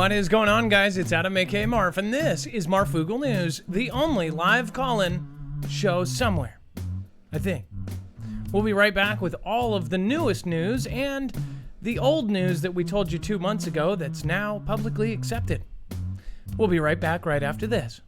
What is going on, guys? It's Adam, aka Marf, and this is Marfoogle News, the only live call-in show somewhere, I think. We'll be right back with all of the newest news and the old news that we told you 2 months ago that's now publicly accepted. We'll be right back right after this.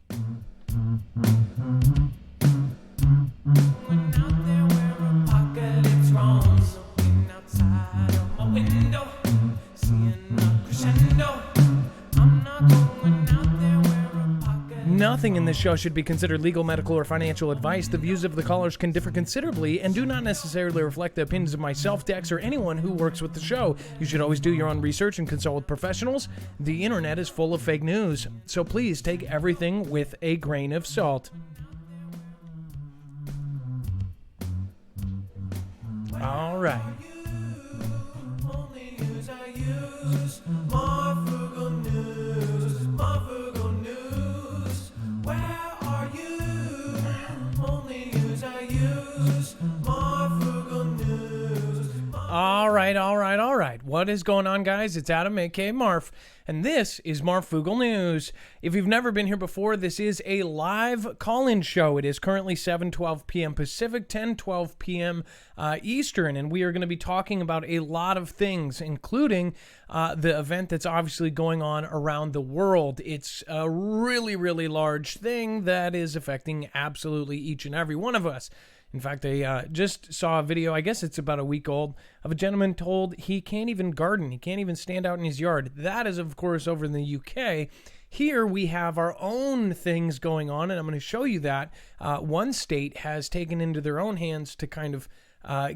Nothing in this show should be considered legal, medical, or financial advice. The views of the callers can differ considerably and do not necessarily reflect the opinions of myself, Dex, or anyone who works with the show. You should always do your own research and consult with professionals. The internet is full of fake news, so please take everything with a grain of salt. All right. All right. What is going on, guys? It's Adam, aka Marf, and this is Marfoogle News. If you've never been here before, this is a live call-in show. It is currently 7:12 p.m. Pacific, 10:12 p.m. Eastern, and we are going to be talking about a lot of things, including the event that's obviously going on around the world. It's a really, really large thing that is affecting absolutely each and every one of us. In fact, I just saw a video, I guess it's about a week old, of a gentleman told he can't even garden. He can't even stand out in his yard. That is, of course, over in the UK. Here we have our own things going on, and I'm going to show you that. One state has taken into their own hands to kind of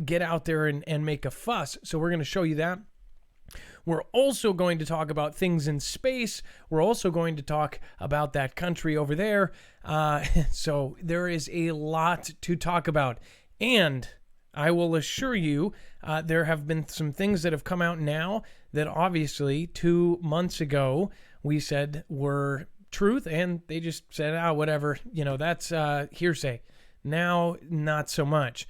get out there and make a fuss. So we're going to show you that. We're also going to talk about things in space. We're also going to talk about that country over there. So there is a lot to talk about. And I will assure you, there have been some things that have come out now that obviously 2 months ago we said were truth, and they just said, whatever, that's hearsay. Now, not so much.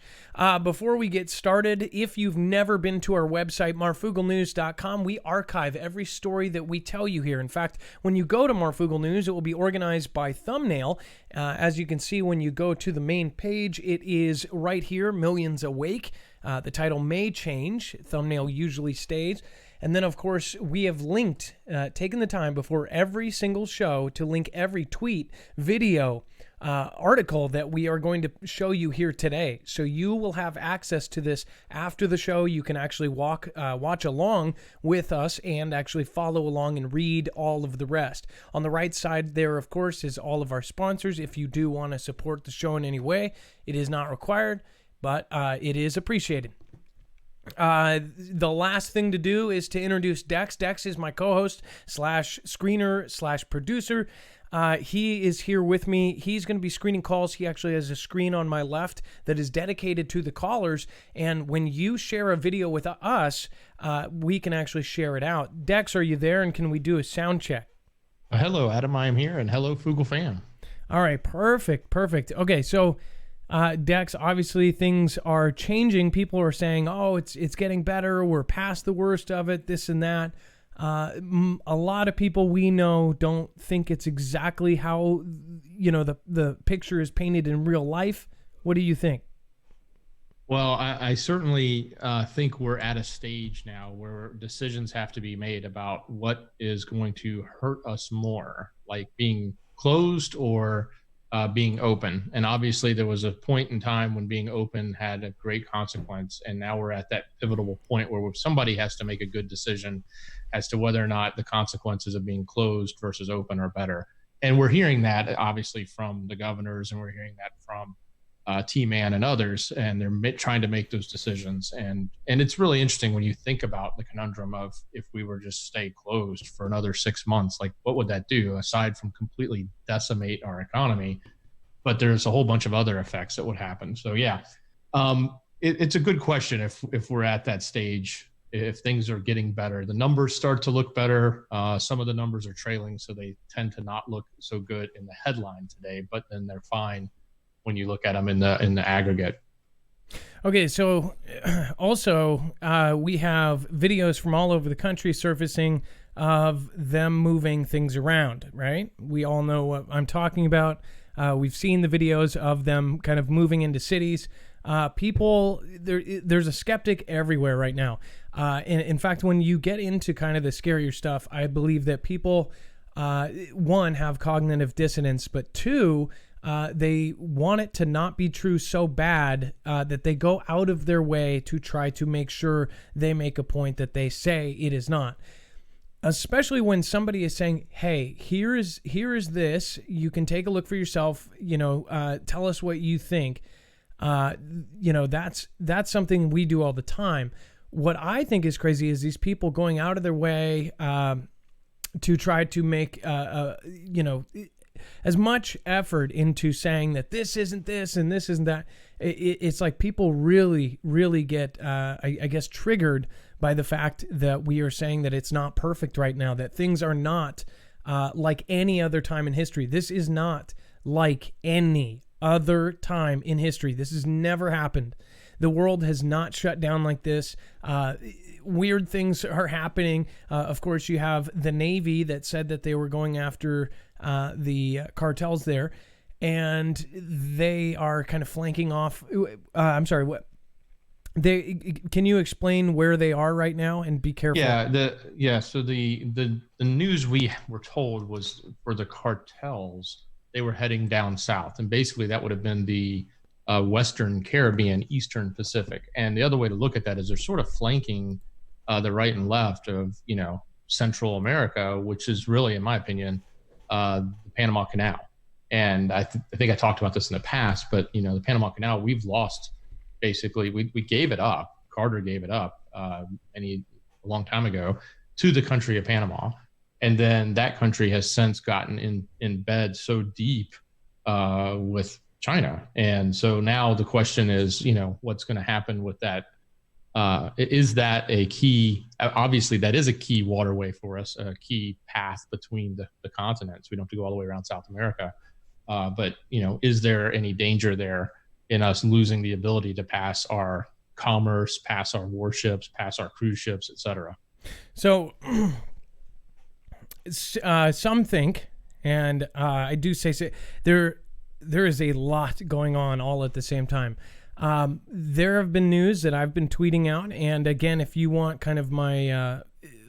Before we get started, if you've never been to our website, marfooglenews.com, we archive every story that we tell you here. In fact, when you go to Marfoogle News, it will be organized by thumbnail. As you can see, when you go to the main page, it is right here, Millions Awake. The title may change. Thumbnail usually stays. And then, of course, we have linked, taken the time before every single show to link every tweet, video, article that we are going to show you here today. So you will have access to this after the show. You can actually watch along with us and actually follow along and read all of the rest. On the right side there, of course, is all of our sponsors. If you do want to support the show in any way, it is not required, but it is appreciated. The last thing to do is to introduce Dex. Dex is my co-host / screener / producer. He is here with me. He's going to be screening calls. He actually has a screen on my left that is dedicated to the callers. And when you share a video with us, we can actually share it out. Dex, are you there? And can we do a sound check? Hello, Adam. I am here. And hello, Foogle fam. All right. Perfect. Okay. So, Dex, obviously things are changing. People are saying, it's getting better. We're past the worst of it, this and that. A lot of people we know don't think it's exactly how, the picture is painted in real life. What do you think? Well, I certainly think we're at a stage now where decisions have to be made about what is going to hurt us more, like being closed or being open. And obviously there was a point in time when being open had a great consequence. And now we're at that pivotal point where somebody has to make a good decision as to whether or not the consequences of being closed versus open are better. And we're hearing that obviously from the governors, and we're hearing that from T-Man and others, and they're trying to make those decisions. And it's really interesting when you think about the conundrum of if we were just stay closed for another 6 months, like what would that do aside from completely decimate our economy? But there's a whole bunch of other effects that would happen. So yeah, it's a good question if we're at that stage, if things are getting better. The numbers start to look better. Some of the numbers are trailing, so they tend to not look so good in the headline today, but then they're fine when you look at them in the aggregate. Okay, so also we have videos from all over the country surfacing of them moving things around, right? We all know what I'm talking about. We've seen the videos of them kind of moving into cities. There's a skeptic everywhere right now. In fact, when you get into kind of the scarier stuff, I believe that people, one, have cognitive dissonance, but two, they want it to not be true so bad that they go out of their way to try to make sure they make a point that they say it is not. Especially when somebody is saying, hey, here is this, you can take a look for yourself, tell us what you think. That's something we do all the time. What I think is crazy is these people going out of their way to try to make, as much effort into saying that this isn't this and this isn't that. It's like people really, really get, I guess, triggered by the fact that we are saying that it's not perfect right now, that things are not like any other time in history. This is not like any other time in history. This has never happened. The world has not shut down like this. Weird things are happening. Of course, you have the Navy that said that they were going after the cartels there, and they are kind of flanking off. I'm sorry, what? Can you explain where they are right now, and be careful? So the news we were told was for the cartels, they were heading down south, and basically that would have been the Western Caribbean, Eastern Pacific. And the other way to look at that is they're sort of flanking the right and left of Central America, which is really, in my opinion, the Panama Canal. And I think I talked about this in the past, but the Panama Canal, we've lost. Basically, we gave it up. Carter gave it up a long time ago to the country of Panama. And then that country has since gotten in bed so deep with China. And so now the question is, what's going to happen with that? Is that a key? Obviously, that is a key waterway for us, a key path between the continents. We don't have to go all the way around South America. But is there any danger there in us losing the ability to pass our commerce, pass our warships, pass our cruise ships, etc.? So some think, and I do say there is a lot going on all at the same time. There have been news that I've been tweeting out, and again, if you want kind of my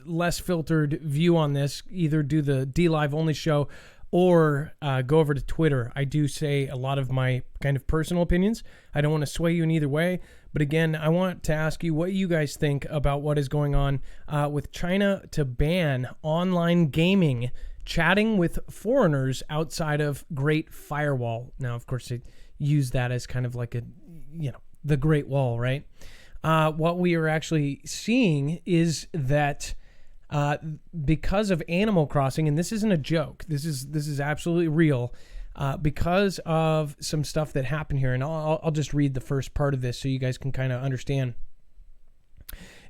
less filtered view on this, either do the DLive only show or go over to Twitter. I do say a lot of my kind of personal opinions. I don't want to sway you in either way. But again, I want to ask you what you guys think about what is going on with China to ban online gaming, chatting with foreigners outside of Great Firewall. Now, of course, they use that as kind of like the Great Wall, right? What we are actually seeing is that because of Animal Crossing, and this isn't a joke, this is absolutely real, because of some stuff that happened here, and I'll just read the first part of this so you guys can kind of understand.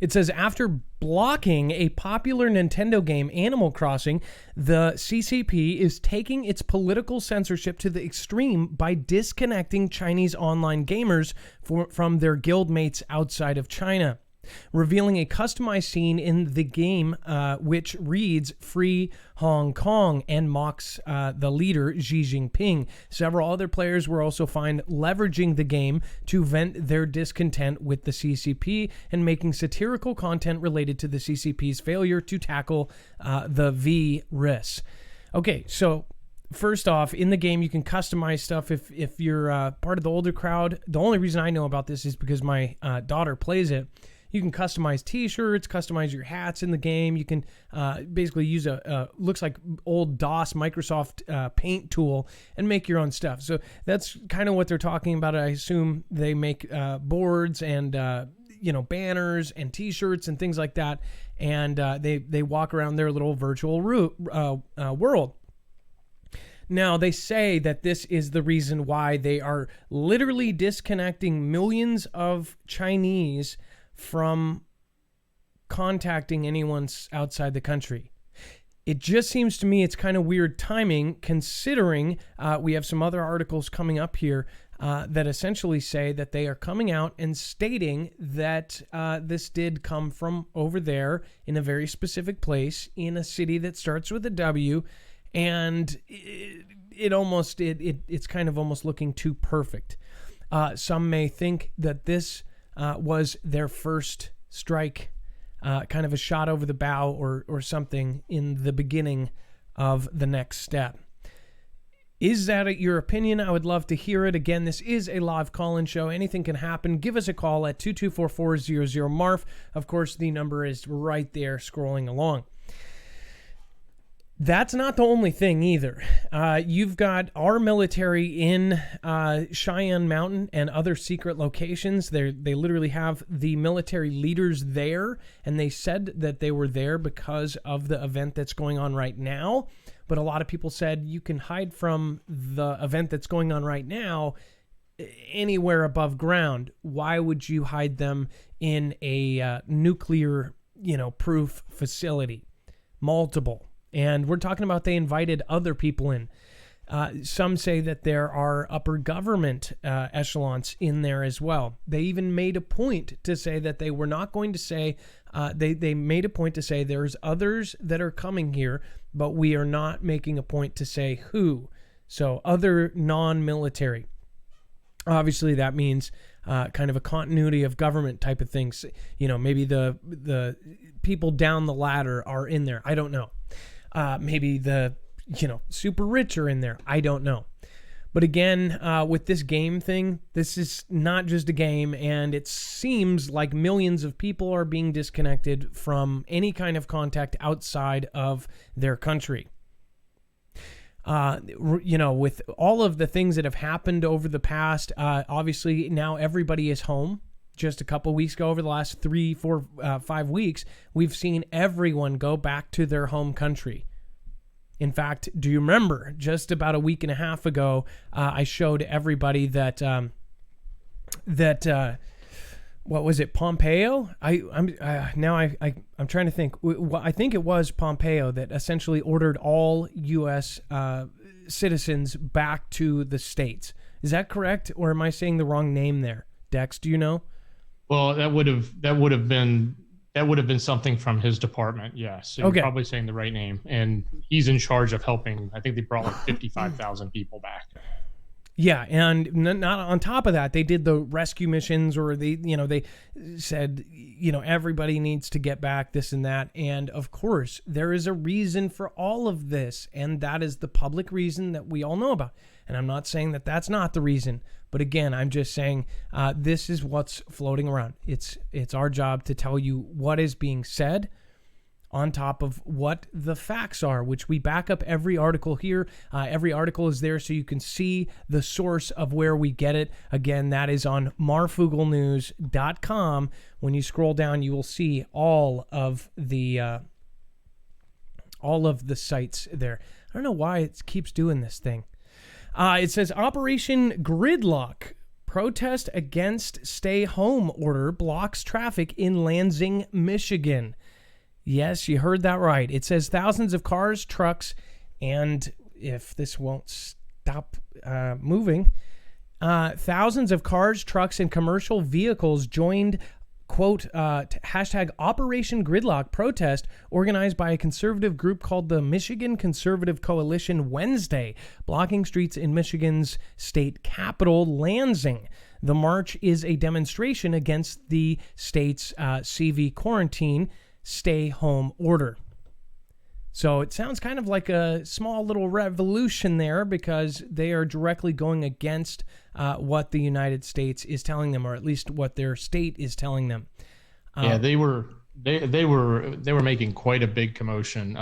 It says, after blocking a popular Nintendo game, Animal Crossing, the CCP is taking its political censorship to the extreme by disconnecting Chinese online gamers from their guildmates outside of China, revealing a customized scene in the game which reads "Free Hong Kong" and mocks the leader Xi Jinping. Several other players were also found leveraging the game to vent their discontent with the CCP and making satirical content related to the CCP's failure to tackle the virus. Okay, so first off, in the game, you can customize stuff if you're part of the older crowd. The only reason I know about this is because my daughter plays it. You can customize t-shirts, customize your hats in the game. You can basically use looks like old DOS Microsoft Paint tool and make your own stuff. So that's kind of what they're talking about. I assume they make boards and banners and t-shirts and things like that. And they walk around their little virtual world. Now, they say that this is the reason why they are literally disconnecting millions of Chinese from contacting anyone outside the country. It just seems to me it's kind of weird timing, considering we have some other articles coming up here that essentially say that they are coming out and stating that this did come from over there in a very specific place in a city that starts with a W, and it's kind of almost looking too perfect. Some may think that this was their first strike, kind of a shot over the bow or something in the beginning of the next step. Is that your opinion? I would love to hear it. Again, this is a live call-in show. Anything can happen. Give us a call at 224-400-MARF. Of course, the number is right there scrolling along. That's not the only thing either. You've got our military in Cheyenne Mountain and other secret locations. They literally have the military leaders there, and they said that they were there because of the event that's going on right now. But a lot of people said you can hide from the event that's going on right now anywhere above ground. Why would you hide them in a nuclear, proof facility? Multiple. And we're talking about they invited other people in. Some say that there are upper government echelons in there as well. They even made a point to say that they were not going to say, they made a point to say there's others that are coming here, but we are not making a point to say who. So other non-military. Obviously that means kind of a continuity of government type of things. Maybe the people down the ladder are in there. I don't know. Maybe the super rich are in there. I don't know. But again, with this game thing, this is not just a game, and it seems like millions of people are being disconnected from any kind of contact outside of their country. With all of the things that have happened over the past, obviously now everybody is home. Just a couple weeks ago, over the last 3, 4, 5 weeks, we've seen everyone go back to their home country. In fact, do you remember just about a week and a half ago, I showed everybody that what was it, Pompeo? I'm trying to think. I think it was Pompeo that essentially ordered all U.S. Citizens back to the States. Is that correct, or am I saying the wrong name there? Dex, do you know? Well, that would have been something from his department. Yes. So okay. You're probably saying the right name, and he's in charge of helping. I think they brought like 55,000 people back. Yeah, and not on top of that, they did the rescue missions, or they said, everybody needs to get back, this and that. And of course, there is a reason for all of this, and that is the public reason that we all know about. And I'm not saying that that's not the reason, but again, I'm just saying this is what's floating around. It's our job to tell you what is being said, on top of what the facts are, which we back up every article here. Every article is there so you can see the source of where we get it. Again, that is on marfooglenews.com. When you scroll down, you will see all of the sites there. I don't know why it keeps doing this thing. It says Operation Gridlock. Protest against stay-home order blocks traffic in Lansing, Michigan. Yes, you heard that right. It says thousands of cars, trucks, and if this won't stop moving, thousands of cars, trucks, and commercial vehicles joined, quote, hashtag Operation Gridlock protest organized by a conservative group called the Michigan Conservative Coalition Wednesday, blocking streets in Michigan's state capital, Lansing. The march is a demonstration against the state's CV quarantine stay-home order. So it sounds kind of like a small little revolution there, because they are directly going against what the United States is telling them, or at least what their state is telling them. Yeah, they were making quite a big commotion,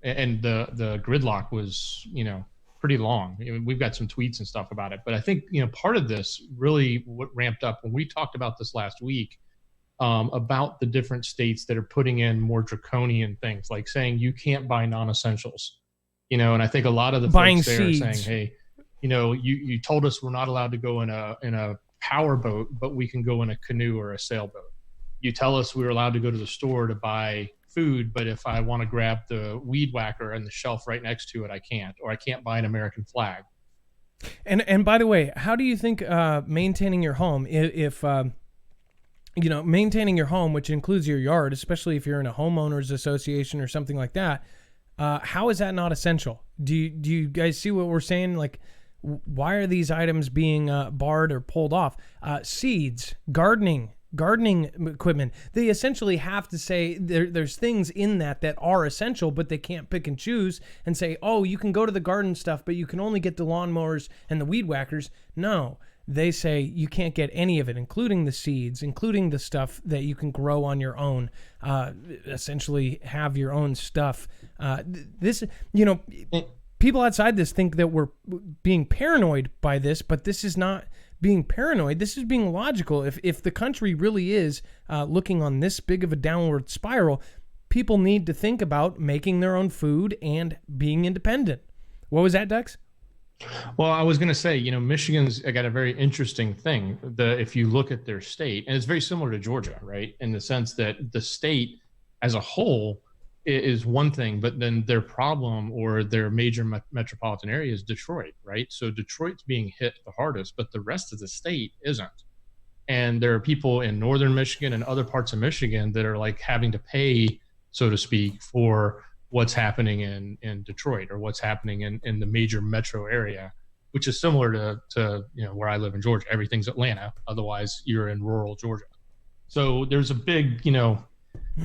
and the gridlock was pretty long. We've got some tweets and stuff about it, but I think part of this really what ramped up when we talked about this last week. About the different states that are putting in more draconian things, like saying you can't buy non-essentials, and I think a lot of the folks there are saying, hey, you told us we're not allowed to go in a power boat, but we can go in a canoe or a sailboat. You tell us we're allowed to go to the store to buy food, but if I want to grab the weed whacker and the shelf right next to it, I can't, or I can't buy an American flag. And by the way, how do you think maintaining your home, if maintaining your home, which includes your yard, especially if you're in a homeowners association or something like that, how is that not essential? Do you guys see what we're saying? Like, why are these items being barred or pulled off? Seeds, gardening equipment. They essentially have to say there's things in that are essential, but they can't pick and choose and say, oh, you can go to the garden stuff, but you can only get the lawnmowers and the weed whackers. No, they say you can't get any of it, including the seeds, including the stuff that you can grow on your own, essentially have your own stuff. People outside this think that we're being paranoid by this, but this is not being paranoid. This is being logical. If the country really is looking on this big of a downward spiral, people need to think about making their own food and being independent. What was that, Dex? Well, I was going to say, Michigan's got a very interesting thing. If you look at their state, and it's very similar to Georgia, right? In the sense that the state as a whole is one thing, but then their problem or their major metropolitan area is Detroit, right? So Detroit's being hit the hardest, but the rest of the state isn't. And there are people in northern Michigan and other parts of Michigan that are like having to pay, so to speak, for what's happening in Detroit or what's happening in the major metro area, which is similar to where I live in Georgia. Everything's Atlanta. Otherwise, you're in rural Georgia. So there's a big,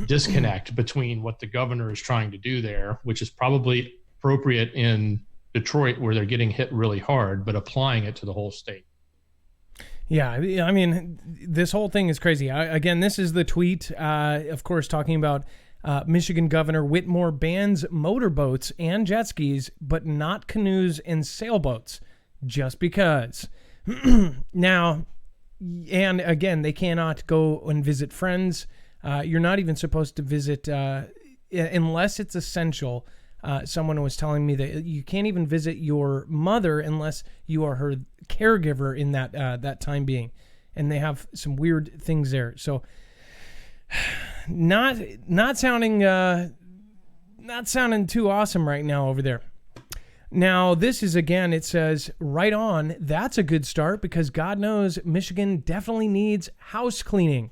disconnect between what the governor is trying to do there, which is probably appropriate in Detroit where they're getting hit really hard, but applying it to the whole state. Yeah, I mean, this whole thing is crazy. Again, this is the tweet, of course, talking about Michigan Governor Whitmore bans motorboats and jet skis, but not canoes and sailboats, just because. Now, and again, they cannot go and visit friends. You're not even supposed to visit unless it's essential. Someone was telling me that you can't even visit your mother unless you are her caregiver in that time being, and they have some weird things there. So, not sounding too awesome right now over there. Now, this is, again, it says, right on, that's a good start because God knows Michigan definitely needs house cleaning.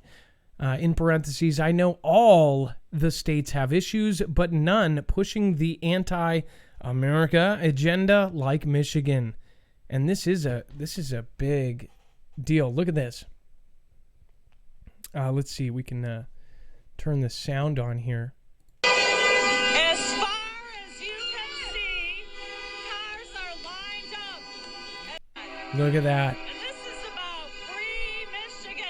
In parentheses, I know all the states have issues, but none pushing the anti-America agenda like Michigan. And this is a big deal. Look at this. Let's see. We can turn the sound on here. As far as you can see, cars are lined up. Look at that. And this is about free Michigan.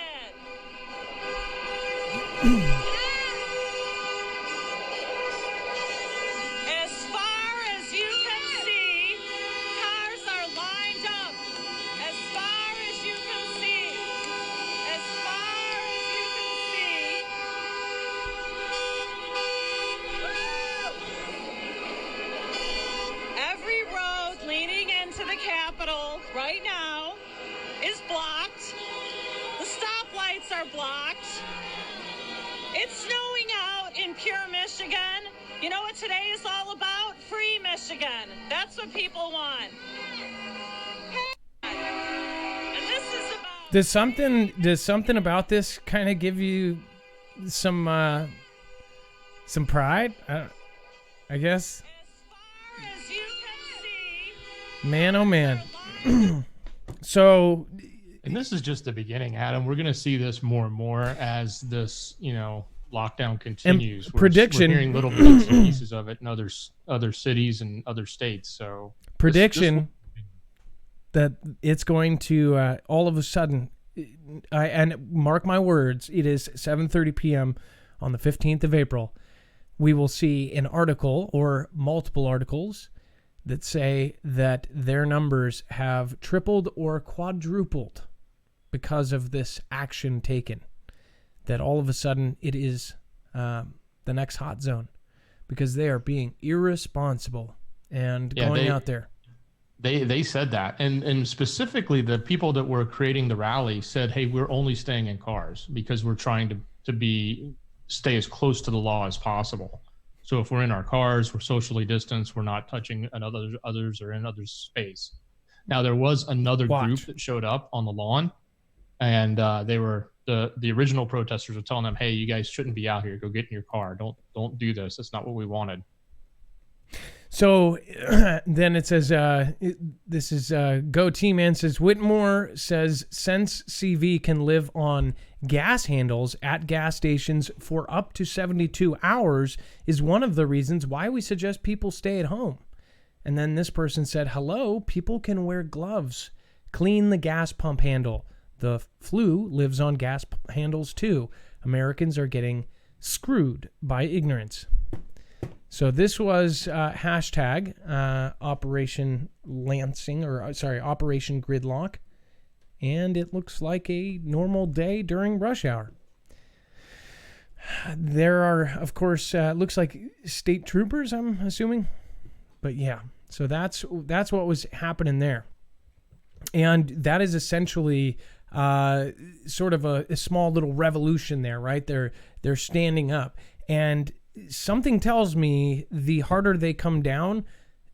As far as you can see, cars are lined up. As far as you can see. As far as you can see. Every road leading into the Capitol right now is blocked. The stoplights are blocked. It's snowing out in pure Michigan. You know what today is all about? Free Michigan. That's what people want. And this is about... Does something about this kind of give you some pride? I guess. As far as you can see, Man, oh man. So, And this is just the beginning, Adam. We're going to see this more and more as this, lockdown continues. We're hearing little bits and pieces of it in other cities and other states. So prediction that it's going to all of a sudden, and mark my words, it is 7:30 p.m. on the 15th of April. We will see an article or multiple articles that say that their numbers have tripled or quadrupled because of this action taken. That all of a sudden it is the next hot zone because they are being irresponsible and going out there. They said that. And specifically the people that were creating the rally said, hey, we're only staying in cars because we're trying to stay as close to the law as possible. So if we're in our cars, we're socially distanced, we're not touching others or in others' space. Now, there was another Watch. group that showed up on the lawn, and they were the original protesters were telling them, "Hey, you guys shouldn't be out here. Go get in your car. Don't do this. That's not what we wanted." So then it says, this is Go T-Man says, Whitmore says since CV can live on gas handles at gas stations for up to 72 hours is one of the reasons why we suggest people stay at home. And then this person said, hello, people can wear gloves. Clean the gas pump handle. The flu lives on gas handles too. Americans are getting screwed by ignorance. So this was hashtag Operation Lansing, Operation Gridlock. And it looks like a normal day during rush hour. There are, of course, looks like state troopers, I'm assuming. But yeah, so that's what was happening there. And that is essentially sort of a small little revolution there, right? They're standing up. And something tells me the harder they come down,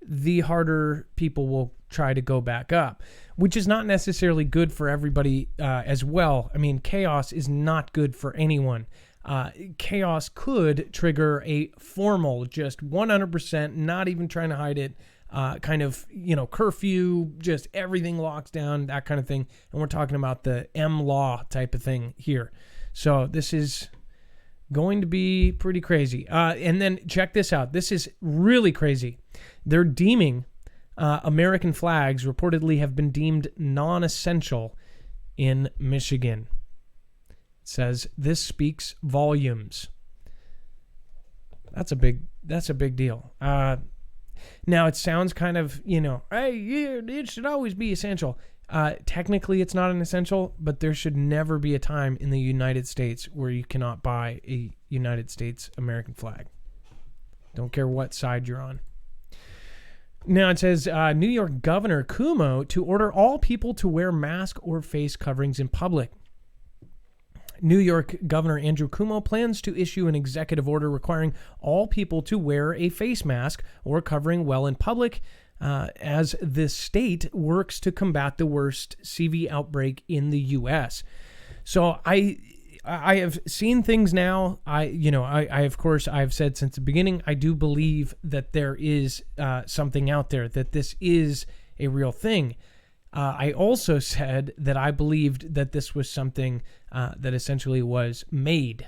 the harder people will try to go back up, which is not necessarily good for everybody as well. I mean, chaos is not good for anyone. Chaos could trigger a formal, just 100%, not even trying to hide it, kind of, curfew, just everything locks down, that kind of thing. And we're talking about the M law type of thing here. So this is going to be pretty crazy. And then check this out. This is really crazy. They're deeming American flags reportedly have been deemed non-essential in Michigan. It says this speaks volumes. That's a big deal. Now it sounds kind of, hey, yeah, it should always be essential. Technically, it's not an essential, but there should never be a time in the United States where you cannot buy a United States American flag. Don't care what side you're on. Now it says New York Governor Cuomo to order all people to wear masks or face coverings in public. New York Governor Andrew Cuomo plans to issue an executive order requiring all people to wear a face mask or covering while in public as the state works to combat the worst CV outbreak in the U.S. So I have seen things now. Of course, I've said since the beginning, I do believe that there is something out there, that this is a real thing. I also said that I believed that this was something that essentially was made.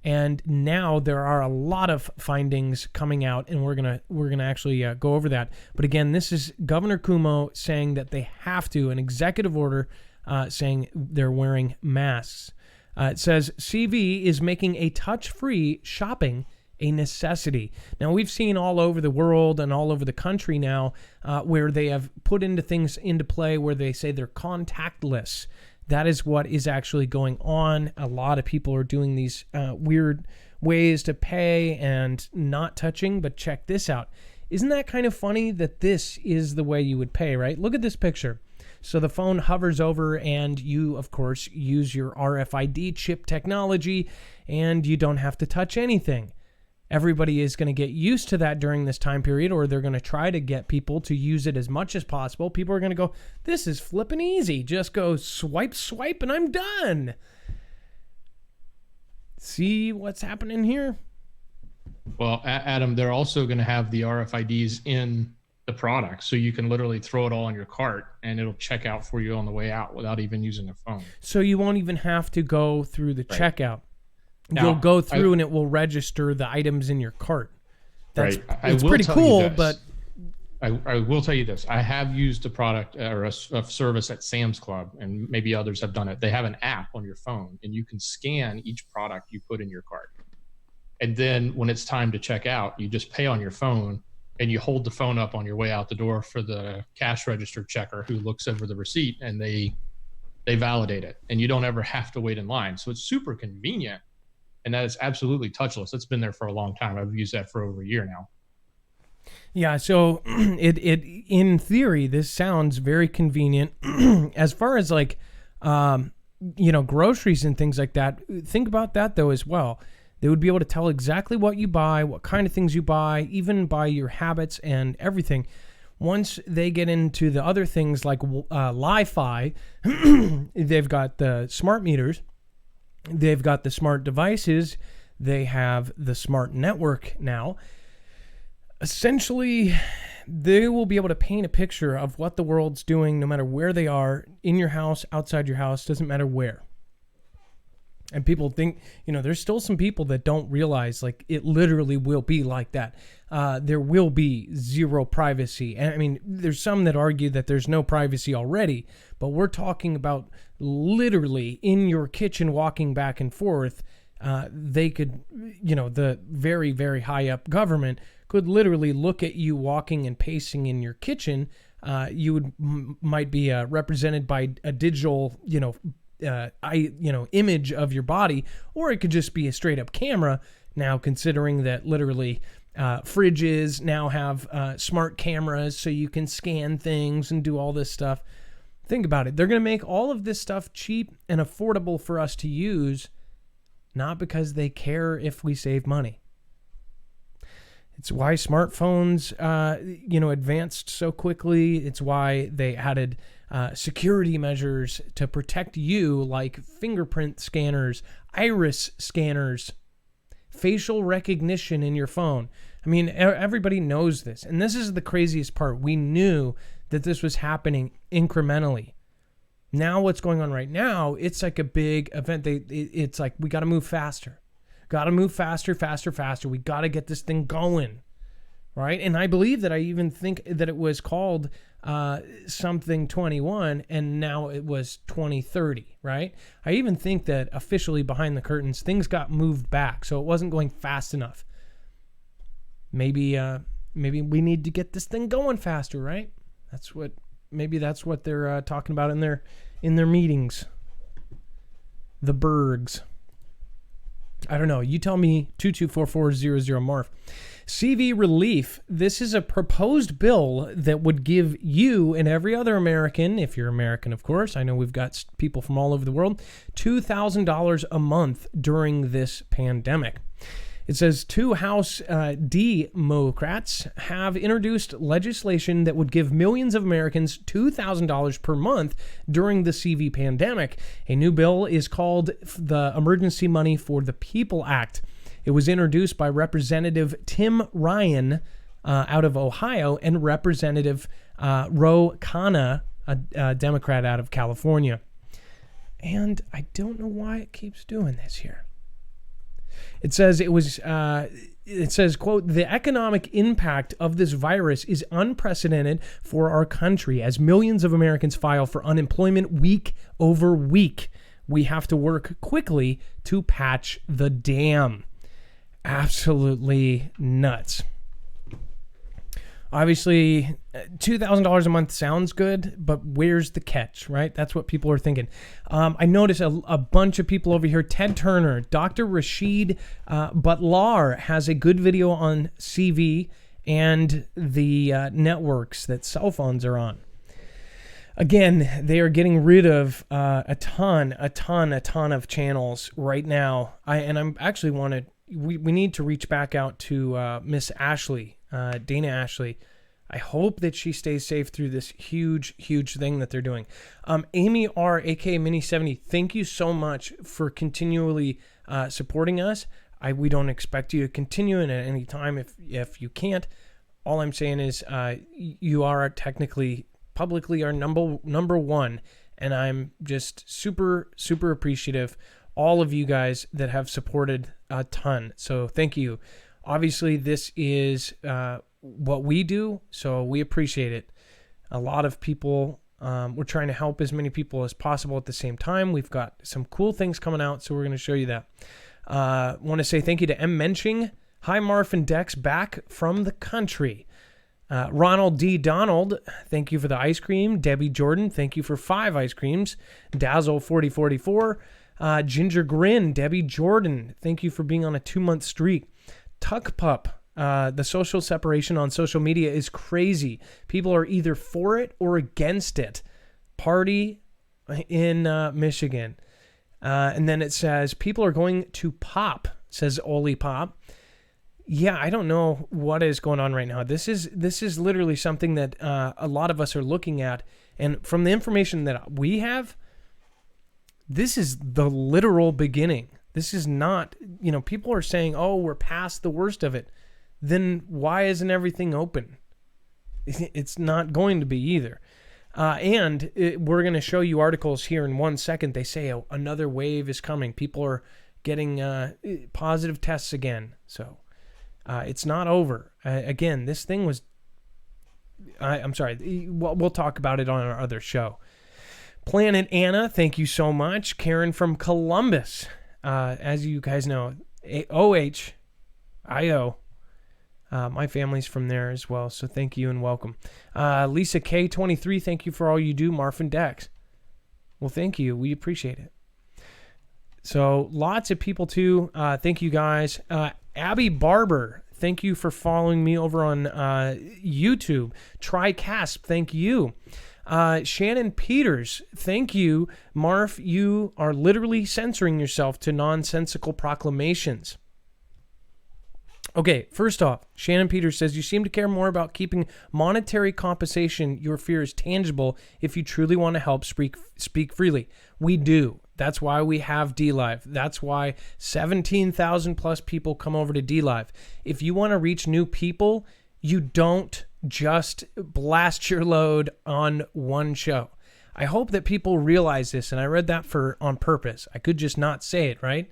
And now there are a lot of findings coming out, and we're gonna actually go over that. But again, this is Governor Cuomo saying that they have to, an executive order saying they're wearing masks. It says CV is making a touch-free shopping a necessity. Now, we've seen all over the world and all over the country now where they have put things into play where they say they're contactless. That is what is actually going on. A lot of people are doing these weird ways to pay and not touching, but check this out. Isn't that kind of funny that this is the way you would pay, right? Look at this picture. So the phone hovers over and you, of course, use your RFID chip technology and you don't have to touch anything. Everybody is going to get used to that during this time period, or they're going to try to get people to use it as much as possible. People are going to go, this is flipping easy. Just go swipe, and I'm done. See what's happening here? Well, Adam, they're also going to have the RFIDs in the product, so you can literally throw it all in your cart and it'll check out for you on the way out without even using a phone. So you won't even have to go through the checkout. Now, you'll go through and it will register the items in your cart. That's right. It's pretty cool, but I will tell you this. I have used a product or a service at Sam's Club, and maybe others have done it. They have an app on your phone, and you can scan each product you put in your cart. And then when it's time to check out, you just pay on your phone, and you hold the phone up on your way out the door for the cash register checker who looks over the receipt, and they validate it. And you don't ever have to wait in line. So it's super convenient. And that is absolutely touchless. It's been there for a long time. I've used that for over a year now. Yeah, so it in theory, this sounds very convenient. As far as groceries and things like that, think about that though as well. They would be able to tell exactly what you buy, what kind of things you buy, even by your habits and everything. Once they get into the other things like Li-Fi, they've got the smart meters, they've got the smart devices, they have the smart network now. Essentially, they will be able to paint a picture of what the world's doing no matter where they are, in your house, outside your house, doesn't matter where. And people think, there's still some people that don't realize, like, it literally will be like that. There will be zero privacy. And I mean, there's some that argue that there's no privacy already, but we're talking about literally in your kitchen walking back and forth. They could, the very, very high up government could literally look at you walking and pacing in your kitchen. You might be represented by a digital, image of your body, or it could just be a straight up camera. Now, considering that literally fridges now have smart cameras so you can scan things and do all this stuff. Think about it. They're going to make all of this stuff cheap and affordable for us to use, not because they care if we save money. It's why smartphones, advanced so quickly. It's why they added security measures to protect you, like fingerprint scanners, iris scanners, facial recognition in your phone. I mean, everybody knows this. And this is the craziest part. We knew that this was happening incrementally. Now what's going on right now, it's like a big event. It's like, we got to move faster. Got to move faster. We got to get this thing going, right? And I believe that I even think that it was called something 21, and now it was 2030, right? I even think that officially behind the curtains, things got moved back, so it wasn't going fast enough. Maybe we need to get this thing going faster, right? Maybe that's what they're talking about in their meetings. The Bergs. I don't know. You tell me. 2244000 CV relief. This is a proposed bill that would give you and every other American, if you're American, of course, I know we've got people from all over the world, $2,000 a month during this pandemic. It says 2 House Democrats have introduced legislation that would give millions of Americans $2,000 per month during the CV pandemic. A new bill is called the Emergency Money for the People Act. It was introduced by Representative Tim Ryan out of Ohio and Representative Ro Khanna, a Democrat out of California. And I don't know why it keeps doing this here. It says quote, the economic impact of this virus is unprecedented for our country as millions of Americans file for unemployment week over week. We have to work quickly to patch the dam. Absolutely nuts. Obviously, $2,000 a month sounds good, but where's the catch, right? That's what people are thinking. I noticed a bunch of people over here. Ted Turner, Dr. Rashid Butlar has a good video on CV and the networks that cell phones are on. Again, they are getting rid of a ton of channels right now. I'm actually we need to reach back out to Miss Ashley, Dana Ashley. I hope that she stays safe through this huge thing that they're doing. Amy R, aka Mini70, thank you so much for continually supporting us. We don't expect you to continue in at any time if you can't. All I'm saying is you are technically, publicly, our number one, and I'm just super appreciative. All of you guys that have supported a ton. So thank you. Obviously, this is what we do, so we appreciate it. A lot of people, we're trying to help as many people as possible at the same time. We've got some cool things coming out, so we're going to show you that. Want to say thank you to M. Menching. Hi, Marf and Dex, back from the country. Ronald D. Donald, thank you for the ice cream. Debbie Jordan, thank you for 5 ice creams. Dazzle 4044. Ginger Grin, Debbie Jordan, thank you for being on a 2-month streak. Tuck Pup, the social separation on social media is crazy. People are either for it or against it. Party in Michigan. And then it says, people are going to pop, says Oli Pop. Yeah, I don't know what is going on right now. This is literally something that a lot of us are looking at, and from the information that we have, this is the literal beginning. This is not, people are saying, oh, we're past the worst of it. Then why isn't everything open? It's not going to be either. We're going to show you articles here in 1 second. They say another wave is coming. People are getting positive tests again. So it's not over. Again, this thing was... I'm sorry. We'll talk about it on our other show. Planet Anna, thank you so much. Karen from Columbus. As you guys know, OHIO. My family's from there as well, so thank you and welcome. Lisa K23, thank you for all you do. Marf and Dex. Well, thank you. We appreciate it. So lots of people too. Thank you guys. Abby Barber, thank you for following me over on YouTube. TriCasp, thank you. Shannon Peters, thank you. Marf, you are literally censoring yourself to nonsensical proclamations. Okay, first off, Shannon Peters says, you seem to care more about keeping monetary compensation. Your fear is tangible if you truly want to help speak freely. We do. That's why we have DLive. That's why 17,000 plus people come over to DLive. If you want to reach new people, you don't just blast your load on one show. I hope that people realize this, and I read that on purpose. I could just not say it, right?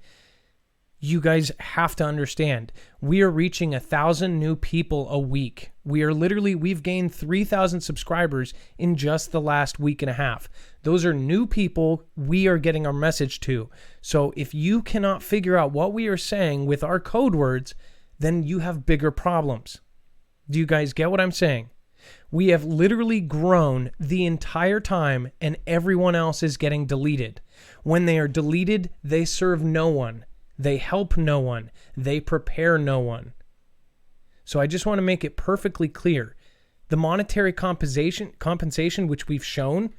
You guys have to understand, we are reaching 1,000 new people a week. We've gained 3,000 subscribers in just the last week and a half. Those are new people we are getting our message to. So if you cannot figure out what we are saying with our code words, then you have bigger problems. Do you guys get what I'm saying? We have literally grown the entire time, and everyone else is getting deleted. When they are deleted, they serve no one. They help no one. They prepare no one. So I just want to make it perfectly clear. The monetary compensation which we've shown,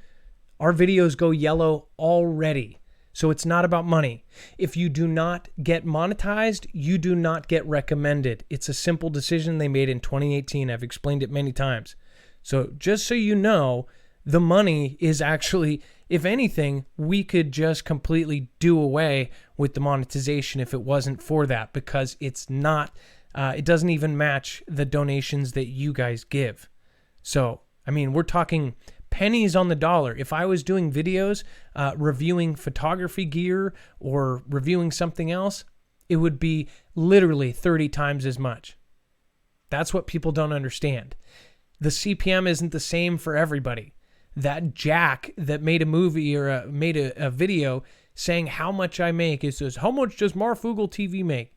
our videos go yellow already. So it's not about money. If you do not get monetized, you do not get recommended. It's a simple decision they made in 2018. I've explained it many times. So just so you know, the money is actually, if anything, we could just completely do away with the monetization if it wasn't for that, because it's not, it doesn't even match the donations that you guys give. So, I mean, we're talking pennies on the dollar. If I was doing videos reviewing photography gear or reviewing something else, it would be literally 30 times as much. That's what people don't understand. The CPM isn't the same for everybody. That Jack that made a movie or made a video saying how much I make, it says, how much does Marfoogle TV make?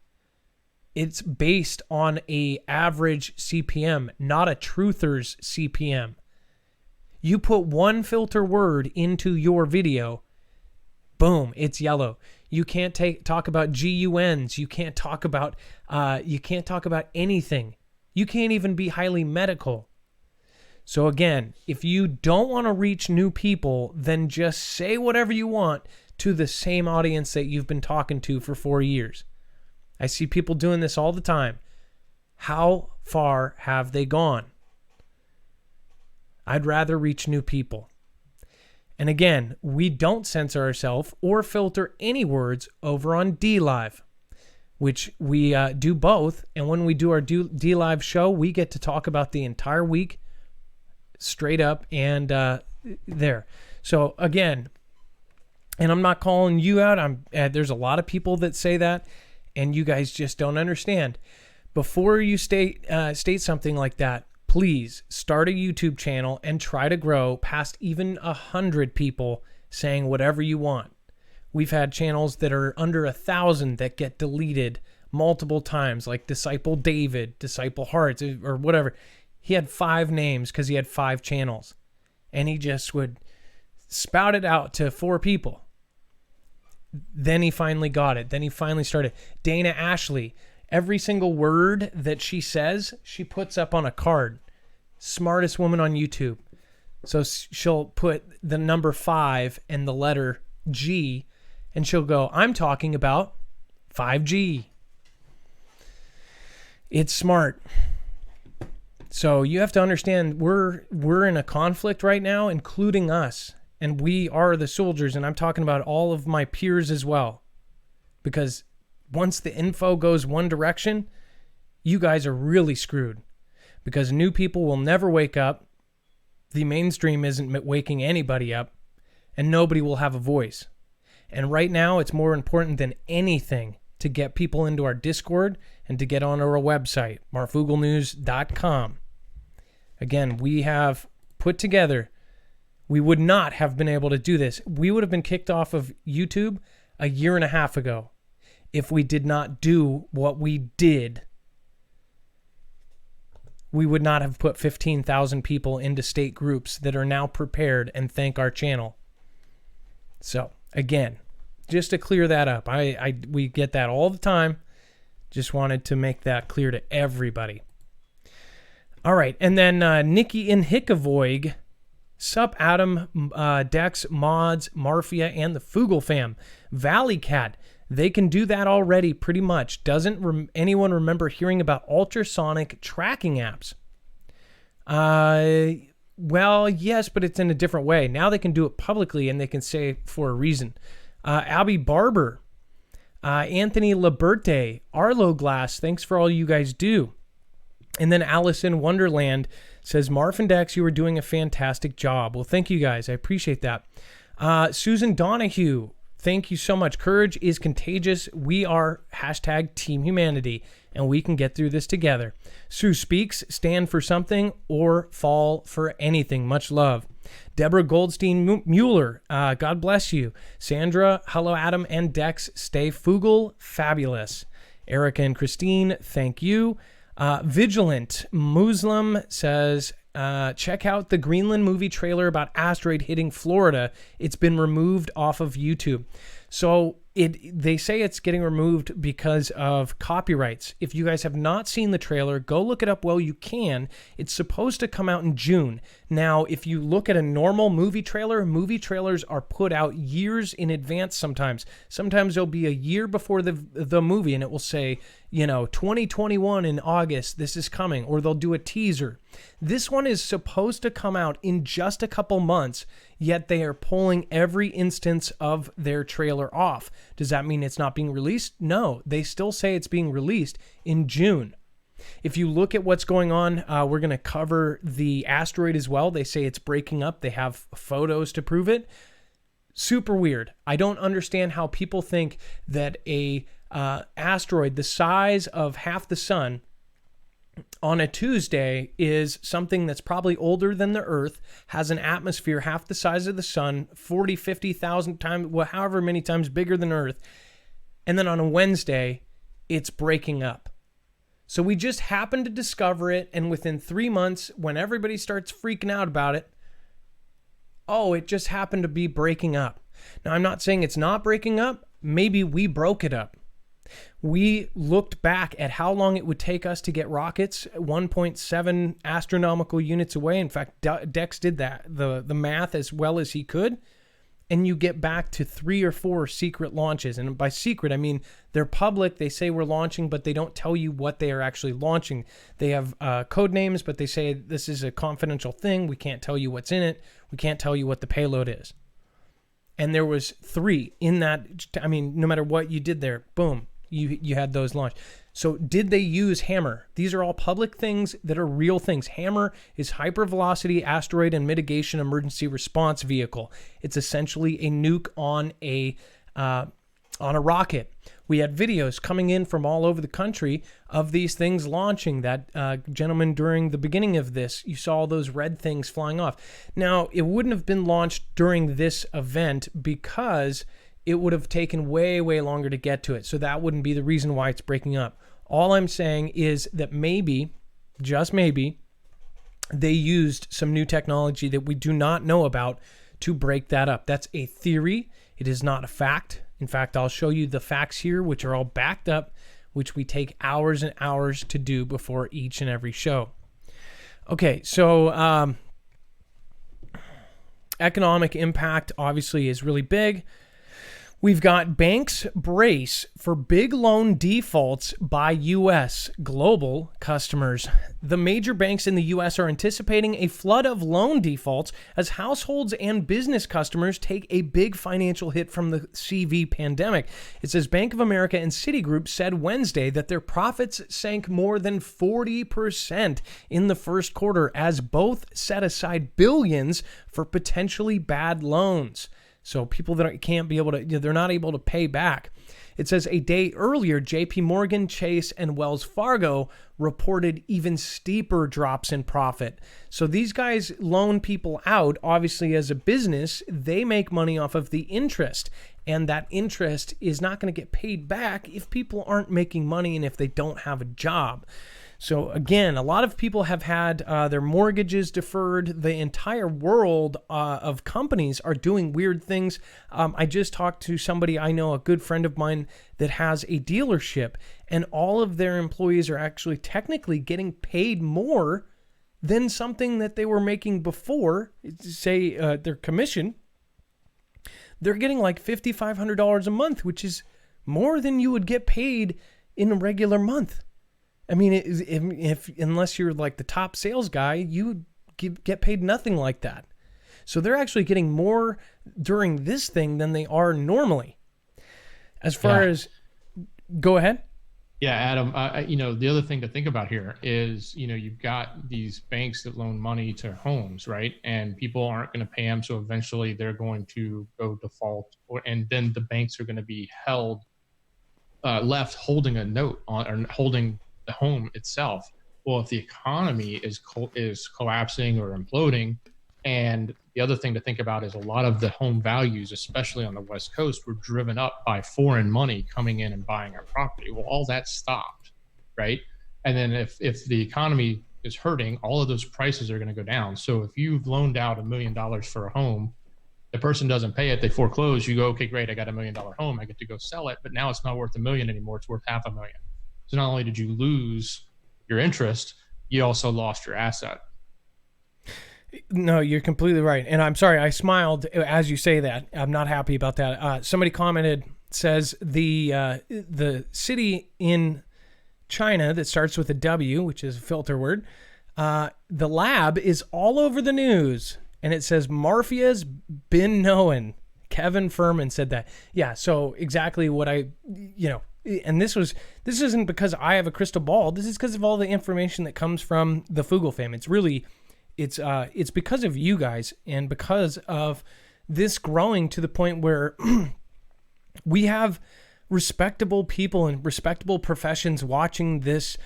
It's based on a average CPM, not a truther's CPM. You put one filter word into your video, boom, it's yellow. You can't talk about GUNs. You can't talk about anything. You can't even be highly medical. So again, if you don't want to reach new people, then just say whatever you want to the same audience that you've been talking to for 4 years. I see people doing this all the time. How far have they gone? I'd rather reach new people. And again, we don't censor ourselves or filter any words over on DLive, which we do both. And when we do our DLive show, we get to talk about the entire week straight up and there. So again, and I'm not calling you out. There's a lot of people that say that, and you guys just don't understand. Before you state something like that, please start a YouTube channel and try to grow past even 100 people saying whatever you want. We've had channels that are under 1,000 that get deleted multiple times, like Disciple David, Disciple Hearts, or whatever. He had 5 names because he had 5 channels, and he just would spout it out to 4 people. Then he finally got it. Then he finally started. Dana Ashley, every single word that she says, she puts up on a card. Smartest woman on YouTube. So she'll put the number 5 and the letter G, and she'll go, I'm talking about 5G. It's smart. So you have to understand we're in a conflict right now, including us. And we are the soldiers, and I'm talking about all of my peers as well. Because once the info goes one direction, you guys are really screwed. Because new people will never wake up. The mainstream isn't waking anybody up. And nobody will have a voice. And right now, it's more important than anything to get people into our Discord and to get on our website, marfooglenews.com. Again, we have put together, we would not have been able to do this. We would have been kicked off of YouTube a year and a half ago if we did not do what we did. We would not have put 15,000 people into state groups that are now prepared and thank our channel. So, again, just to clear that up, we get that all the time. Just wanted to make that clear to everybody. All right, and then Nikki in Hickavoig, sup Adam, Dex, Mods, Marfia, and the Foogle fam. Valley Cat, they can do that already pretty much. Doesn't anyone remember hearing about ultrasonic tracking apps? Well, yes, but it's in a different way. Now they can do it publicly, and they can say for a reason. Abby Barber, Anthony Liberte, Arlo Glass, thanks for all you guys do. And then Alice in Wonderland says, Marf and Dex, you are doing a fantastic job. Well, thank you guys. I appreciate that. Susan Donahue, thank you so much. Courage is contagious. We are #Team Humanity, and we can get through this together. Sue Speaks, stand for something or fall for anything. Much love. Deborah Goldstein Mueller, God bless you. Sandra, hello Adam and Dex, stay Foogle, fabulous. Erica and Christine, thank you. Vigilant Muslim says, check out the Greenland movie trailer about asteroid hitting Florida. It's been removed off of YouTube. So they say it's getting removed because of copyrights. If you guys have not seen the trailer, go look it up while you can. It's supposed to come out in June. Now, if you look at a normal movie trailers are put out years in advance sometimes. Sometimes it'll be a year before the movie, and it will say, 2021 in August, this is coming, or they'll do a teaser. This one is supposed to come out in just a couple months, yet they are pulling every instance of their trailer off. Does that mean it's not being released? No, they still say it's being released in June. If you look at what's going on, we're going to cover the asteroid as well. They say it's breaking up. They have photos to prove it. Super weird. I don't understand how people think that a asteroid the size of half the sun on a Tuesday is something that's probably older than the Earth, has an atmosphere half the size of the sun, 40, 50,000 times, however many times bigger than Earth, and then on a Wednesday, it's breaking up. So we just happened to discover it, and within 3 months, when everybody starts freaking out about it, it just happened to be breaking up. Now, I'm not saying it's not breaking up. Maybe we broke it up. We looked back at how long it would take us to get rockets 1.7 astronomical units away. In fact, Dex did that, the math as well as he could. And you get back to 3 or 4 secret launches. And by secret, I mean they're public. They say we're launching, but they don't tell you what they are actually launching. They have code names, but they say this is a confidential thing. We can't tell you what's in it. We can't tell you what the payload is. And there was 3 in that. I mean, no matter what you did there, boom, you had those launched. So did they use Hammer? These are all public things that are real things. Hammer is hypervelocity asteroid and mitigation emergency response vehicle. It's essentially a nuke on a rocket. We had videos coming in from all over the country of these things launching. That gentleman during the beginning of this, you saw all those red things flying off. Now, it wouldn't have been launched during this event because it would have taken way, way longer to get to it. So that wouldn't be the reason why it's breaking up. All I'm saying is that maybe, just maybe, they used some new technology that we do not know about to break that up. That's a theory. It is not a fact. In fact, I'll show you the facts here, which are all backed up, which we take hours and hours to do before each and every show. Okay, so economic impact obviously is really big. We've got banks brace for big loan defaults by U.S. global customers. The major banks in the U.S. are anticipating a flood of loan defaults as households and business customers take a big financial hit from the CV pandemic. It says Bank of America and Citigroup said Wednesday that their profits sank more than 40% in the first quarter as both set aside billions for potentially bad loans. So people that can't be able to, they're not able to pay back. It says a day earlier, JP Morgan, Chase, and Wells Fargo reported even steeper drops in profit. So these guys loan people out. Obviously, as a business, they make money off of the interest. And that interest is not going to get paid back if people aren't making money and if they don't have a job. So again, a lot of people have had their mortgages deferred. The entire world of companies are doing weird things. I just talked to somebody I know, a good friend of mine, that has a dealership, and all of their employees are actually technically getting paid more than something that they were making before, say their commission. They're getting like $5,500 a month, which is more than you would get paid in a regular month. I mean, if unless you're like the top sales guy, you get paid nothing like that. So they're actually getting more during this thing than they are normally. As far as, go ahead. Yeah, Adam, the other thing to think about here is, you've got these banks that loan money to homes, right? And people aren't going to pay them. So eventually they're going to go default, and then the banks are going to be left holding a note on, or holding the home itself. Well, if the economy is collapsing or imploding, and the other thing to think about is a lot of the home values, especially on the West Coast, were driven up by foreign money coming in and buying our property. Well, all that stopped, right? And then if the economy is hurting, all of those prices are going to go down. So if you've loaned out $1 million for a home, the person doesn't pay it, they foreclose, you go, okay, great, I got $1 million home, I get to go sell it, but now it's not worth $1 million anymore, it's worth $500,000. So not only did you lose your interest, you also lost your asset. No, you're completely right. And I'm sorry, I smiled as you say that. I'm not happy about that. Somebody commented, says the city in China that starts with a W, which is a filter word, the lab is all over the news. And it says, Marfia's been knowing. Kevin Furman said that. Yeah, so exactly what and this isn't because I have a crystal ball. This is because of all the information that comes from the Foogle fam. It's because of you guys, and because of this growing to the point where we have respectable people and respectable professions watching this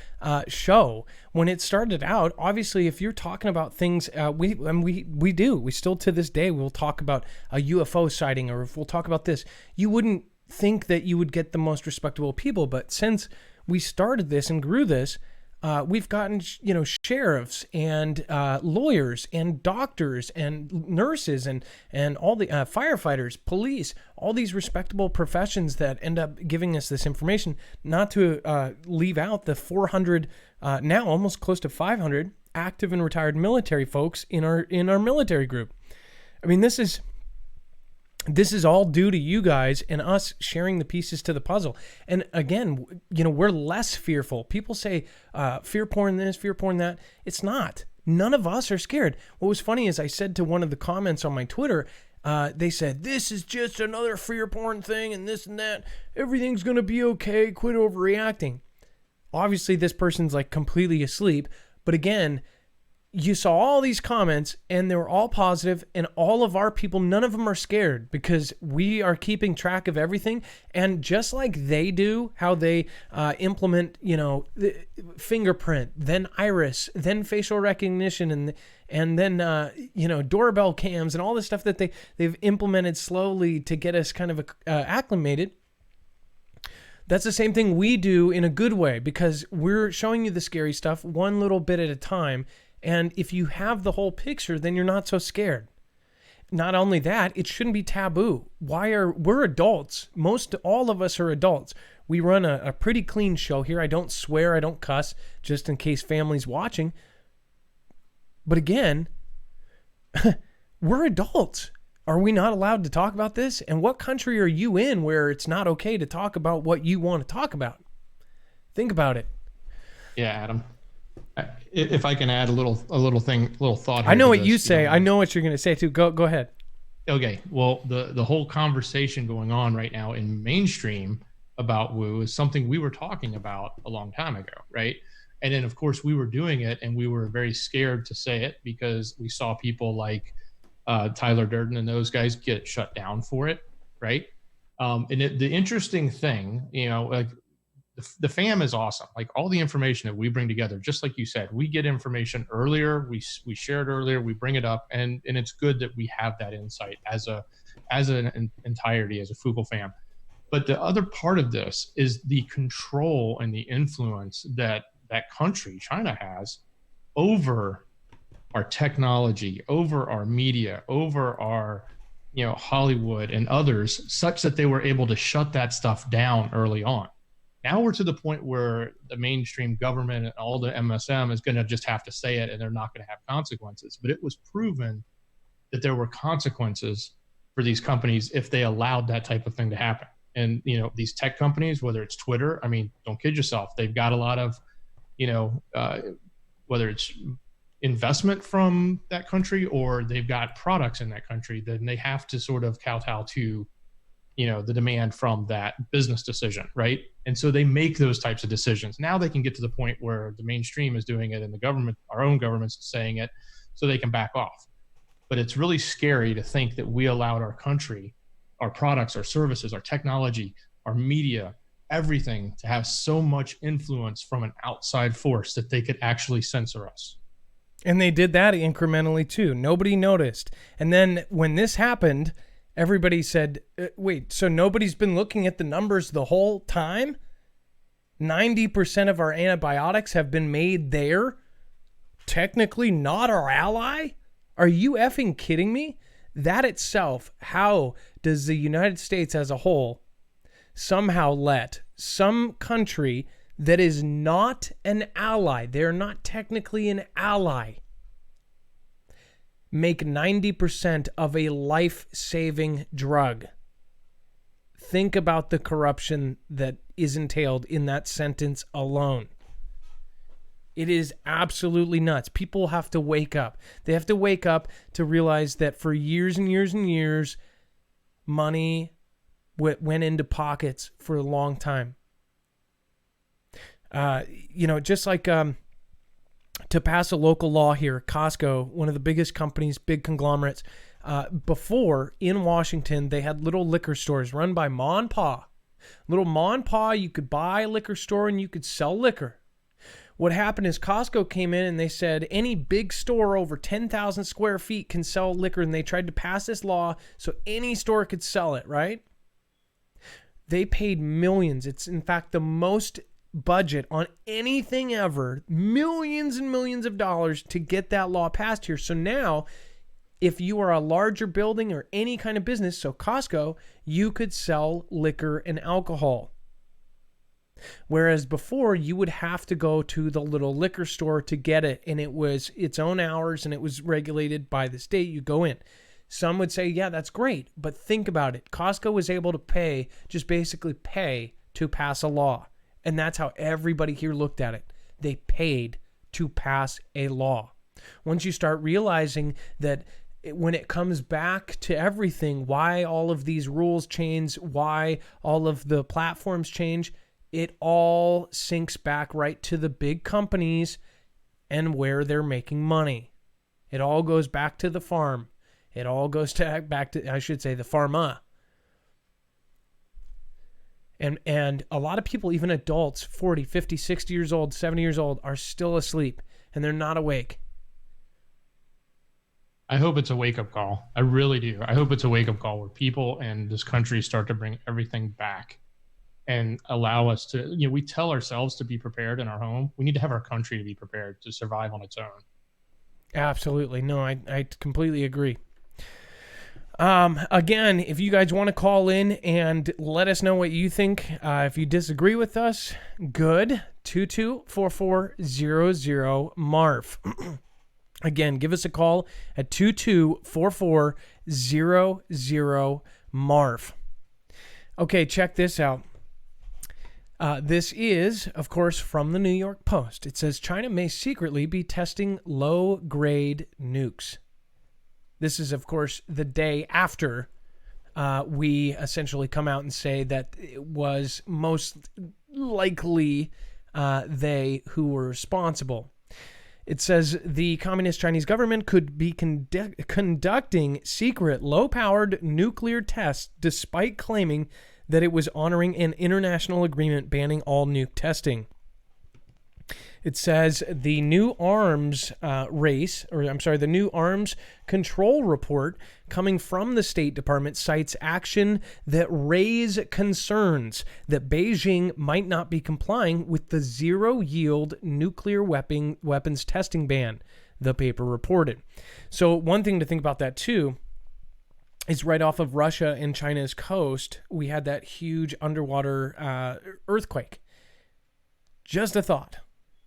show. When it started out, obviously, if you're talking about things, we still to this day, we'll talk about a UFO sighting, or if we'll talk about this, you wouldn't think that you would get the most respectable people. But since we started this and grew this, we've gotten, sheriffs and lawyers and doctors and nurses and all the firefighters, police, all these respectable professions that end up giving us this information. Not to leave out the 400, now almost close to 500 active and retired military folks in our military group. I mean, this is all due to you guys and us sharing the pieces to the puzzle. And again, we're less fearful. People say fear porn this, fear porn that. It's not. None of us are scared. What was funny is I said to one of the comments on my Twitter, they said, this is just another fear porn thing and this and that. Everything's going to be okay. Quit overreacting. Obviously, this person's like completely asleep. But again, you saw all these comments and they were all positive, and all of our people, none of them are scared because we are keeping track of everything. And just like they do, how they implement, the fingerprint, then iris, then facial recognition, and then, doorbell cams and all this stuff that they've implemented slowly to get us kind of acclimated. That's the same thing we do in a good way, because we're showing you the scary stuff one little bit at a time. And if you have the whole picture, then you're not so scared. Not only that, it shouldn't be taboo. We're adults. All of us are adults. We run a pretty clean show here. I don't swear, I don't cuss, just in case family's watching. But again, we're adults. Are we not allowed to talk about this? And what country are you in where it's not okay to talk about what you want to talk about? Think about it. Yeah, Adam. If I can add a little thought here. I know what you say. I know what you're going to say too. Go ahead. Okay. Well, the whole conversation going on right now in mainstream about Woo is something we were talking about a long time ago, right? And then, of course, we were doing it, and we were very scared to say it because we saw people like Tyler Durden and those guys get shut down for it, right? The interesting thing, like the fam is awesome. Like all the information that we bring together, just like you said, we get information earlier, we share it earlier, we bring it up, and it's good that we have that insight as an entirety, as a Foogle fam. But the other part of this is the control and the influence that country, China, has over our technology, over our media, over our Hollywood and others, such that they were able to shut that stuff down early on. Now we're to the point where the mainstream government and all the MSM is going to just have to say it, and they're not going to have consequences. But it was proven that there were consequences for these companies if they allowed that type of thing to happen. And these tech companies, whether it's Twitter, I mean, don't kid yourself, they've got a lot of whether it's investment from that country or they've got products in that country, then they have to sort of kowtow to the demand from that business decision, right? And so they make those types of decisions. Now they can get to the point where the mainstream is doing it and the government, our own government's saying it, so they can back off. But it's really scary to think that we allowed our country, our products, our services, our technology, our media, everything to have so much influence from an outside force that they could actually censor us. And they did that incrementally too. Nobody noticed. And then when this happened, everybody said, wait, so nobody's been looking at the numbers the whole time? 90% of our antibiotics have been made there? Technically not our ally? Are you effing kidding me? That itself, how does the United States as a whole somehow let some country that is not an ally, they're not technically an ally, make 90% of a life-saving drug? Think about the corruption that is entailed in that sentence alone. It is absolutely nuts. People have to wake up. They have to wake up to realize that for years and years and years, money went into pockets for a long time. Just like to pass a local law here, Costco, one of the biggest companies, big conglomerates, before in Washington, they had little liquor stores run by Ma and Pa. Little Ma and Pa, you could buy a liquor store and you could sell liquor. What happened is Costco came in and they said any big store over 10,000 square feet can sell liquor, and they tried to pass this law so any store could sell it, right? They paid millions. It's in fact the most budget on anything ever, millions and millions of dollars to get that law passed here. So now, if you are a larger building or any kind of business, so Costco, you could sell liquor and alcohol. Whereas before, you would have to go to the little liquor store to get it, and it was its own hours, and it was regulated by the state. You go in. Some would say, yeah, that's great, but think about it. Costco was able to just basically pay to pass a law, and that's how everybody here looked at it. They paid to pass a law. Once you start realizing that when it comes back to everything, why all of these rules change, why all of the platforms change, it all sinks back right to the big companies and where they're making money. It all goes back to the farm. It all goes back to, I should say, the pharma. And a lot of people, even adults, 40, 50, 60 years old, 70 years old, are still asleep, and they're not awake. I hope it's a wake-up call. I really do. I hope it's a wake-up call where people and this country start to bring everything back and allow us to, we tell ourselves to be prepared in our home. We need to have our country to be prepared to survive on its own. Absolutely. No, I completely agree. Again, if you guys want to call in and let us know what you think, if you disagree with us, good. 224400 Marf. Again, give us a call at 2244-00-MARF. Okay, check this out. This is, of course, from the New York Post. It says China may secretly be testing low-grade nukes. This is, of course, the day after we essentially come out and say that it was most likely they who were responsible. It says the Communist Chinese government could be conducting secret, low-powered nuclear tests despite claiming that it was honoring an international agreement banning all nuke testing. It says the new arms the new arms control report coming from the State Department cites action that raise concerns that Beijing might not be complying with the zero-yield nuclear weapons testing ban, the paper reported. So one thing to think about that too is right off of Russia and China's coast, we had that huge underwater earthquake. Just a thought.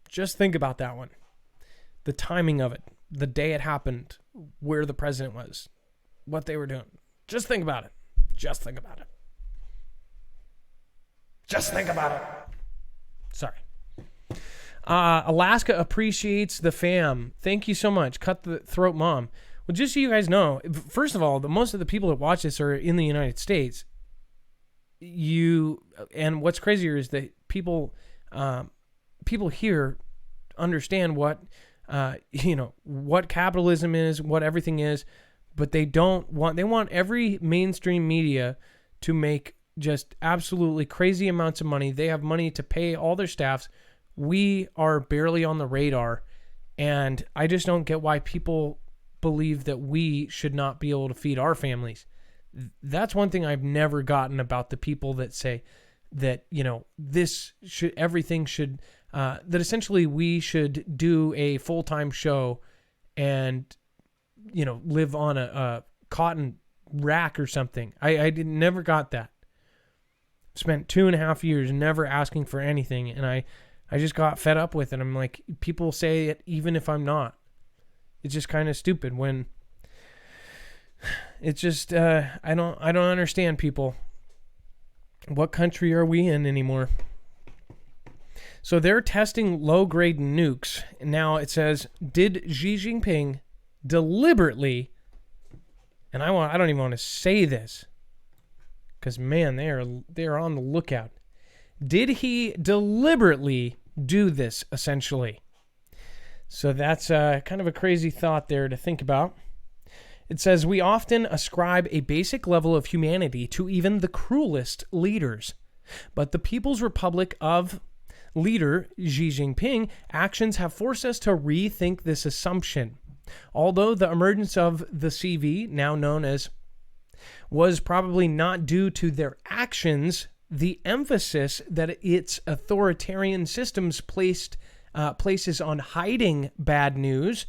Just think about that one. The timing of it, the day it happened, where the president was, what they were doing. Just think about it. Just think about it. Just think about it. Sorry. Alaska appreciates the fam. Thank you so much. Cut the throat mom. Well, just so you guys know, first of all, most of the people that watch this are in the United States. And what's crazier is that people here understand what capitalism is, what everything is, but they want every mainstream media to make just absolutely crazy amounts of money. They have money to pay all their staffs. We are barely on the radar, and I just don't get why people believe that we should not be able to feed our families. That's one thing I've never gotten about the people that say that, that essentially we should do a full-time show and, live on a cotton rack or something. I never got that. Spent 2.5 years never asking for anything, and I just got fed up with it. I'm like, people say it even if I'm not. It's just kind of stupid when it's just I don't understand people. What country are we in anymore? So they're testing low-grade nukes. Now it says, did Xi Jinping deliberately, and I don't even want to say this, because man, they're on the lookout. Did he deliberately do this, essentially? So that's kind of a crazy thought there to think about. It says, we often ascribe a basic level of humanity to even the cruelest leaders. But the People's Republic of leader Xi Jinping actions have forced us to rethink this assumption. Although the emergence of the CV, now known as, was probably not due to their actions, the emphasis that its authoritarian systems places on hiding bad news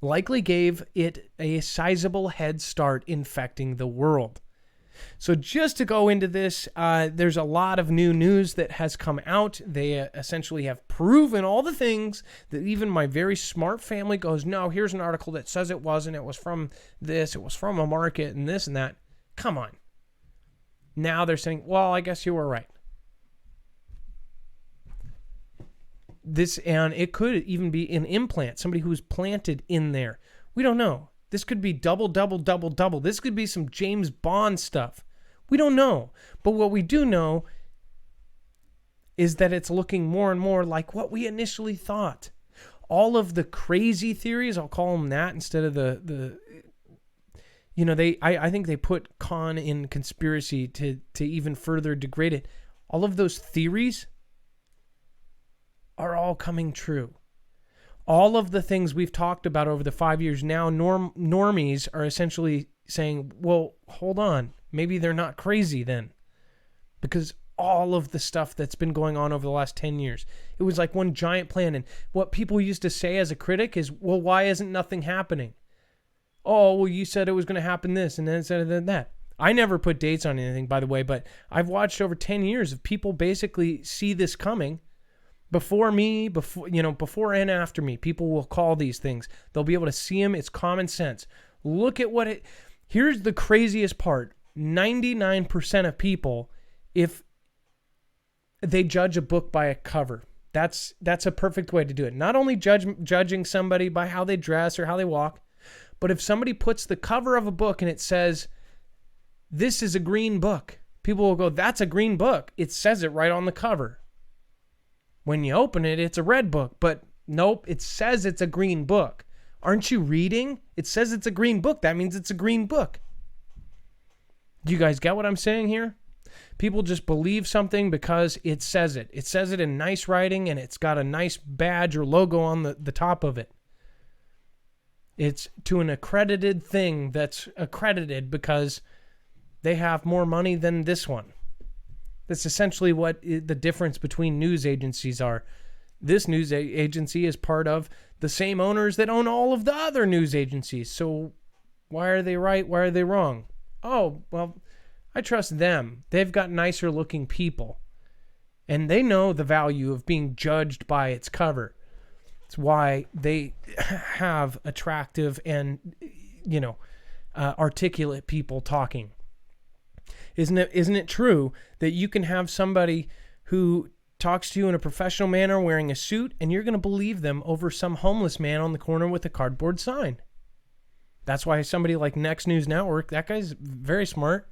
likely gave it a sizable head start infecting the world. So just to go into this, there's a lot of new news that has come out. They essentially have proven all the things that even my very smart family goes, no, here's an article that says it wasn't. It was from this. It was from a market and this and that. Come on. Now they're saying, well, I guess you were right. And it could even be an implant, somebody who's planted in there. We don't know. This could be double. This could be some James Bond stuff. We don't know. But what we do know is that it's looking more and more like what we initially thought. All of the crazy theories, I'll call them that instead of I think they put con in conspiracy to even further degrade it. All of those theories are all coming true. All of the things we've talked about over the 5 years now, normies are essentially saying, well, hold on, maybe they're not crazy then. Because all of the stuff that's been going on over the last 10 years, it was like one giant plan. And what people used to say as a critic is, well, why isn't nothing happening? Oh, well, you said it was going to happen this and then said that. I never put dates on anything, by the way, but I've watched over 10 years of people basically see this coming Before me, before and after me, people will call these things. They'll be able to see them. It's common sense. Look at here's the craziest part. 99% of people, if they judge a book by a cover, that's a perfect way to do it. Not only judging somebody by how they dress or how they walk, but if somebody puts the cover of a book and it says, this is a green book, people will go, that's a green book. It says it right on the cover. When you open it, it's a red book, but nope, it says it's a green book. Aren't you reading? It says it's a green book. That means it's a green book. Do you guys get what I'm saying here? People just believe something because it says it. It says it in nice writing, and it's got a nice badge or logo on the top of it. It's to an accredited thing that's accredited because they have more money than this one. That's essentially what the difference between news agencies are. This news agency is part of the same owners that own all of the other news agencies. So why are they right? Why are they wrong? Oh, well, I trust them. They've got nicer looking people. And they know the value of being judged by its cover. It's why they have attractive and, articulate people talking. Isn't it true that you can have somebody who talks to you in a professional manner wearing a suit and you're going to believe them over some homeless man on the corner with a cardboard sign? That's why somebody like Next News Network, that guy's very smart.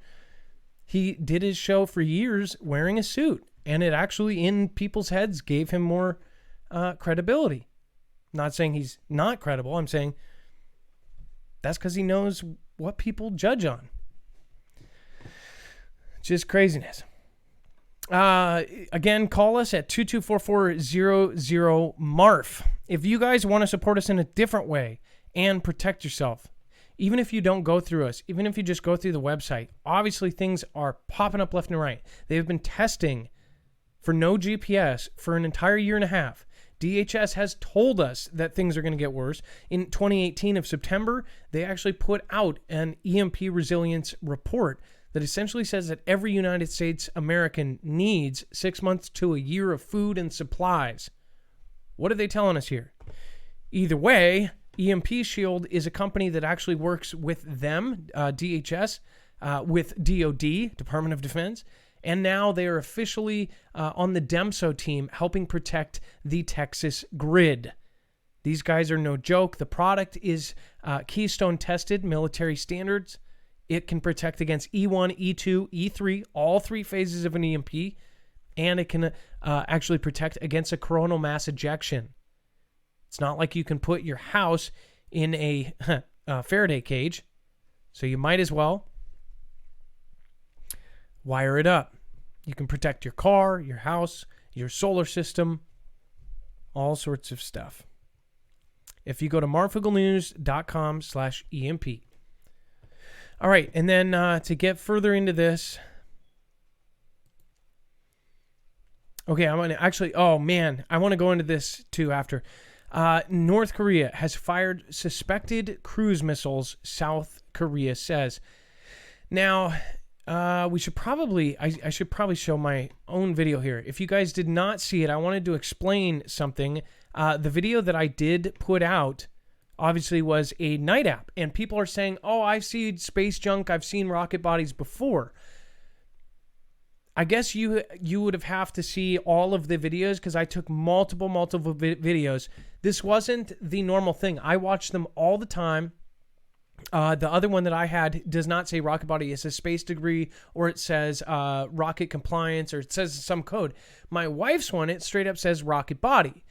He did his show for years wearing a suit, and it actually in people's heads gave him more credibility. Not saying he's not credible. I'm saying that's because he knows what people judge on. Just craziness. Again, call us at 224-400-MARF. If you guys want to support us in a different way and protect yourself, even if you don't go through us, even if you just go through the website, obviously things are popping up left and right. They've been testing for no GPS for an entire year and a half. DHS has told us that things are going to get worse. In 2018 of September, they actually put out an EMP resilience report that essentially says that every United States American needs 6 months to a year of food and supplies. What are they telling us here? Either way, EMP Shield is a company that actually works with them, DHS, with DOD, Department of Defense, and now they are officially on the DEMSO team helping protect the Texas grid. These guys are no joke. The product is Keystone tested military standards. It can protect against E1, E2, E3, all three phases of an EMP, and it can actually protect against a coronal mass ejection. It's not like you can put your house in a Faraday cage, so you might as well wire it up. You can protect your car, your house, your solar system, all sorts of stuff. If you go to marfooglenews.com/EMP. All right, and then to get further into this, okay, I'm going to actually, I want to go into this too after. North Korea has fired suspected cruise missiles, South Korea says. Now, I should probably show my own video here. If you guys did not see it, I wanted to explain something. The video that I did put out obviously was a night app, and people are saying, oh, I've seen space junk, I've seen rocket bodies before. I guess you would have to see all of the videos because I took multiple videos. This wasn't the normal thing. I watch them all the time. The other one that I had does not say rocket body. It says space degree, or it says rocket compliance, or it says some code. My wife's one, it straight up says rocket body.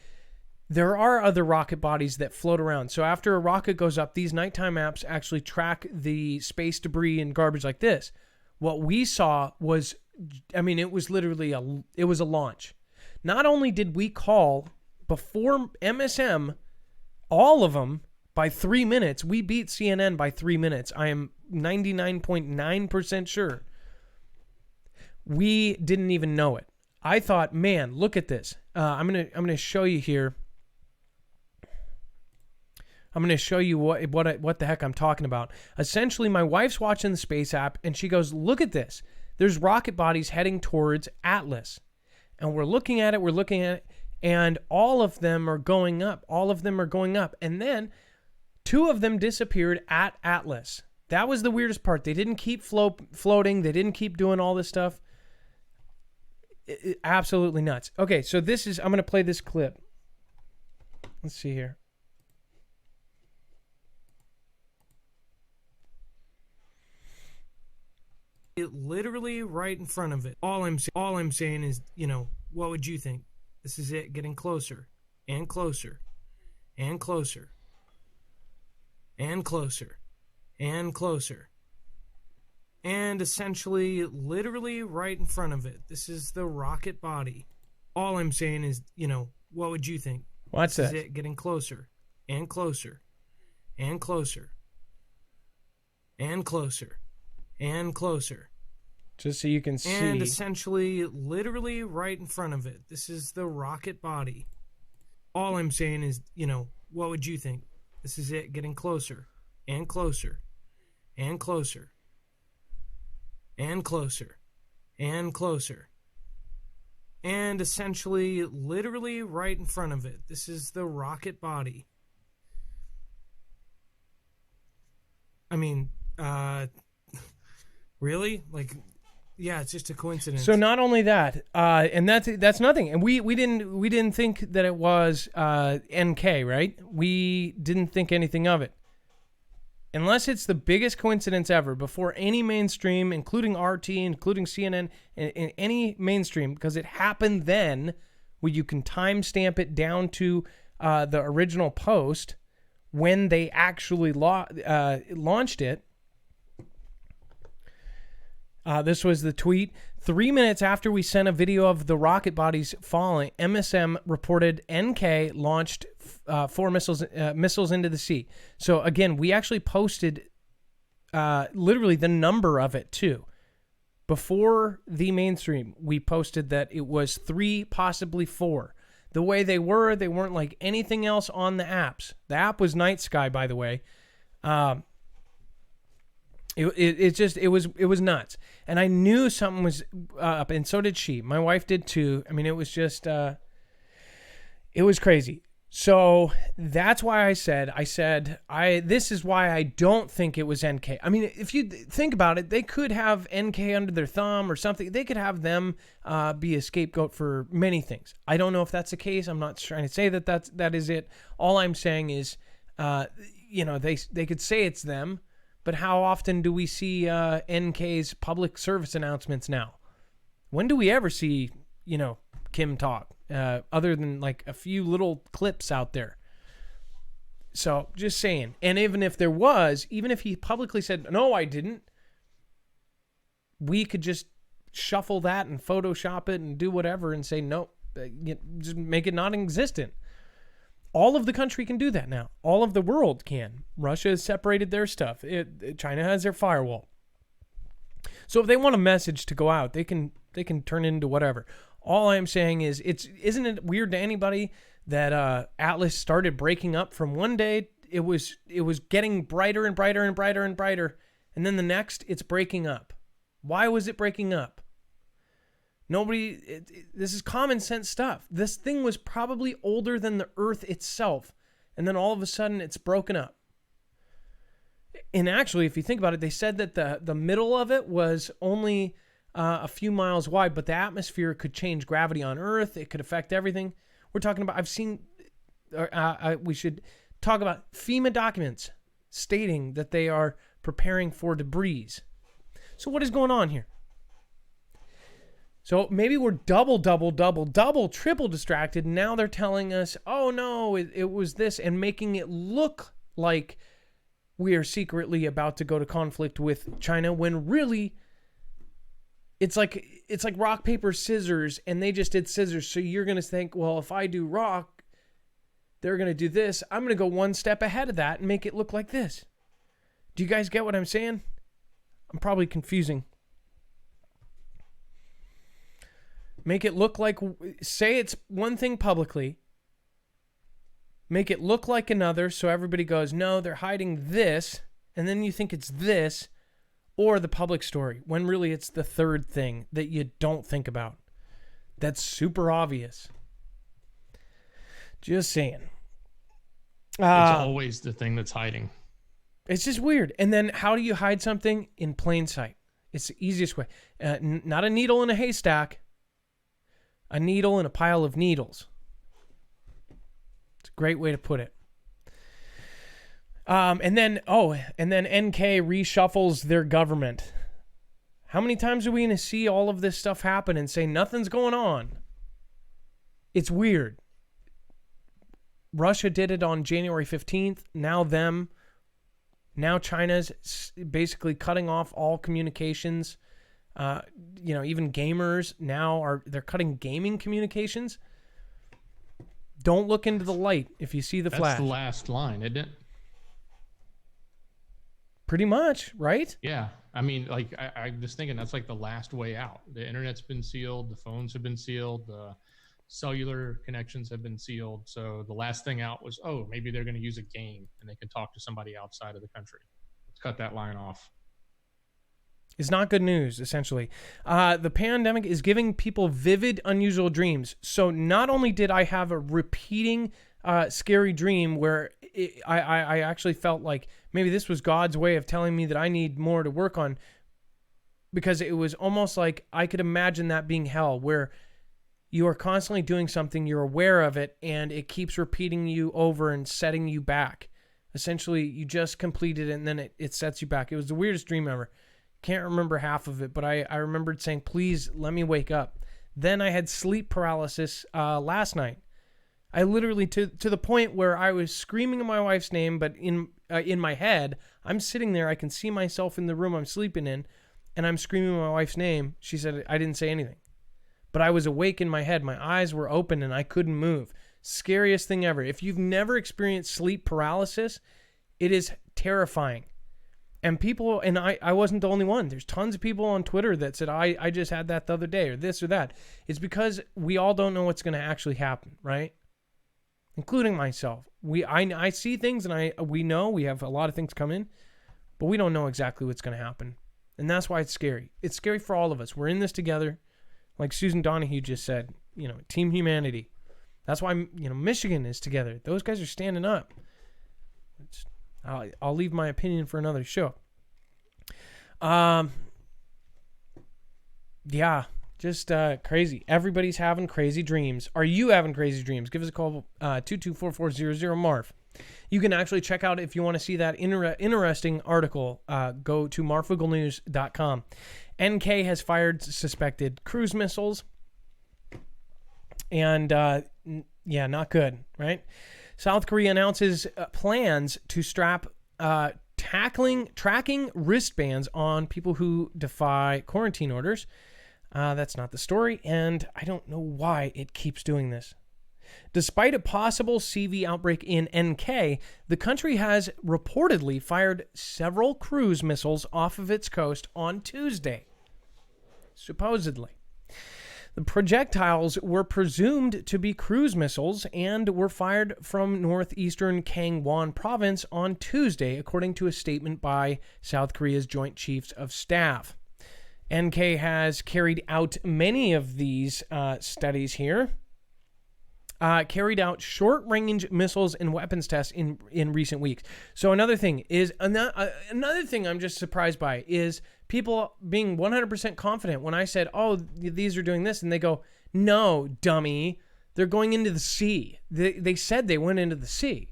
There are other rocket bodies that float around. So after a rocket goes up, these nighttime apps actually track the space debris and garbage like this. What we saw was, it was literally a launch. Not only did we call before MSM, all of them, by 3 minutes, we beat CNN by 3 minutes. I am 99.9% sure. We didn't even know it. I thought, man, look at this. I'm gonna show you here. I'm going to show you what the heck I'm talking about. Essentially, my wife's watching the space app, and she goes, look at this. There's rocket bodies heading towards Atlas. And we're looking at it, And all of them are going up. All of them are going up. And then 2 of them disappeared at Atlas. That was the weirdest part. They didn't keep floating. They didn't keep doing all this stuff. Absolutely nuts. Okay, so I'm going to play this clip. Let's see here. It literally right in front of it. All I'm saying is, what would you think? This is it, getting closer and closer and closer and closer and closer. And essentially, literally right in front of it. This is the rocket body. All I'm saying is, what would you think? What's this that? Is it, getting closer and closer and closer and closer and closer. Just so you can see. And essentially, literally right in front of it. This is the rocket body. All I'm saying is, what would you think? This is it, getting closer and closer and closer and closer and closer. And essentially, literally right in front of it. This is the rocket body. I mean, really? Yeah, it's just a coincidence. So not only that, and that's nothing. And we didn't think that it was NK, right? We didn't think anything of it. Unless it's the biggest coincidence ever, before any mainstream, including RT, including CNN, and any mainstream, because it happened then, where you can timestamp it down to the original post when they actually launched it. This was the tweet. 3 minutes after we sent a video of the rocket bodies falling, MSM reported NK launched 4 missiles into the sea. So again, we actually posted literally the number of it too. Before the mainstream, we posted that it was 3, possibly 4. The way they weren't like anything else on the apps. The app was Night Sky, by the way. It was nuts. And I knew something was up, and so did she. My wife did too. I mean, it was just, it was crazy. So that's why I said, this is why I don't think it was NK. I mean, if you think about it, they could have NK under their thumb or something. They could have them be a scapegoat for many things. I don't know if that's the case. I'm not trying to say that is it. All I'm saying is, they could say it's them. But how often do we see NK's public service announcements now? When do we ever see, Kim talk, other than like a few little clips out there? So just saying. And even if there was, even if he publicly said, no, I didn't, we could just shuffle that and Photoshop it and do whatever and say, no, just make it non-existent. All of the country can do that now. All of the world can. Russia has separated their stuff. China has their firewall. So if they want a message to go out, they can turn it into whatever. All I'm saying is, isn't it weird to anybody that Atlas started breaking up from one day? It was getting brighter and brighter and brighter and brighter, and then the next it's breaking up. Why was it breaking up? This is common sense stuff. This thing was probably older than the Earth itself, and then all of a sudden it's broken up. And actually, if you think about it, they said that the middle of it was only a few miles wide, but the atmosphere could change gravity on Earth. It could affect everything. We're talking about, we should talk about FEMA documents stating that they are preparing for debris. So what is going on here? So maybe we're double, triple distracted. Now they're telling us, oh no, it was this, and making it look like we are secretly about to go to conflict with China, when really it's like rock, paper, scissors, and they just did scissors. So you're going to think, well, if I do rock, they're going to do this. I'm going to go one step ahead of that and make it look like this. Do you guys get what I'm saying? I'm probably confusing. Make it look like, say it's one thing publicly, make it look like another, so everybody goes, no, they're hiding this, and then you think it's this, or the public story, when really it's the third thing that you don't think about. That's super obvious. Just saying. It's always the thing that's hiding. It's just weird. And then how do you hide something? In plain sight. It's the easiest way. Not a needle in a haystack. A needle in a pile of needles. It's a great way to put it. And then NK reshuffles their government. How many times are we going to see all of this stuff happen and say nothing's going on? It's weird. Russia did it on January 15th. Now China's basically cutting off all communications. Even gamers now they're cutting gaming communications. Don't look into the light if you see the flash. That's the last line, isn't it? Pretty much, right? Yeah. I mean, like, I'm just thinking that's like the last way out. The internet's been sealed. The phones have been sealed. The cellular connections have been sealed. So the last thing out was, maybe they're going to use a game and they can talk to somebody outside of the country. Let's cut that line off. It's not good news, essentially. The pandemic is giving people vivid, unusual dreams. So not only did I have a repeating scary dream where I actually felt like maybe this was God's way of telling me that I need more to work on, because it was almost like I could imagine that being hell, where you are constantly doing something, you're aware of it, and it keeps repeating you over and setting you back. Essentially, you just completed it, and then it sets you back. It was the weirdest dream ever. Can't remember half of it, but I remembered saying, please let me wake up. Then I had sleep paralysis last night. I literally, to the point where I was screaming my wife's name, but in my head, I'm sitting there, I can see myself in the room I'm sleeping in, and I'm screaming my wife's name. She said I didn't say anything. But I was awake in my head. My eyes were open and I couldn't move. Scariest thing ever. If you've never experienced sleep paralysis, it is terrifying. And people, and I wasn't the only one. There's tons of people on Twitter that said, I just had that the other day, or this or that. It's because we all don't know what's going to actually happen, right? Including myself. I see things and we know we have a lot of things come in, but we don't know exactly what's going to happen. And that's why it's scary. It's scary for all of us. We're in this together. Like Susan Donahue just said, team humanity. That's why, Michigan is together. Those guys are standing up. I'll leave my opinion for another show. Yeah, just crazy. Everybody's having crazy dreams. Are you having crazy dreams? Give us a call, 224-400-MARF. You can actually check out, if you want to see that interesting article, go to marfooglenews.com. NK has fired suspected cruise missiles. And, not good, right? South Korea announces plans to strap tracking wristbands on people who defy quarantine orders. That's not the story, and I don't know why it keeps doing this. Despite a possible CV outbreak in NK, the country has reportedly fired several cruise missiles off of its coast on Tuesday. Supposedly. The projectiles were presumed to be cruise missiles and were fired from northeastern Gangwon province on Tuesday, according to a statement by South Korea's Joint Chiefs of Staff. NK has carried out many of these studies here. Carried out short-range missiles and weapons tests in recent weeks. So another thing I'm just surprised by is people being 100% confident when I said, these are doing this, and they go, no, dummy, they're going into the sea. They said they went into the sea.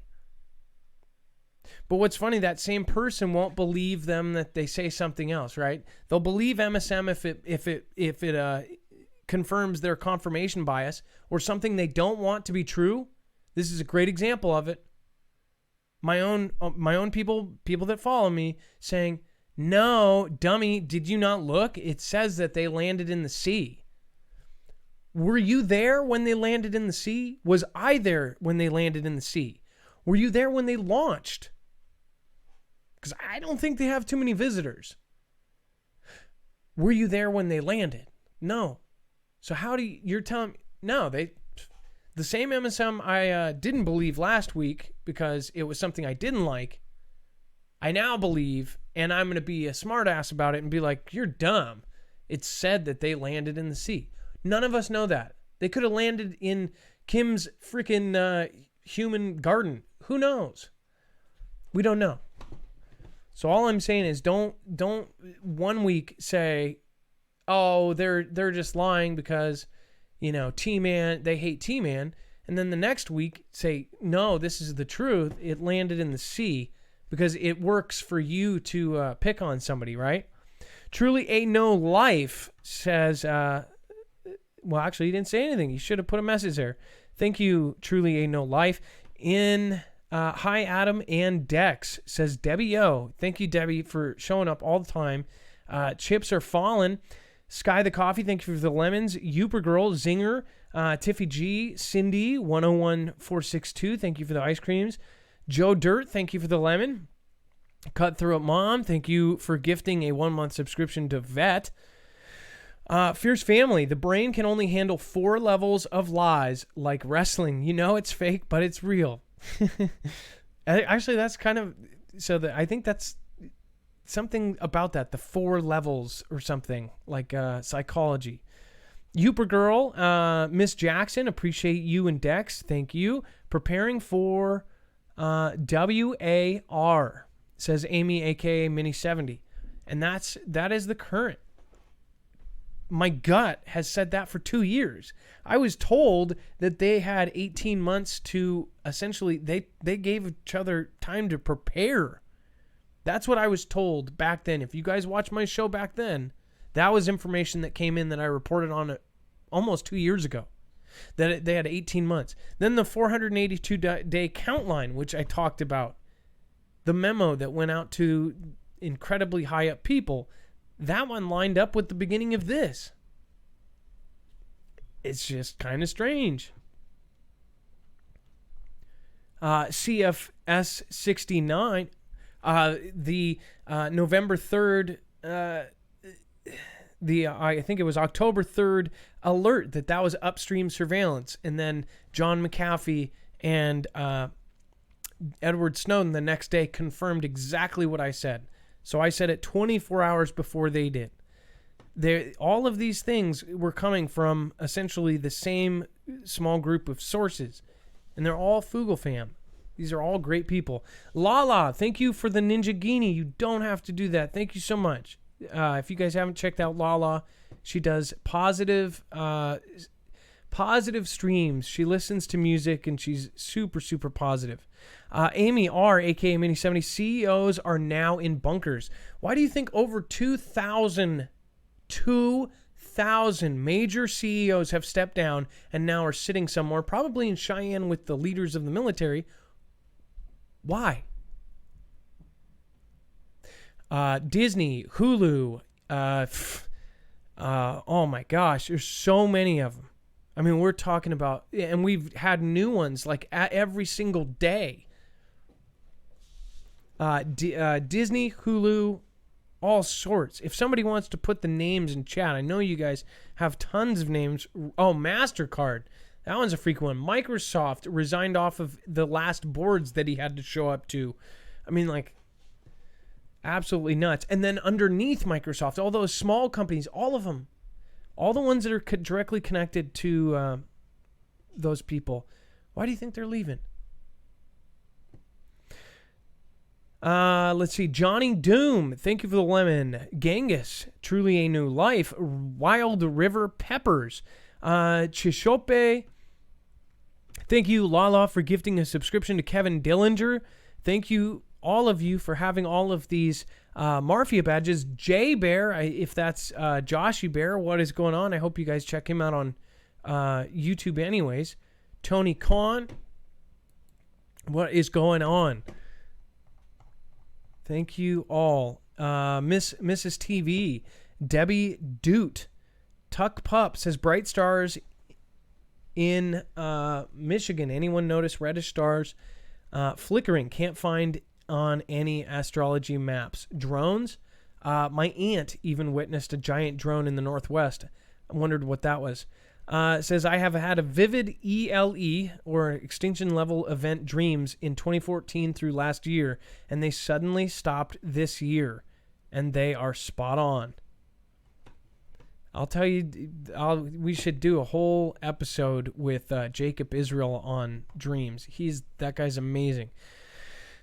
But what's funny, that same person won't believe them that they say something else, right? They'll believe MSM if it confirms their confirmation bias or something they don't want to be true. This is a great example of it. My own people that follow me saying, no, dummy, did you not look? It says that they landed in the sea. Were you there when they landed in the sea? Was I there when they landed in the sea? Were you there when they launched? Because I don't think they have too many visitors. Were you there when they landed? No. So you're telling me, no, the same MSM I didn't believe last week because it was something I didn't like, I now believe, and I'm going to be a smartass about it and be like, you're dumb. It said that they landed in the sea. None of us know that. They could have landed in Kim's freaking human garden. Who knows? We don't know. So all I'm saying is don't 1 week say, oh, they're just lying because, T-Man, they hate T-Man. And then the next week say, no, this is the truth. It landed in the sea because it works for you to pick on somebody, right? Truly a no life says, well, actually, he didn't say anything. He should have put a message there. Thank you, truly a no life. Hi, Adam and Dex, says Debbie O. Thank you, Debbie, for showing up all the time. Chips are falling. Sky the Coffee, thank you for the lemons. Youper Girl, Zinger, Tiffy G, Cindy, 101462, thank you for the ice creams. Joe Dirt, thank you for the lemon. Cutthroat Mom, thank you for gifting a 1-month subscription to Vet. Fierce Family, the brain can only handle 4 levels of lies, like wrestling. It's fake, but it's real. Actually, that's kind of I think that's something about that, the 4 levels or something like psychology. Youper Girl, Miss Jackson, appreciate you and Dex, thank you. Preparing for WAR, says Amy, aka Mini 70, and that is the current. My gut has said that for 2 years. I was told that they had 18 months to essentially, they gave each other time to prepare. That's what I was told back then. If you guys watched my show back then, that was information that came in that I reported on it almost 2 years ago. That they had 18 months. Then the 482-day count line, which I talked about. The memo that went out to incredibly high up people. That one lined up with the beginning of this. It's just kind of strange. CFS 69, the November 3rd, I think it was October 3rd alert that was upstream surveillance. And then John McAfee and Edward Snowden the next day confirmed exactly what I said. So I said it 24 hours before they did. All of these things were coming from essentially the same small group of sources. And they're all Foogle fam. These are all great people. Lala, thank you for the Ninja Guinea. You don't have to do that. Thank you so much. If you guys haven't checked out Lala, she does positive streams. She listens to music and she's super, super positive. Amy R, aka Mini70, CEOs are now in bunkers. Why do you think over 2,000 major CEOs have stepped down and now are sitting somewhere, probably in Cheyenne with the leaders of the military? Why? Disney, Hulu, oh my gosh, there's so many of them. I mean, we're talking about, and we've had new ones like every single day. Disney, Hulu, all sorts. If somebody wants to put the names in chat, I know you guys have tons of names. Oh, MasterCard. That one's a frequent one. Microsoft resigned off of the last boards that he had to show up to. I mean, like, absolutely nuts. And then underneath Microsoft, all those small companies, all of them, all the ones that are directly connected to those people. Why do you think they're leaving? Let's see. Johnny Doom, thank you for the lemon. Genghis, truly a new life. Wild River Peppers. Chishope, thank you, Lala, for gifting a subscription to Kevin Dillinger. Thank you, all of you, for having all of these Marfia badges. J Bear, if that's Joshy Bear, what is going on? I hope you guys check him out on YouTube anyways. Tony Khan, what is going on? Thank you all. Mrs. TV, Debbie Doot, Tuck Pup says bright stars in Michigan. Anyone notice reddish stars flickering? Can't find on any astrology maps. Drones. My aunt even witnessed a giant drone in the Northwest. I wondered what that was. Says, I have had a vivid ELE, or extinction level event dreams, in 2014 through last year, and they suddenly stopped this year, and they are spot on. I'll tell you, we should do a whole episode with Jacob Israel on dreams. That guy's amazing.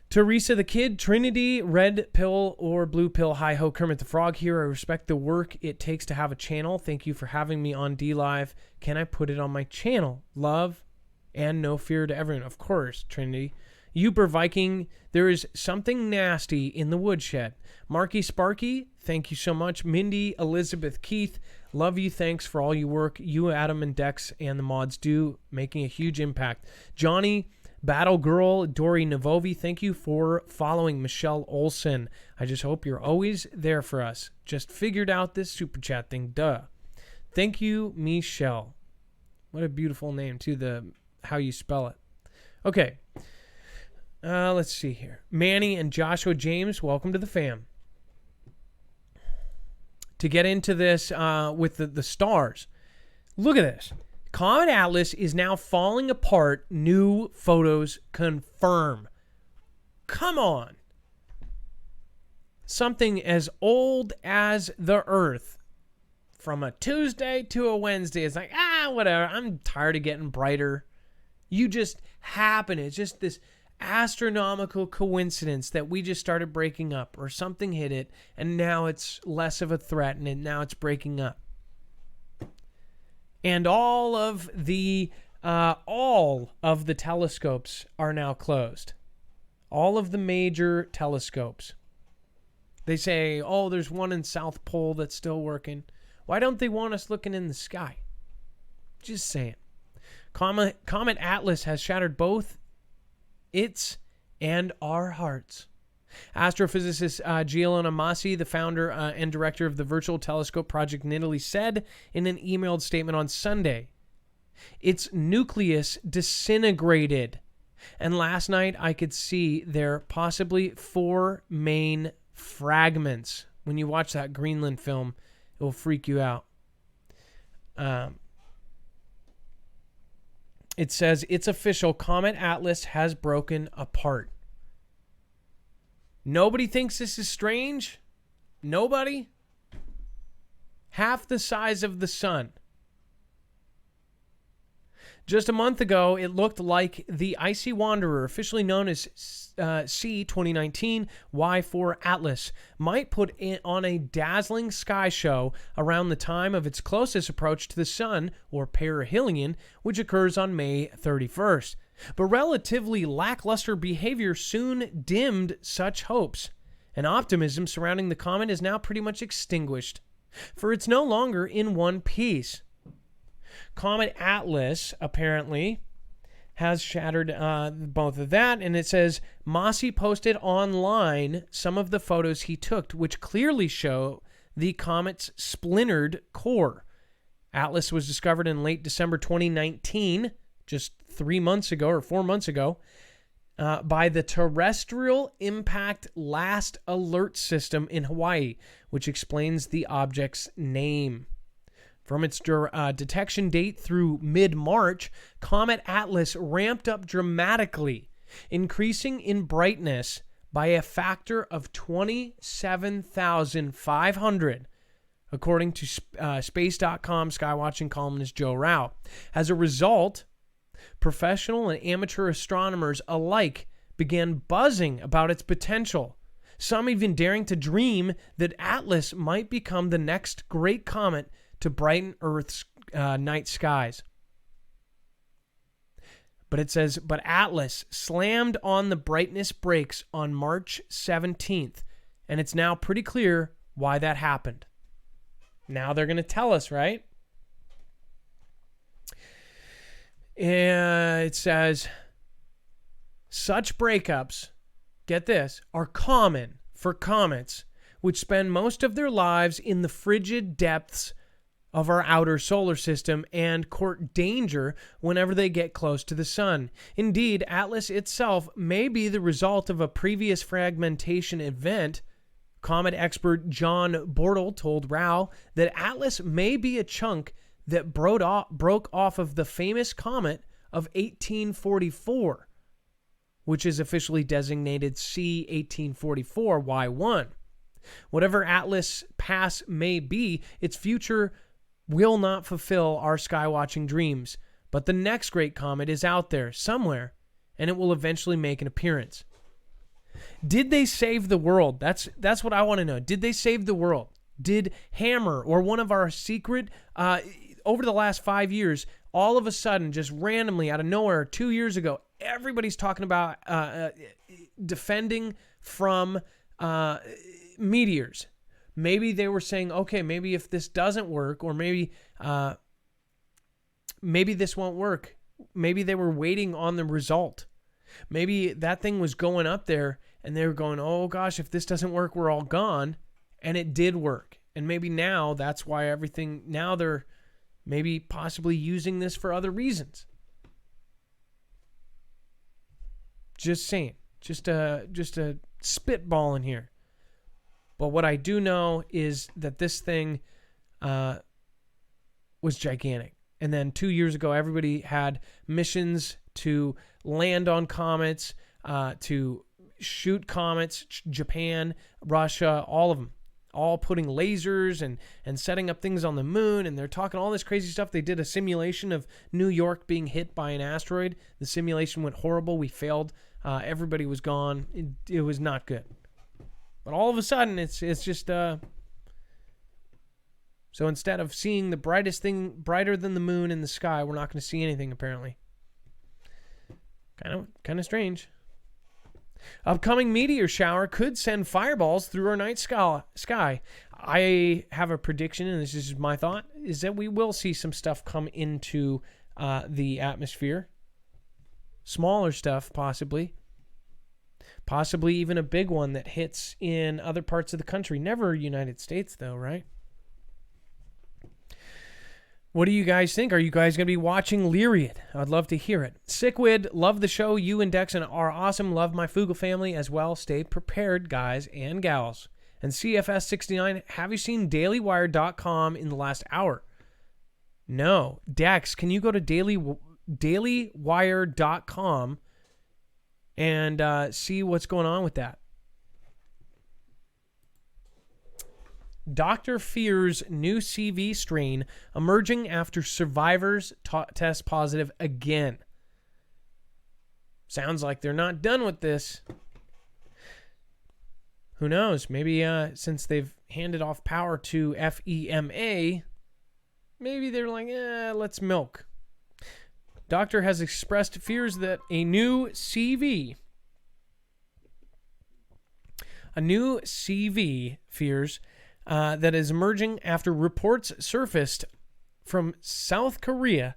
Teresa the Kid, Trinity, Red Pill or Blue Pill, hi-ho, Kermit the Frog here. I respect the work it takes to have a channel. Thank you for having me on D-Live. Can I put it on my channel? Love and no fear to everyone. Of course, Trinity. Uber Viking, there is something nasty in the woodshed. Marky Sparky, thank you so much. Mindy, Elizabeth Keith, love you. Thanks for all your work. You, Adam and Dex, and the mods do, making a huge impact. Johnny, Battle Girl, Dory Navovi, thank you for following. Michelle Olson, I just hope you're always there for us. Just figured out this super chat thing, duh. Thank you, Michelle. What a beautiful name, too, how you spell it. Okay, let's see here. Manny and Joshua James, welcome to the fam. To get into this with the stars, look at this. Comet Atlas is now falling apart. New photos confirm. Come on. Something as old as the Earth. From a Tuesday to a Wednesday. It's like, whatever. I'm tired of getting brighter. You just happen. It's just this astronomical coincidence that we just started breaking up. Or something hit it. And now it's less of a threat. And now it's breaking up. And all of the telescopes are now closed. All of the major telescopes. They say, there's one in South Pole that's still working. Why don't they want us looking in the sky? Just saying. Comet Atlas has shattered both its and our hearts. Astrophysicist Giuliano Massi, the founder and director of the Virtual Telescope Project in Italy, said in an emailed statement on Sunday, its nucleus disintegrated. And last night I could see there possibly 4 main fragments. When you watch that Greenland film, it will freak you out. It says, it's official, Comet Atlas has broken apart. Nobody thinks this is strange? Nobody? Half the size of the sun. Just a month ago, it looked like the Icy Wanderer, officially known as C 2019 Y4 Atlas, might put on a dazzling sky show around the time of its closest approach to the sun, or perihelion, which occurs on May 31st. But relatively lackluster behavior soon dimmed such hopes, and optimism surrounding the comet is now pretty much extinguished, for it's no longer in one piece. Comet Atlas, apparently, has shattered both of that, and it says, Massi posted online some of the photos he took, which clearly show the comet's splintered core. Atlas was discovered in late December 2019, just 3 months ago or 4 months ago, by the Terrestrial Impact Last Alert System in Hawaii, which explains the object's name. From its detection date through mid-March, Comet Atlas ramped up dramatically, increasing in brightness by a factor of 27,500, according to Space.com skywatching columnist Joe Rao. As a result, professional and amateur astronomers alike began buzzing about its potential, some even daring to dream that Atlas might become the next great comet to brighten Earth's night skies. But it says, but Atlas slammed on the brightness brakes on March 17th, and it's now pretty clear why that happened. Now they're going to tell us, right? It says, such breakups, get this, are common for comets, which spend most of their lives in the frigid depths of our outer solar system and court danger whenever they get close to the sun. Indeed, Atlas itself may be the result of a previous fragmentation event. Comet expert John Bortle told Rao that Atlas may be a chunk that broke off of the famous comet of 1844, which is officially designated C 1844 Y1. Whatever Atlas pass may be, its future will not fulfill our skywatching dreams, but the next great comet is out there somewhere, and it will eventually make an appearance. Did they save the world? That's what I want to know. Did they save the world? Did Hammer or one of our secret, over the last 5 years, all of a sudden, just randomly out of nowhere, 2 years ago, everybody's talking about defending from meteors. Maybe they were saying, okay, maybe if this doesn't work, or maybe this won't work. Maybe they were waiting on the result. Maybe that thing was going up there and they were going, oh gosh, if this doesn't work, we're all gone. And it did work. And maybe now that's why now they're maybe possibly using this for other reasons. Just saying. Just a spitball in here. But what I do know is that this thing was gigantic. And then 2 years ago, everybody had missions to land on comets, to shoot comets, Japan, Russia, all of them, all putting lasers and setting up things on the moon. And they're talking all this crazy stuff. They did a simulation of New York being hit by an asteroid. The simulation went horrible. We failed. Everybody was gone. It was not good. But all of a sudden, it's just... So instead of seeing the brightest thing, brighter than the moon in the sky, we're not going to see anything, apparently. Kind of strange. Upcoming meteor shower could send fireballs through our night sky. I have a prediction, and this is my thought, is that we will see some stuff come into the atmosphere. Smaller stuff, possibly. Possibly even a big one that hits in other parts of the country. Never United States, though, right? What do you guys think? Are you guys going to be watching Lyriad? I'd love to hear it. Sickwid, love the show. You and Dex are awesome. Love my Foogle family as well. Stay prepared, guys and gals. And CFS69, have you seen dailywire.com in the last hour? No. Dex, can you go to dailywire.com and see what's going on with that? Doctor fears new CV strain emerging after survivors test positive again. Sounds like they're not done with this. Who knows? Maybe since they've handed off power to FEMA, maybe they're like, let's milk. Doctor has expressed fears that a new CV fears that is emerging after reports surfaced from South Korea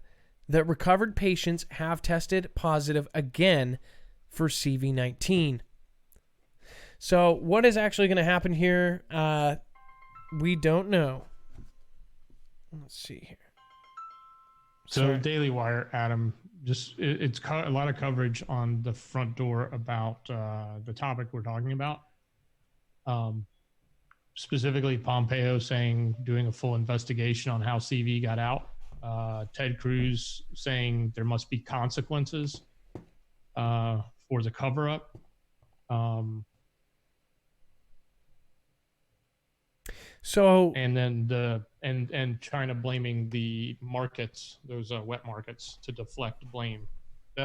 that recovered patients have tested positive again for CV-19. So what is actually going to happen here? We don't know. Let's see here. So Daily Wire, Adam, just it's a lot of coverage on the front door about the topic we're talking about. Specifically, Pompeo doing a full investigation on how CV got out. Ted Cruz saying there must be consequences for the cover-up. And then and China blaming the markets, those wet markets, to deflect blame.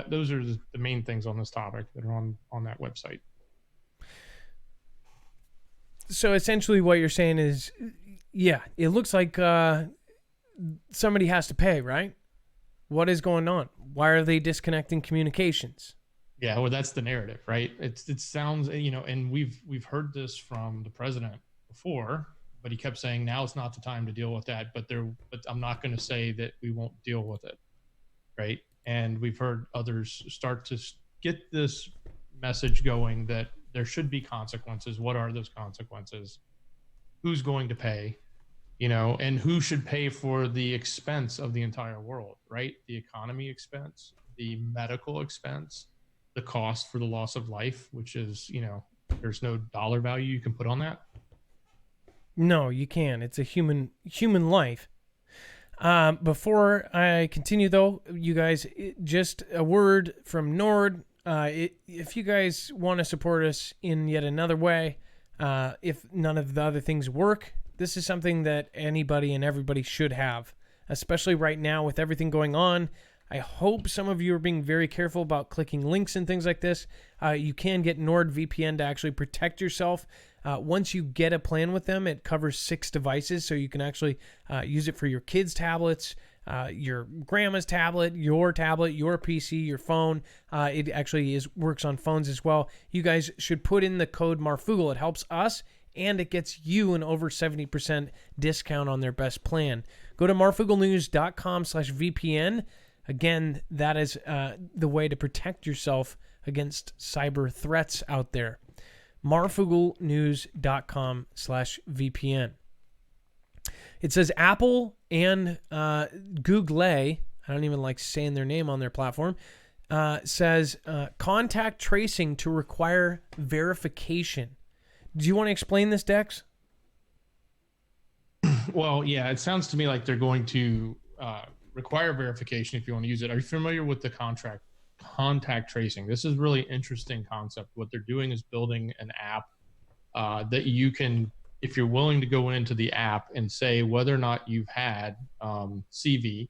Those are the main things on this topic that are on that website. So essentially what you're saying is, yeah, it looks like somebody has to pay, right? What is going on? Why are they disconnecting communications? Yeah, well, that's the narrative, right? It sounds, and we've heard this from the president before, but he kept saying now is not the time to deal with that. But I'm not going to say that we won't deal with it, right? And we've heard others start to get this message going that there should be consequences. What are those consequences? Who's going to pay? And who should pay for the expense of the entire world, right? The economy expense, the medical expense, the cost for the loss of life, which is, there's no dollar value you can put on that. No, you can't. It's a human life. Before I continue, though, you guys, just a word from Nord. If you guys want to support us in yet another way, if none of the other things work, this is something that anybody and everybody should have. especially right now with everything going on. I hope some of you are being very careful about clicking links and things like this. You can get NordVPN to actually protect yourself. Once you get a plan with them, it covers 6 devices, so you can actually use it for your kids' tablets, your grandma's tablet, your PC, your phone. It actually works on phones as well. You guys should put in the code Marfoogle. It helps us, and it gets you an over 70% discount on their best plan. Go to marfooglenews.com/VPN. Again, that is the way to protect yourself against cyber threats out there. marfooglenews.com/VPN. It says Apple and Google, I don't even like saying their name on their platform, says contact tracing to require verification. Do you want to explain this, Dex? Well, yeah, it sounds to me like they're going to require verification if you want to use it. Are you familiar with the contact tracing? This is really interesting concept. What they're doing is building an app that you can, if you're willing to go into the app and say whether or not you've had CV,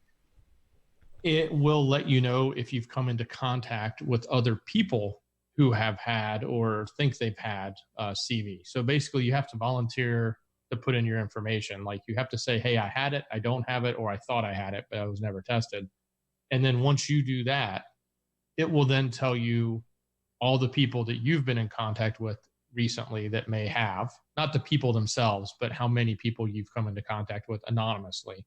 it will let you know if you've come into contact with other people who have had or think they've had CV. So basically you have to volunteer to put in your information. Like you have to say, hey, I had it, I don't have it, or I thought I had it, but I was never tested. And then once you do that, it will then tell you all the people that you've been in contact with recently that may have, not the people themselves, but how many people you've come into contact with anonymously.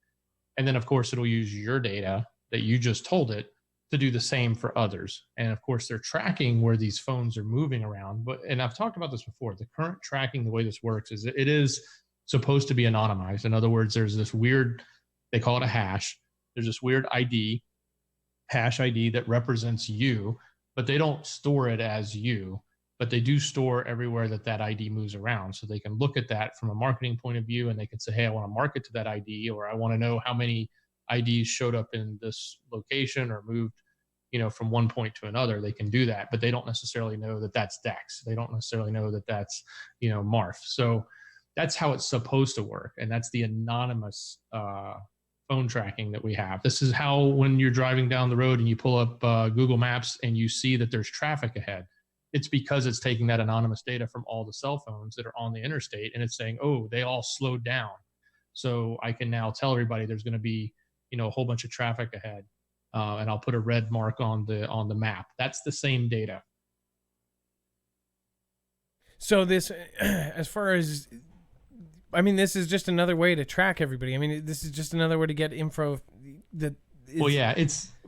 And then of course it'll use your data that you just told it to do the same for others. And of course they're tracking where these phones are moving around. And I've talked about this before, the current tracking, the way this works is it is supposed to be anonymized. In other words, there's this weird, they call it a hash. There's this weird ID, hash ID that represents you, but they don't store it as you, but they do store everywhere that ID moves around. So they can look at that from a marketing point of view and they can say, hey, I want to market to that ID, or I want to know how many IDs showed up in this location or moved, from one point to another. They can do that, but they don't necessarily know that that's Dex. They don't necessarily know that that's, Marf. So that's how it's supposed to work. And that's the anonymous phone tracking that we have. This is how, when you're driving down the road and you pull up Google Maps and you see that there's traffic ahead, it's because it's taking that anonymous data from all the cell phones that are on the interstate and it's saying, oh, they all slowed down. So I can now tell everybody there's going to be, a whole bunch of traffic ahead. And I'll put a red mark on the map. That's the same data. So this, as far as, this is just another way to track everybody. This is just another way to get info that. Well, yeah,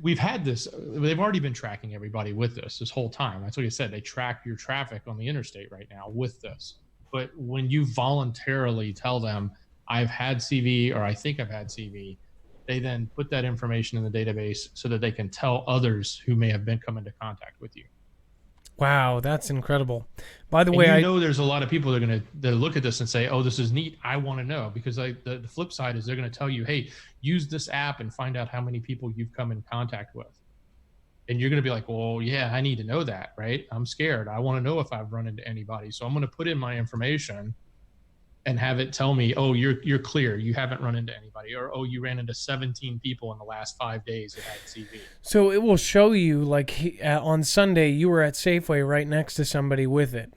we've had this. They've already been tracking everybody with this whole time. That's what you said. They track your traffic on the interstate right now with this. But when you voluntarily tell them, I've had CV or I think I've had CV, they then put that information in the database so that they can tell others who may have come into contact with you. Wow, that's incredible. By the way, there's a lot of people that are going to look at this and say, oh, this is neat. I want to know, because the flip side is they're going to tell you, hey, use this app and find out how many people you've come in contact with. And you're going to be like, well, yeah, I need to know that, right? I'm scared. I want to know if I've run into anybody. So I'm going to put in my information and have it tell me, oh, you're clear. You haven't run into anybody. Or, oh, you ran into 17 people in the last 5 days that had CV. So it will show you, like on Sunday, you were at Safeway right next to somebody with it.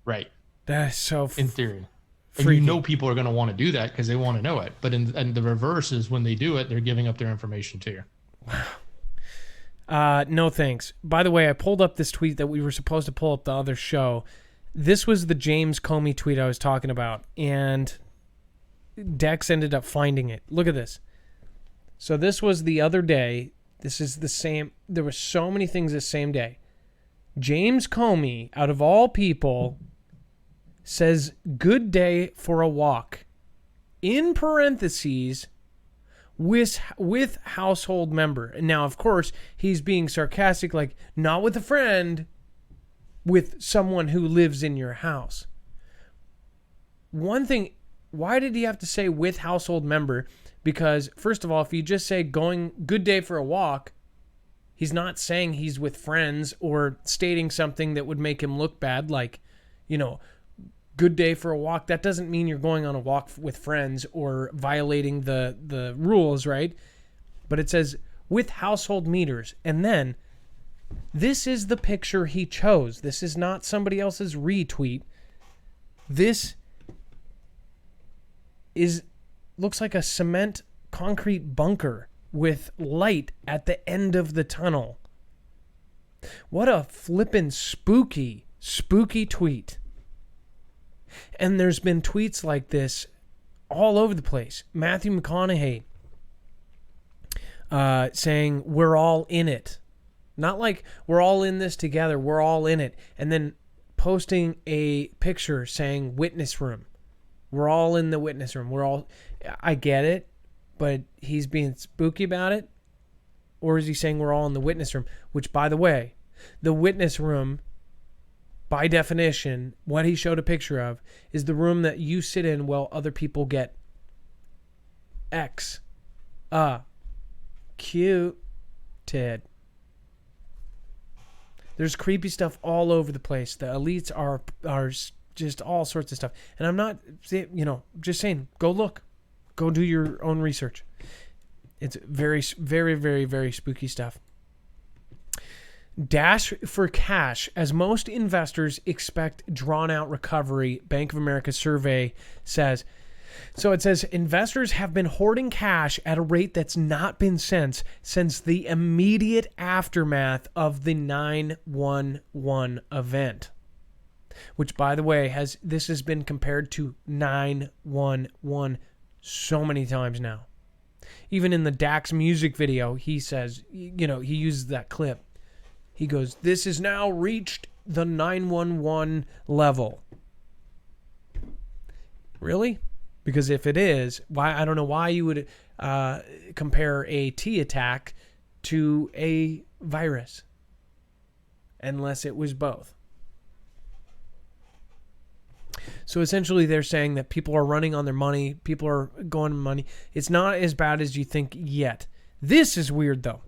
Right. That's so in theory. Freaky. And people are going to want to do that because they want to know it. But in the reverse is when they do it, they're giving up their information to you. Wow. No thanks. By the way, I pulled up this tweet that we were supposed to pull up the other show. This was the James Comey tweet I was talking about, and Dex ended up finding it. Look at this. So this was the other day. This is the same. There were so many things this same day. James Comey, out of all people, says, good day for a walk. In parentheses, with household member. And now, of course, he's being sarcastic, like, not with a friend, with someone who lives in your house. One thing, why did he have to say with household member? Because, first of all, if you just say good day for a walk, he's not saying he's with friends or stating something that would make him look bad, like, good day for a walk. That doesn't mean you're going on a walk with friends or violating the rules, right? But it says with household meters. And then this is the picture he chose. This is not somebody else's retweet. This looks like a cement concrete bunker with light at the end of the tunnel. What a flippin' spooky tweet. And there's been tweets like this all over the place. Matthew McConaughey saying, we're all in it. Not like we're all in this together, we're all in it. And then posting a picture saying witness room. We're all in the witness room. I get it, but he's being spooky about it. Or is he saying we're all in the witness room? Which, by the way, the witness room, by definition, what he showed a picture of, is the room that you sit in while other people get executed. There's creepy stuff all over the place. The elites are just all sorts of stuff. And I'm not, just saying, go look. Go do your own research. It's very, very, very, very spooky stuff. Dash for cash. As most investors expect drawn-out recovery, Bank of America survey says. So it says investors have been hoarding cash at a rate that's not been since the immediate aftermath of the 9/11 event. Which, by the way, this has been compared to 9/11 so many times now. Even in the Dax music video, he says, he uses that clip. He goes, this has now reached the 911 level. Really? Because if it is, I don't know why you would compare a T attack to a virus. Unless it was both. So essentially they're saying that people are running on their money. People are going to money. It's not as bad as you think yet. This is weird, though.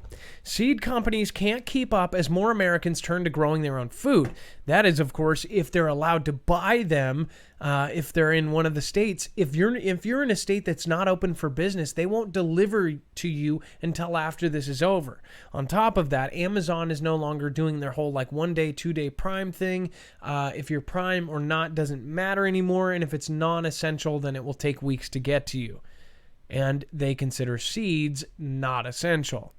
Seed companies can't keep up as more Americans turn to growing their own food. That is, of course, if they're allowed to buy them, if they're in one of the states. If you're in a state that's not open for business, they won't deliver to you until after this is over. On top of that, Amazon is no longer doing their whole 1 day, 2 day Prime thing. If you're Prime or not doesn't matter anymore, and if it's non-essential, then it will take weeks to get to you. And they consider seeds not essential.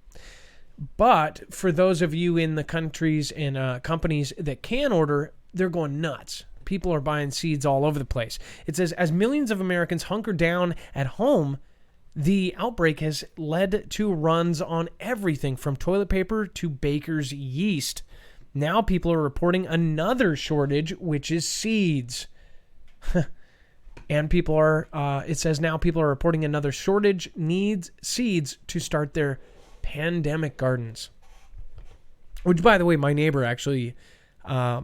But for those of you in the countries and companies that can order, they're going nuts. People are buying seeds all over the place. It says, as millions of Americans hunker down at home, the outbreak has led to runs on everything from toilet paper to baker's yeast. Now people are reporting another shortage, which is seeds. And people are, it says now people are reporting another shortage, needs seeds to start their pandemic gardens. Which, by the way, my neighbor actually has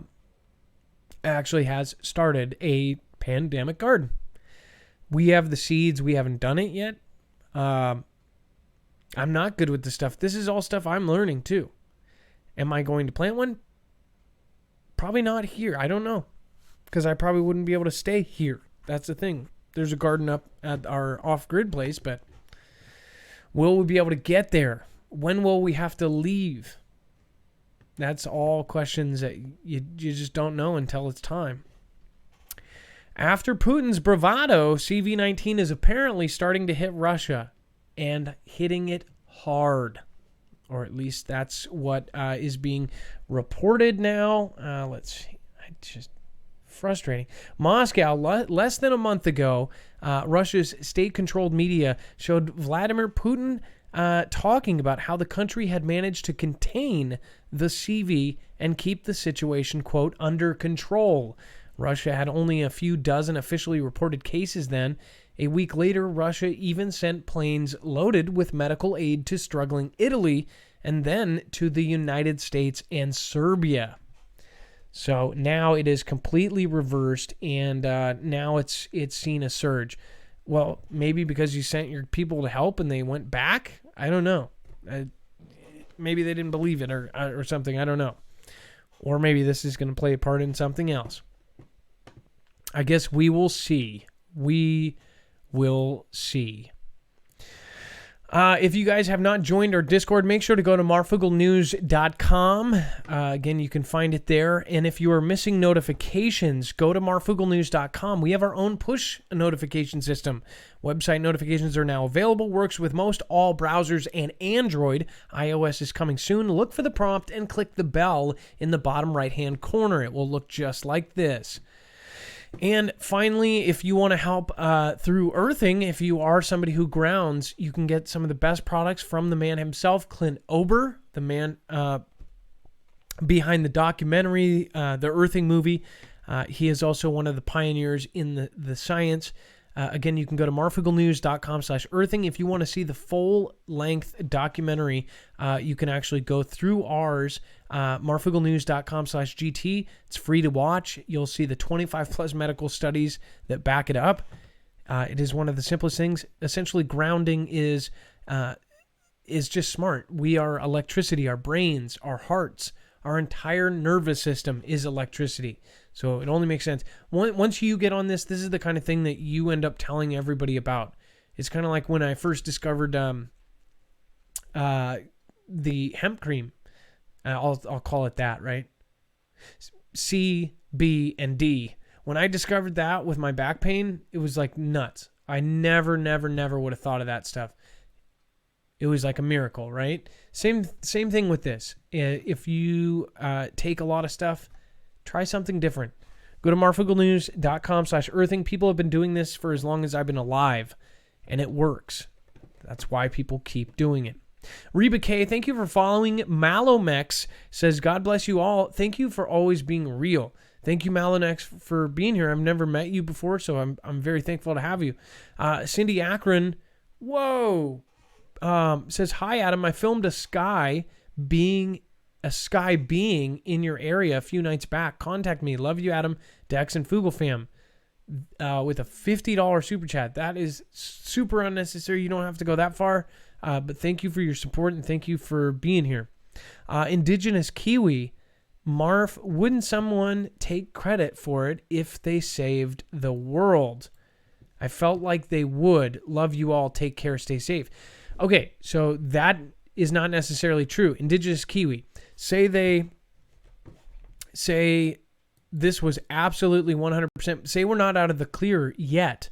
started a pandemic garden. We have the seeds. We haven't done it yet. I'm not good with this stuff. This is all stuff I'm learning too. Am I going to plant one? Probably not here. I don't know. Because I probably wouldn't be able to stay here. That's the thing. There's a garden up at our off-grid place, but will we be able to get there? When will we have to leave? That's all questions that you just don't know until it's time. After Putin's bravado, CV-19 is apparently starting to hit Russia and hitting it hard. Or at least that's what is being reported now. Let's see. Frustrating. Moscow, less than a month ago, Russia's state-controlled media showed Vladimir Putin talking about how the country had managed to contain the CV and keep the situation, quote, under control. Russia had only a few dozen officially reported cases then. A week later, Russia even sent planes loaded with medical aid to struggling Italy and then to the United States and Serbia. So now it is completely reversed, and now it's seen a surge. Well, maybe because you sent your people to help and they went back? I don't know. Maybe they didn't believe it or something. I don't know. Or maybe this is going to play a part in something else. I guess we will see. We will see. If you guys have not joined our Discord, make sure to go to marfooglenews.com. Again, you can find it there. And if you are missing notifications, go to marfooglenews.com. We have our own push notification system. Website notifications are now available. Works with most all browsers and Android. iOS is coming soon. Look for the prompt and click the bell in the bottom right-hand corner. It will look just like this. And finally, if you want to help through earthing, if you are somebody who grounds, you can get some of the best products from the man himself, Clint Ober, the man behind the documentary, the Earthing movie. He is also one of the pioneers in the science. Again, you can go to marfooglenews.com/earthing. If you want to see the full-length documentary, you can actually go through ours, marfooglenews.com/GT. It's free to watch. You'll see the 25-plus medical studies that back it up. It is one of the simplest things. Essentially, grounding is just smart. We are electricity. Our brains, our hearts, our entire nervous system is electricity. So it only makes sense. Once you get on this is the kind of thing that you end up telling everybody about. It's kind of like when I first discovered the hemp cream. I'll call it that, right? C, B, and D. When I discovered that with my back pain, it was like nuts. I never would have thought of that stuff. It was like a miracle, right? Same thing with this. If you take a lot of stuff, try something different. Go to marfooglenews.com/earthing. People have been doing this for as long as I've been alive, and it works. That's why people keep doing it. Reba K, thank you for following. Malomex says, God bless you all. Thank you for always being real. Thank you, Malomex, for being here. I've never met you before, so I'm very thankful to have you. Cindy Akron, whoa, says, hi, Adam. I filmed a sky being in your area a few nights back. Contact me. Love you, Adam, Dex, and Foogle fam. With a $50 super chat. That is super unnecessary. You don't have to go that far. But thank you for your support and thank you for being here. Indigenous Kiwi, Marf, wouldn't someone take credit for it if they saved the world? I felt like they would. Love you all. Take care. Stay safe. Okay, so that is not necessarily true. Indigenous Kiwi, say this was absolutely 100%. Say we're not out of the clear yet.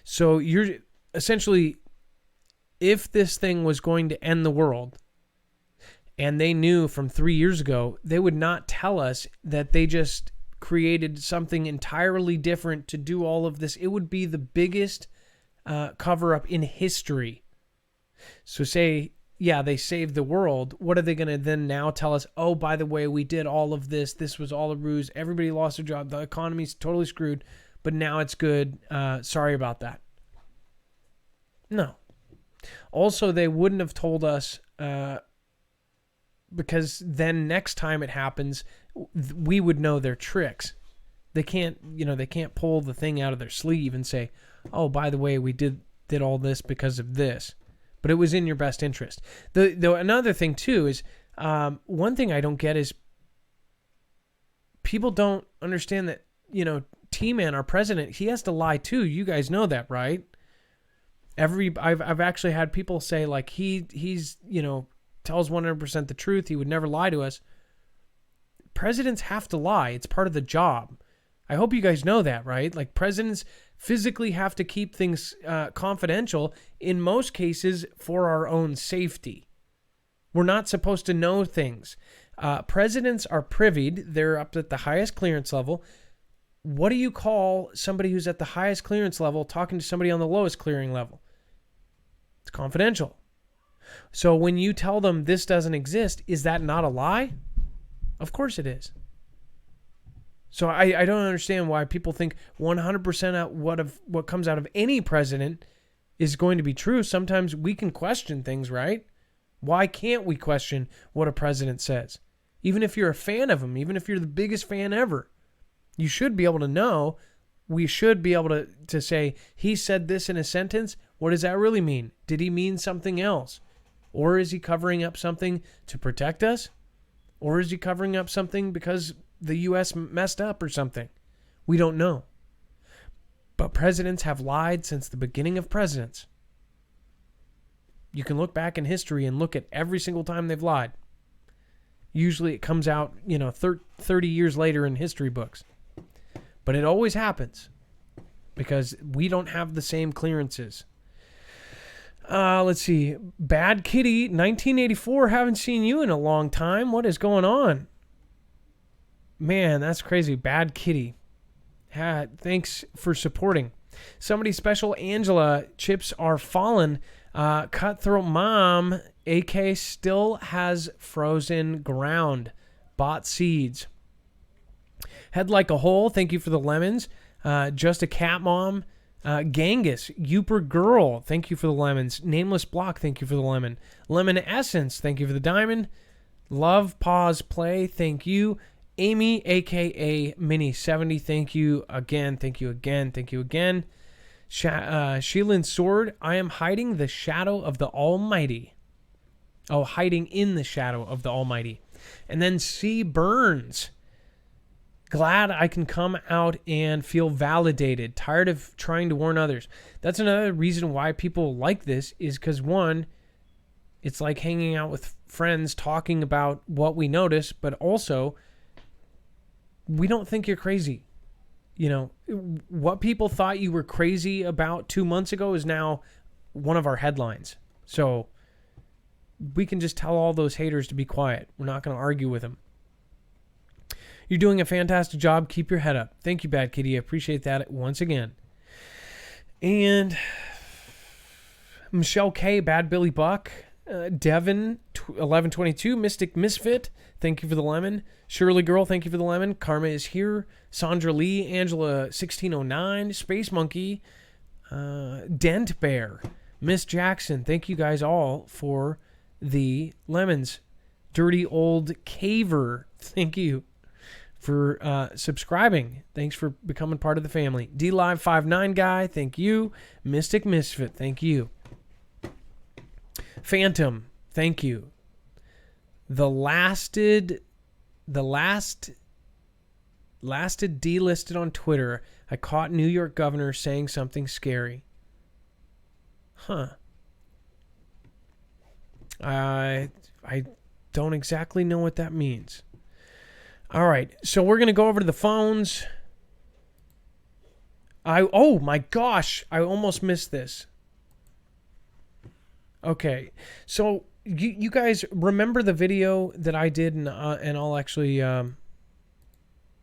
So you're essentially, if this thing was going to end the world, and they knew from 3 years ago, they would not tell us that they just created something entirely different to do all of this. It would be the biggest cover-up in history. So say, yeah, they saved the world. What are they going to then now tell us? Oh, by the way, we did all of this. This was all a ruse. Everybody lost their job. The economy's totally screwed, but now it's good. Sorry about that. No. Also, they wouldn't have told us because then next time it happens, we would know their tricks. They can't pull the thing out of their sleeve and say, oh, by the way, we did all this because of this. But it was in your best interest. Another thing, too, is one thing I don't get is people don't understand that, T-Man, our president, he has to lie, too. You guys know that, right? I've actually had people say, like, he's tells 100% the truth. He would never lie to us. Presidents have to lie. It's part of the job. I hope you guys know that, right? Like, presidents physically have to keep things confidential, in most cases for our own safety. We're not supposed to know things. Presidents are privied. They're up at the highest clearance level. What do you call somebody who's at the highest clearance level talking to somebody on the lowest clearing level? It's confidential. So when you tell them this doesn't exist, is that not a lie? Of course it is. So I don't understand why people think 100% out what comes out of any president is going to be true. Sometimes we can question things, right? Why can't we question what a president says? Even if you're a fan of him, even if you're the biggest fan ever, you should be able to know. We should be able to say, he said this in a sentence. What does that really mean? Did he mean something else? Or is he covering up something to protect us? Or is he covering up something because the U.S. messed up or something? We don't know. But presidents have lied since the beginning of presidents. You can look back in history and look at every single time they've lied. Usually it comes out, 30 years later in history books. But it always happens because we don't have the same clearances. Let's see. Bad Kitty, 1984. Haven't seen you in a long time. What is going on? Man, that's crazy. Bad Kitty. Thanks for supporting. Somebody special, Angela. Chips are fallen. Cutthroat Mom, AK still has frozen ground. Bought seeds. Head like a hole. Thank you for the lemons. Just a cat mom. Genghis, Uper Girl, thank you for the lemons. Nameless Block, thank you for the lemon. Lemon Essence, thank you for the diamond. Love, Pause, Play, thank you. Amy, a.k.a. Mini70, thank you again, thank you again, thank you again. Sheelan's Sword, I am hiding the shadow of the Almighty. Oh, hiding in the shadow of the Almighty. And then C. Burns. Glad I can come out and feel validated. Tired of trying to warn others. That's another reason why people like this is because, one, it's like hanging out with friends talking about what we notice, but also we don't think you're crazy. What people thought you were crazy about 2 months ago is now one of our headlines. So we can just tell all those haters to be quiet. We're not going to argue with them. You're doing a fantastic job. Keep your head up. Thank you, Bad Kitty. I appreciate that once again. And Michelle K, Bad Billy Buck, Devin 1122, Mystic Misfit, thank you for the lemon. Shirley Girl, thank you for the lemon. Karma is here. Sandra Lee, Angela 1609, Space Monkey, Dent Bear, Miss Jackson, thank you guys all for the lemons. Dirty Old Caver, thank you for subscribing. Thanks for becoming part of the family. DLive59 Guy, thank you. Mystic Misfit, thank you. Phantom, thank you. The lasted delisted on Twitter. I caught New York governor saying something scary. Huh. I don't exactly know what that means. All right, so we're going to go over to the phones. Oh my gosh, I almost missed this. Okay, so you guys remember the video that I did, and I'll actually,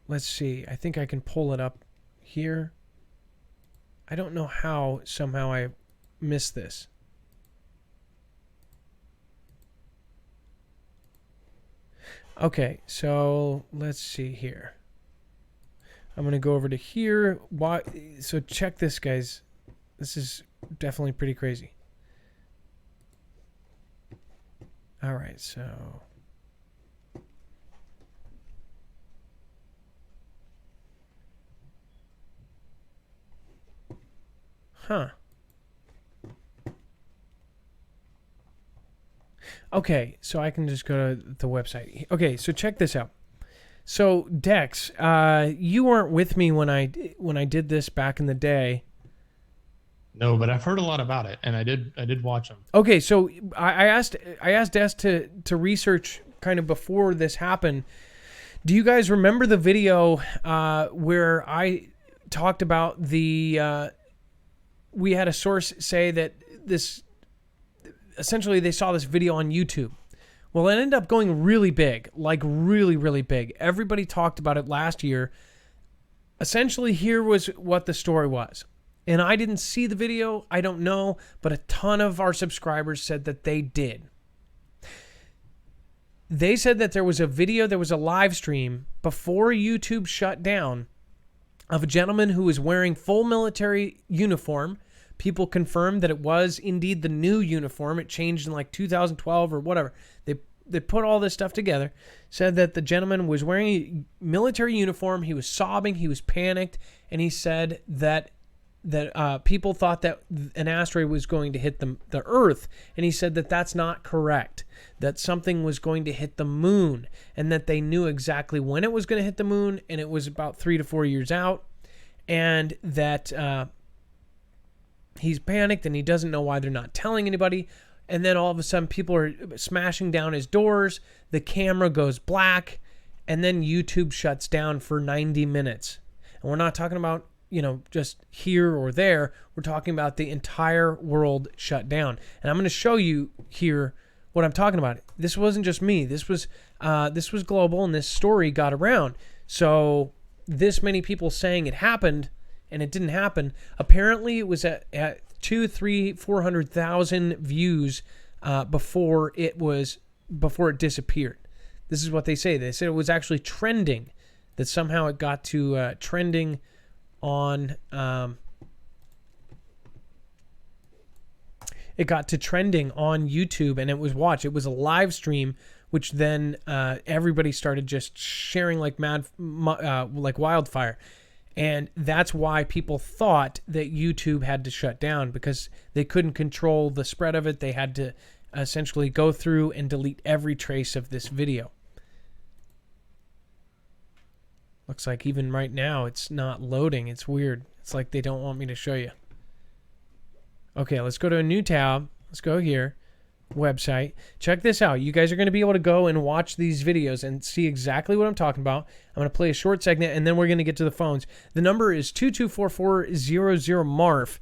let's see, I think I can pull it up here. I don't know how somehow I missed this. Okay, so let's see here. I'm going to go over to here. So check this, guys. This is definitely pretty crazy. All right, so... Huh. Okay, so I can just go to the website. Okay, so check this out. So Dex, you weren't with me when I did this back in the day. No, but I've heard a lot about it, and I did watch them. Okay, so I asked Dex to research kind of before this happened. Do you guys remember the video where I talked about the? We had a source say that this. Essentially, they saw this video on YouTube. Well, it ended up going really big, like really, really big. Everybody talked about it last year. Essentially, here was what the story was. And I didn't see the video. I don't know. But a ton of our subscribers said that they did. They said that there was a video, there was a live stream before YouTube shut down of a gentleman who was wearing full military uniform. People confirmed that it was indeed the new uniform. It changed in like 2012 or whatever. They put all this stuff together. Said that the gentleman was wearing a military uniform. He was sobbing. He was panicked. And he said that people thought that an asteroid was going to hit the Earth. And he said that that's not correct. That something was going to hit the moon. And that they knew exactly when it was going to hit the moon. And it was about 3 to 4 years out. and that he's panicked and he doesn't know why they're not telling anybody. And then all of a sudden people are smashing down his doors. The camera goes black, and then YouTube shuts down for 90 minutes. And we're not talking about, just here or there. We're talking about the entire world shut down. And I'm going to show you here what I'm talking about. This wasn't just me. This was global, and this story got around. So this many people saying it happened, and it didn't happen. Apparently, it was at 200,000, 300,000, 400,000 views before it disappeared. This is what they say. They said it was actually trending. That somehow it got to trending on. It got to trending on YouTube, and it was watched. It was a live stream, which then everybody started just sharing like like wildfire. And that's why people thought that YouTube had to shut down, because they couldn't control the spread of it. They had to essentially go through and delete every trace of this video. Looks like even right now it's not loading. It's weird. It's like they don't want me to show you. Okay, let's go to a new tab. Let's go here. Website. Check this out. You guys are going to be able to go and watch these videos and see exactly what I'm talking about. I'm going to play a short segment, and then we're going to get to the phones. The number is 224400MARF,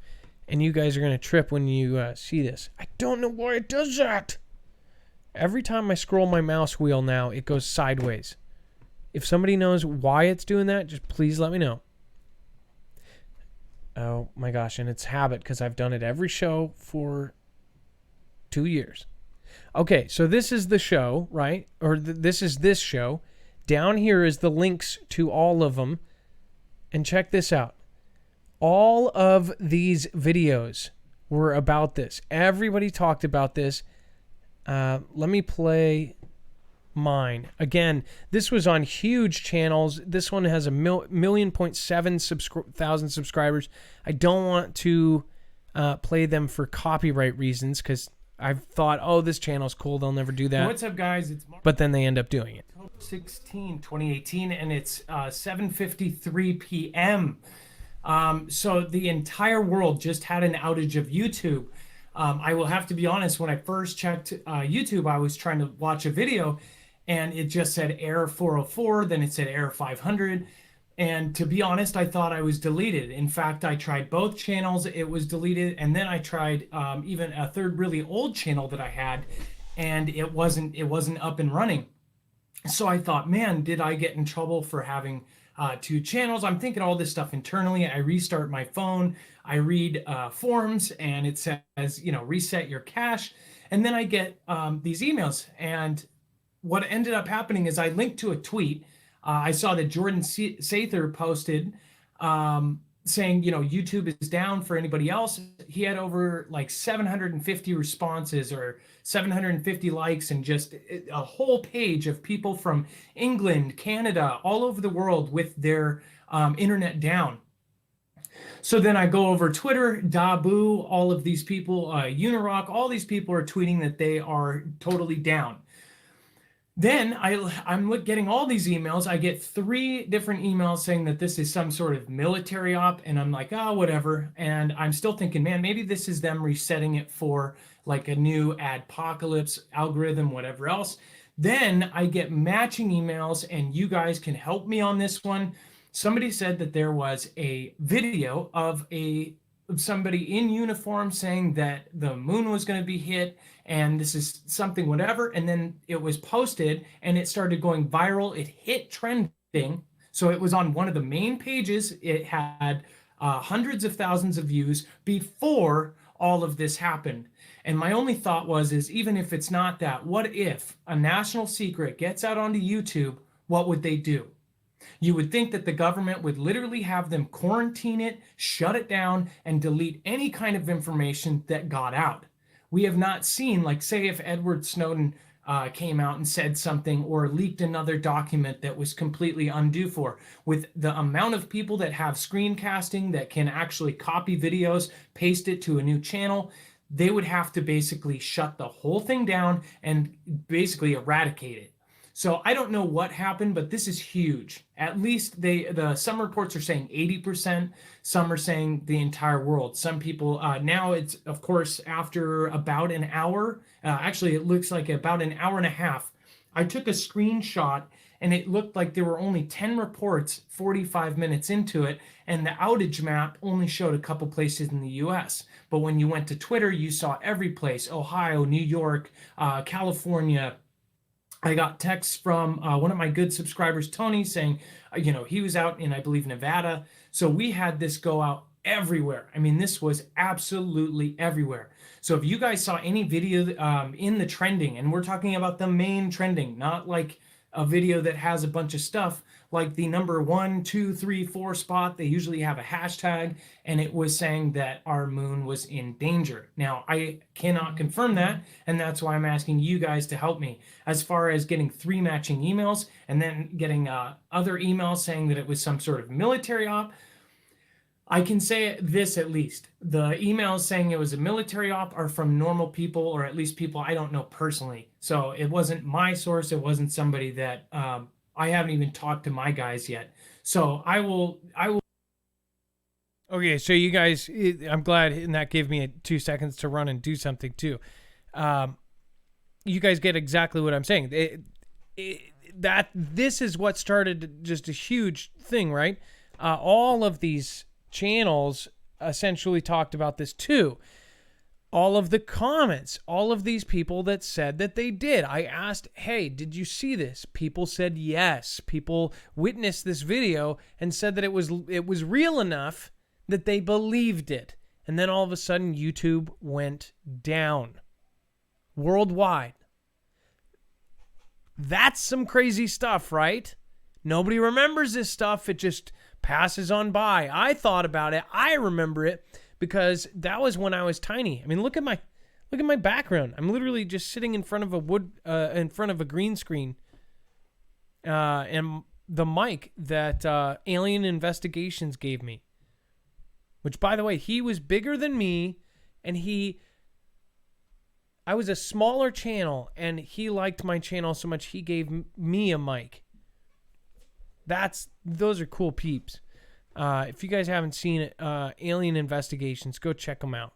and you guys are going to trip when you see this. I don't know why it does that. Every time I scroll my mouse wheel now, it goes sideways. If somebody knows why it's doing that, just please let me know. Oh my gosh, and it's habit, because I've done it every show for 2 years. Okay, so this is the show, right? Or this is this show. Down here is the links to all of them. And check this out. All of these videos were about this. Everybody talked about this. Let me play mine. Again, this was on huge channels. This one has 1,700,000 subscribers. I don't want to play them for copyright reasons, because I've thought, oh, this channel's cool, they'll never do that. What's up, guys? It's Mark. But then they end up doing it. 16, 2018, and it's 7:53 p.m. So the entire world just had an outage of YouTube. I will have to be honest, when I first checked YouTube, I was trying to watch a video, and it just said error 404, then it said error 500. And to be honest, I thought I was deleted. In fact, I tried both channels, it was deleted. And then I tried even a third really old channel that I had, and it wasn't up and running. So I thought, man, did I get in trouble for having two channels? I'm thinking all this stuff internally. I restart my phone, I read forums, and it says, reset your cache. And then I get these emails. And what ended up happening is I linked to a tweet. I saw that Jordan Sather posted saying, YouTube is down for anybody else. He had over like 750 responses or 750 likes, and just a whole page of people from England, Canada, all over the world with their internet down. So then I go over Twitter, Dabu, all of these people, Unirock, all these people are tweeting that they are totally down. Then I'm getting all these emails. I get 3 different emails saying that this is some sort of military op, and I'm like, whatever. And I'm still thinking, man, maybe this is them resetting it for like a new adpocalypse algorithm, whatever else. Then I get matching emails, and you guys can help me on this one. Somebody said that there was a video of somebody in uniform saying that the moon was going to be hit, and this is something whatever, and then it was posted and it started going viral. It hit trending, so it was on one of the main pages. It had hundreds of thousands of views before all of this happened. And my only thought is even if it's not that, what if a national secret gets out onto YouTube? What would they do? You would think that the government would literally have them quarantine it, shut it down, and delete any kind of information that got out. We have not seen, like, say if Edward Snowden came out and said something or leaked another document that was completely undue for. With the amount of people that have screencasting that can actually copy videos, paste it to a new channel, they would have to basically shut the whole thing down and basically eradicate it. So I don't know what happened, but this is huge. At least some reports are saying 80%. Some are saying the entire world. Some people, now it's, of course, after about an hour. Actually, it looks like about an hour and a half. I took a screenshot and it looked like there were only 10 reports 45 minutes into it, and the outage map only showed a couple places in the US. But when you went to Twitter, you saw every place: Ohio, New York, California. I got texts from one of my good subscribers, Tony, saying, he was out in, I believe, Nevada. So we had this go out everywhere. I mean, this was absolutely everywhere. So if you guys saw any video in the trending, and we're talking about the main trending, not like a video that has a bunch of stuff, like the number 1, 2, 3, 4 spot, they usually have a hashtag, and it was saying that our moon was in danger. Now, I cannot confirm that, and that's why I'm asking you guys to help me. As far as getting 3 matching emails, and then getting other emails saying that it was some sort of military op, I can say this at least. The emails saying it was a military op are from normal people, or at least people I don't know personally. So it wasn't my source. It wasn't somebody that I haven't even talked to my guys yet. So I will. Okay, so you guys, I'm glad, and that gave me 2 seconds to run and do something too. You guys get exactly what I'm saying. That this is what started just a huge thing, right? All of these channels essentially talked about this too. All of the comments, all of these people that said that they did. I asked, hey, did you see this? People said yes. People witnessed this video and said that it was real enough that they believed it. And then all of a sudden, YouTube went down worldwide. That's some crazy stuff, right? Nobody remembers this stuff. It just passes on by. I thought about it. I remember it because that was when I was tiny. I mean, look at my background. I'm literally just sitting in front of a green screen, and the mic that Alien Investigations gave me. Which, by the way, he was bigger than me, and I was a smaller channel, and he liked my channel so much he gave me a mic. Those are cool peeps. If you guys haven't seen it, Alien Investigations, go check him out.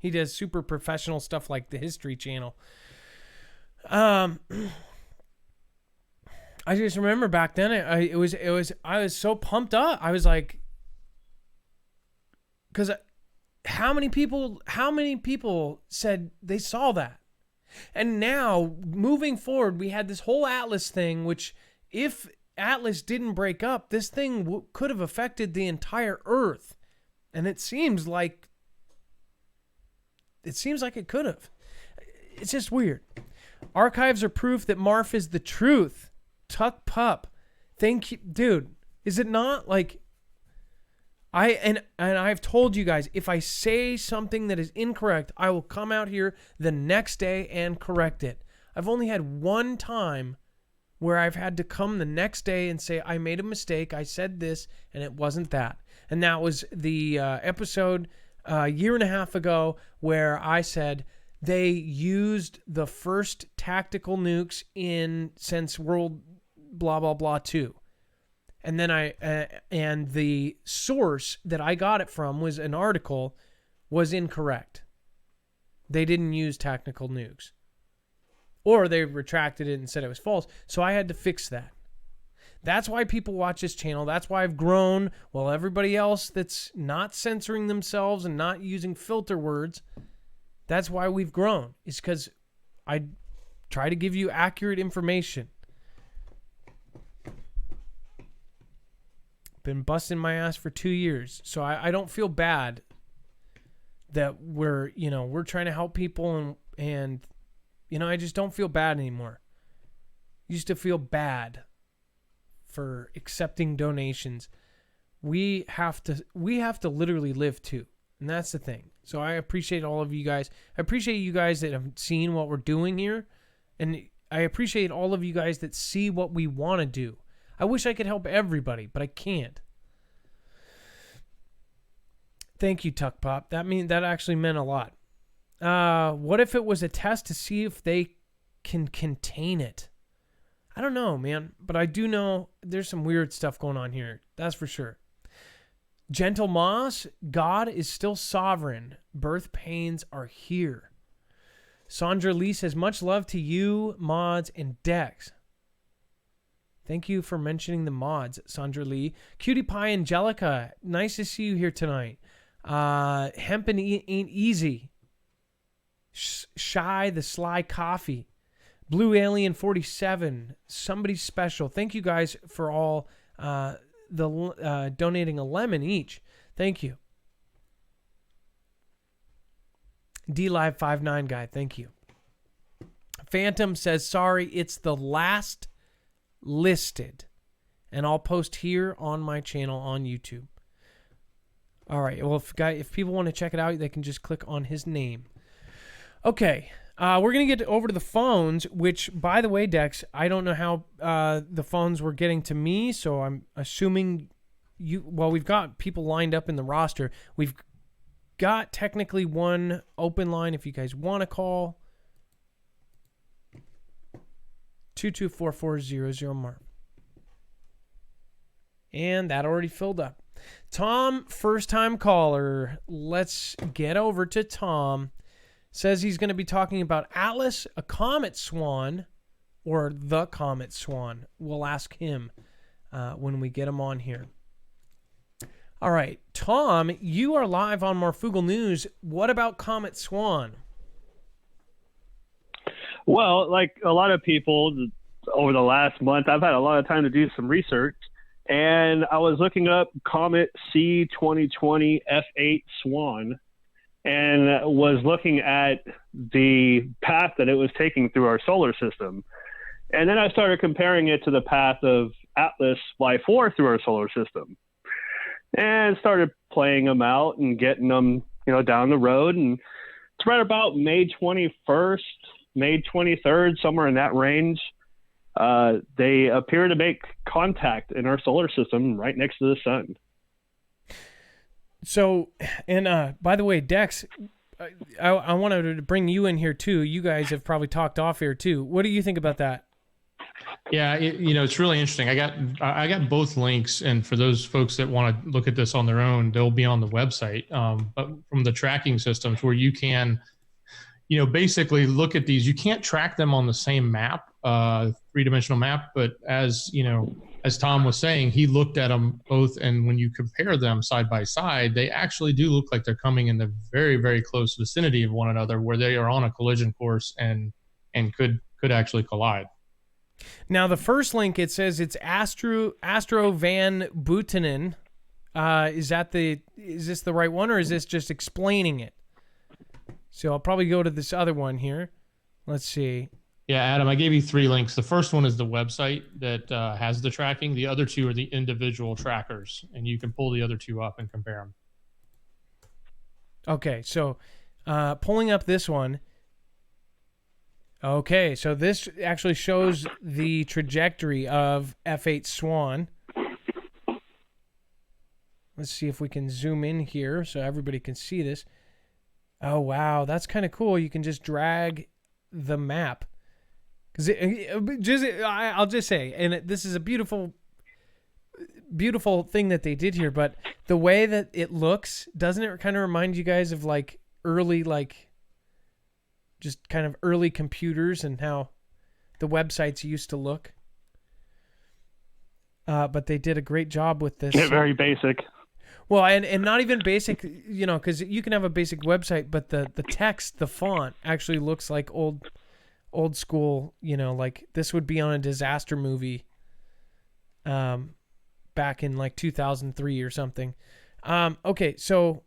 He does super professional stuff like the History Channel. I just remember back then, I was so pumped up. I was like, because how many people said they saw that? And now, moving forward, we had this whole Atlas thing, which if Atlas didn't break up, this thing could have affected the entire Earth. And it seems like it could have. It's just weird. Archives are proof that Marf is the truth. Tuck Pup. Thank you. Dude, is it not? Like, I've told you guys, if I say something that is incorrect, I will come out here the next day and correct it. I've only had one time where I've had to come the next day and say, I made a mistake, I said this, and it wasn't that. And that was the episode a year and a half ago where I said they used the first tactical nukes since World blah, blah, blah 2. And then and the source that I got it from was an article was incorrect. They didn't use tactical nukes. Or they retracted it and said it was false. So I had to fix that. That's why people watch this channel. That's why I've grown while everybody else that's not censoring themselves and not using filter words, that's why we've grown. It's because I try to give you accurate information. Been busting my ass for 2 years. So I don't feel bad that we're trying to help people and I just don't feel bad anymore. I used to feel bad for accepting donations. We have to literally live too. And that's the thing. So I appreciate all of you guys. I appreciate you guys that have seen what we're doing here. And I appreciate all of you guys that see what we want to do. I wish I could help everybody, but I can't. Thank you, Tuck Pop. That actually meant a lot. What if it was a test to see if they can contain it? I don't know, man, but I do know there's some weird stuff going on here. That's for sure. Gentle Moss, God is still sovereign. Birth pains are here. Sandra Lee says, much love to you, mods, and Dex. Thank you for mentioning the mods, Sandra Lee. Cutie Pie Angelica, nice to see you here tonight. Hempen ain't easy. Shy the Sly Coffee. Blue Alien 47, somebody special. Thank you guys for all donating a lemon each. Thank you. DLive59 guy, thank you. Phantom says, sorry, it's the last listed. And I'll post here on my channel on YouTube. All right, well, if people want to check it out, they can just click on his name. Okay. We're going to get over to the phones, which, by the way, Dex, I don't know how the phones were getting to me, so I'm assuming we've got people lined up in the roster. We've got technically one open line if you guys want to call. 224-400 Mark. And that already filled up. Tom, first-time caller. Let's get over to Tom. Says he's going to be talking about Atlas, a comet swan, or the comet swan. We'll ask him when we get him on here. All right, Tom, you are live on Marfoogle News. What about Comet Swan? Well, like a lot of people over the last month, I've had a lot of time to do some research, and I was looking up Comet C2020 F8 Swan, and was looking at the path that it was taking through our solar system. And then I started comparing it to the path of Atlas Y4 through our solar system, and started playing them out and getting them, down the road. And it's right about May 21st, May 23rd, somewhere in that range. They appear to make contact in our solar system right next to the sun. So, and by the way, Dex, I wanted to bring you in here too. You guys have probably talked off here too. What do you think about that? Yeah, it's really interesting. I got both links, and for those folks that want to look at this on their own, they'll be on the website. But from the tracking systems, where you can, basically look at these, you can't track them on the same map, three-dimensional map. But as Tom was saying, he looked at them both, and when you compare them side by side, they actually do look like they're coming in the very, very close vicinity of one another, where they are on a collision course and could actually collide. Now, the first link, it says it's Astro Van Buitenen. Is this the right one, or is this just explaining it? So I'll probably go to this other one here. Let's see. Yeah, Adam, I gave you 3 links. The first one is the website that has the tracking. The other 2 are the individual trackers, and you can pull the other 2 up and compare them. Okay, so pulling up this one. Okay, so this actually shows the trajectory of F8 Swan. Let's see if we can zoom in here so everybody can see this. Oh, wow, that's kind of cool. You can just drag the map. I'll just say, and this is a beautiful thing that they did here, but the way that it looks, doesn't it kind of remind you guys of like early, just kind of early computers and how the websites used to look? But they did a great job with this. Yeah, very basic. Well, and not even basic, because you can have a basic website, but the text, the font actually looks like old school, like this would be on a disaster movie back in like 2003 or something. Okay, so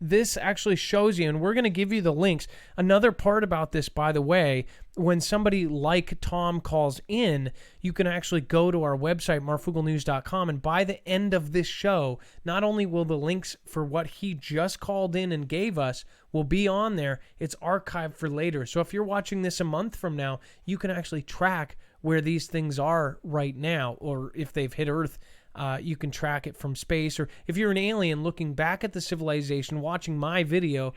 this actually shows you, and we're going to give you the links. Another part about this, by the way, when somebody like Tom calls in, you can actually go to our website, marfooglenews.com, and by the end of this show, not only will the links for what he just called in and gave us will be on there, it's archived for later. So if you're watching this a month from now, you can actually track where these things are right now, or if they've hit Earth, you can track it from space. Or if you're an alien looking back at the civilization, watching my video,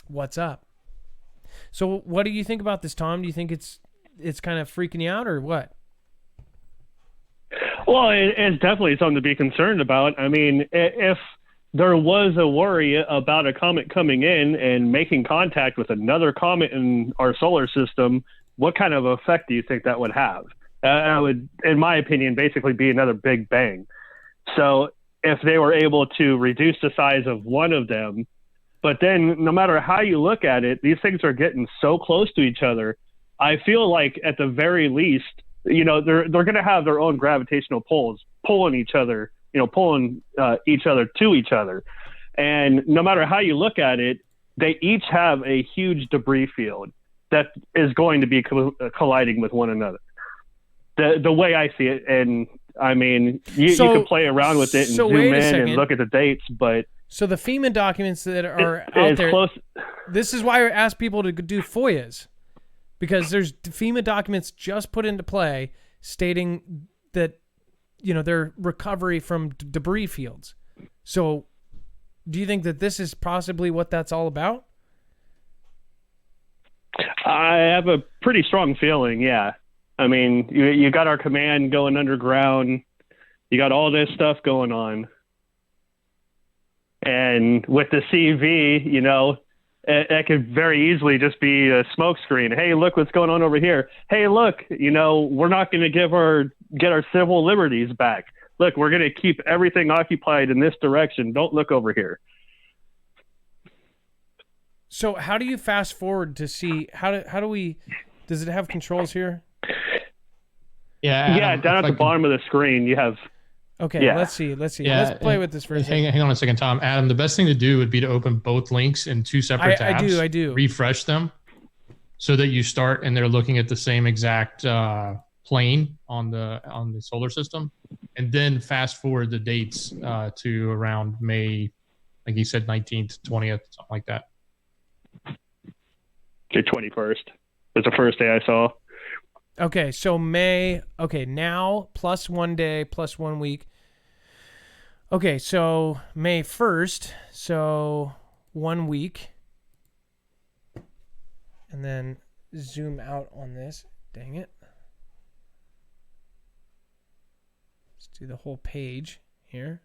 what's up? So what do you think about this, Tom? Do you think it's it's kind of freaking you out, or what? Well, it's definitely something to be concerned about. I mean, if there was a worry about a comet coming in and making contact with another comet in our solar system, what kind of effect do you think that would have? That would, in my opinion, basically be another Big Bang. So if they were able to reduce the size of one of them, but then no matter how you look at it, these things are getting so close to each other. I feel like at the very least, you know, they're going to have their own gravitational pulls, pulling each other to each other. And no matter how you look at it, they each have a huge debris field that is going to be colliding with one another. The way I see it, and I mean, you can play around with it and zoom in and look at the dates, but... So the FEMA documents that are out there, close. This is why I ask people to do FOIAs. Because there's FEMA documents just put into play stating that, you know, their recovery from debris fields. So do you think that this is possibly what that's all about? I have a pretty strong feeling, yeah. I mean, you got our command going underground. You got all this stuff going on. And with the CV, you know, it could very easily just be a smokescreen. Hey, look what's going on over here. Hey, look, you know, we're not going to get our civil liberties back. Look, we're going to keep everything occupied in this direction. Don't look over here. So how do you fast forward to see does it have controls here? Yeah, down at the bottom of the screen you have. Okay, yeah. Let's see. Yeah, let's play with this for a second. Hang on a second, Tom. Adam, the best thing to do would be to open both links in two separate tabs. I do. Refresh them so that you start and they're looking at the same exact plane on the solar system, and then fast forward the dates to around May, like he said, 19th, 20th, something like that. The 21st. That's the first day I saw. Okay, so May. Okay, now plus 1 day, plus 1 week. Okay, so May 1st, so 1 week. And then zoom out on this. Dang it. Let's do the whole page here.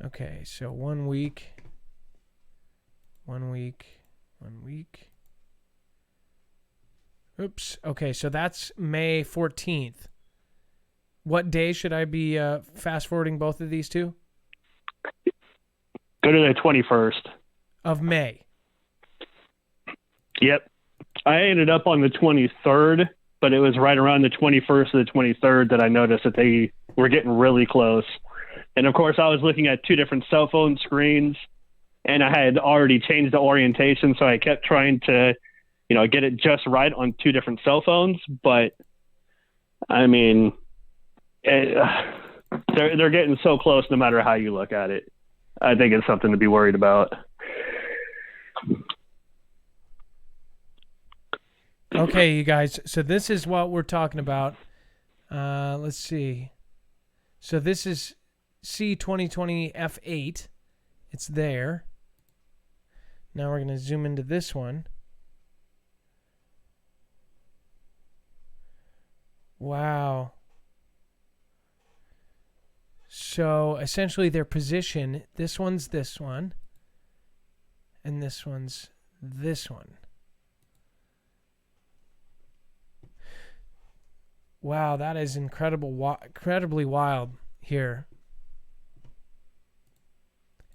Okay, so 1 week. 1 week. 1 week. Oops. Okay, so that's May 14th. What day should I be fast forwarding both of these to? Go to the 21st. Of May. Yep. I ended up on the 23rd, but it was right around the 21st or the 23rd that I noticed that they were getting really close. And of course, I was looking at two different cell phone screens, and I had already changed the orientation, so I kept trying to, you know, get it just right on two different cell phones. But I mean, they're getting so close no matter how you look at it. I think it's something to be worried about. Okay, you guys. So this is what we're talking about. Let's see. So this is C2020 F8. It's there. Now we're going to zoom into this one. Wow. So essentially their position, this one's this one, and this one's this one. Wow, that is incredibly wild here.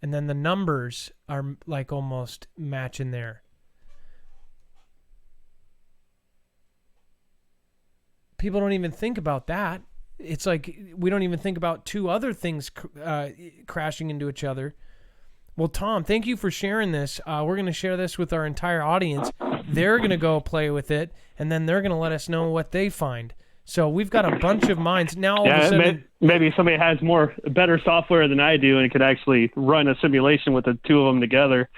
And then the numbers are like almost matching there. People don't even think about that. It's like we don't even think about two other things crashing into each other. Well, Tom, thank you for sharing this. We're going to share this with our entire audience. They're going to go play with it, and then they're going to let us know what they find. So we've got a bunch of minds. Now all of a sudden, maybe somebody has better software than I do and could actually run a simulation with the two of them together.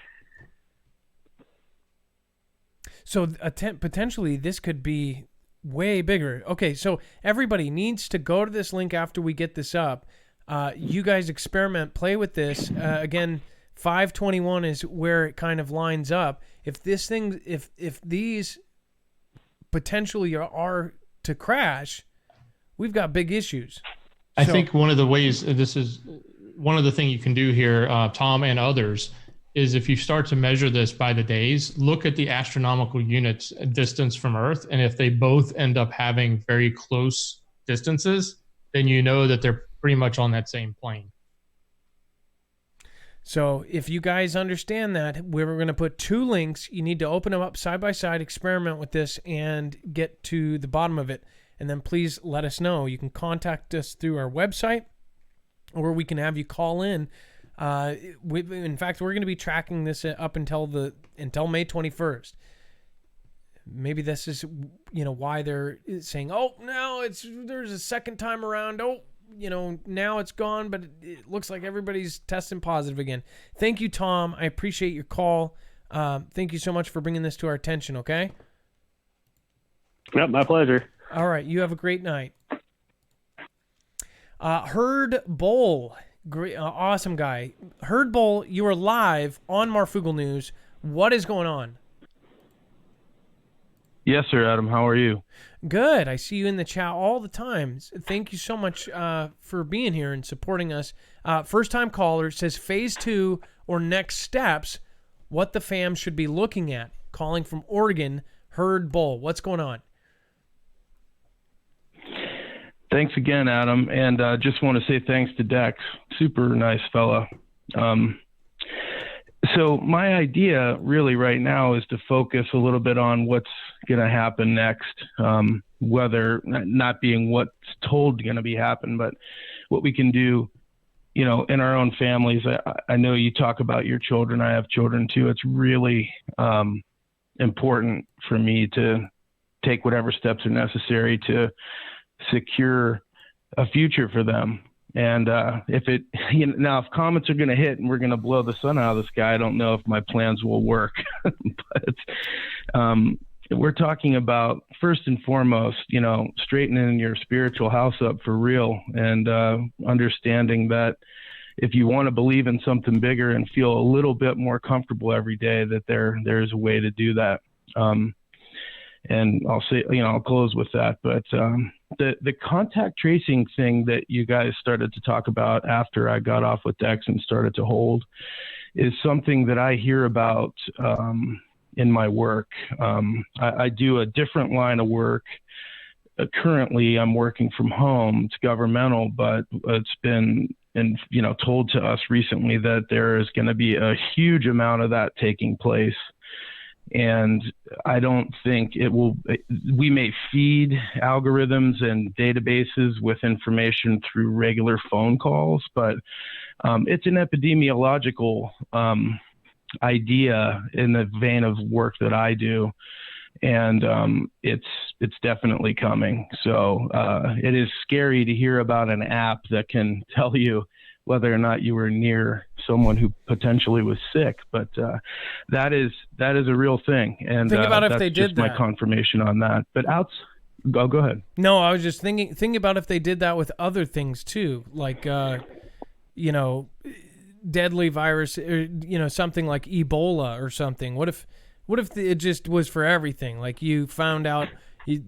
So potentially this could be way bigger. Okay, so everybody needs to go to this link after we get this up. You guys experiment, play with this. Again, 521 is where it kind of lines up. If this thing, if these potentially are to crash, we've got big issues. I think one of the ways, this is one of the things you can do here, Tom and others, is if you start to measure this by the days, look at the astronomical units distance from Earth. And if they both end up having very close distances, then you know that they're pretty much on that same plane. So if you guys understand that, we're going to put 2 links. You need to open them up side by side, experiment with this, and get to the bottom of it. And then please let us know. You can contact us through our website, or we can have you call in. In fact, we're going to be tracking this up until May 21st. Maybe this is, why they're saying, oh, no, there's a second time around. Oh, now it's gone, but it looks like everybody's testing positive again. Thank you, Tom. I appreciate your call. Thank you so much for bringing this to our attention, okay? Yep, my pleasure. All right, you have a great night. Herd Bowl, great, awesome guy. Herd Bowl, you are live on Marfoogle News. What is going on? Yes, sir, Adam. How are you? Good. I see you in the chat all the time. Thank you so much for being here and supporting us. First-time caller says phase 2 or next steps, what the fam should be looking at. Calling from Oregon, Herd Bowl. What's going on? Thanks again, Adam. And just want to say thanks to Dex. Super nice fella. So my idea really right now is to focus a little bit on what's going to happen next, whether not being what's told going to be happen, but what we can do, in our own families. I know you talk about your children. I have children too. It's really important for me to take whatever steps are necessary to secure a future for them. And if comets are going to hit and we're going to blow the sun out of the sky, I don't know if my plans will work. But we're talking about, first and foremost, straightening your spiritual house up for real, and understanding that if you want to believe in something bigger and feel a little bit more comfortable every day, that there's a way to do that. And I'll say, I'll close with that. But the contact tracing thing that you guys started to talk about after I got off with Dex and started to hold is something that I hear about in my work. I do a different line of work. Currently, I'm working from home. It's governmental, but it's been told to us recently that there is going to be a huge amount of that taking place. And I don't think it will. We may feed algorithms and databases with information through regular phone calls, but it's an epidemiological idea in the vein of work that I do, and it's definitely coming. So it is scary to hear about an app that can tell you whether or not you were near someone who potentially was sick, but that is a real thing. And think about if that's they did just that. my confirmation on that. But go ahead. No, I was just thinking about if they did that with other things too, like deadly virus, or something like Ebola or something. What if it just was for everything? Like you found out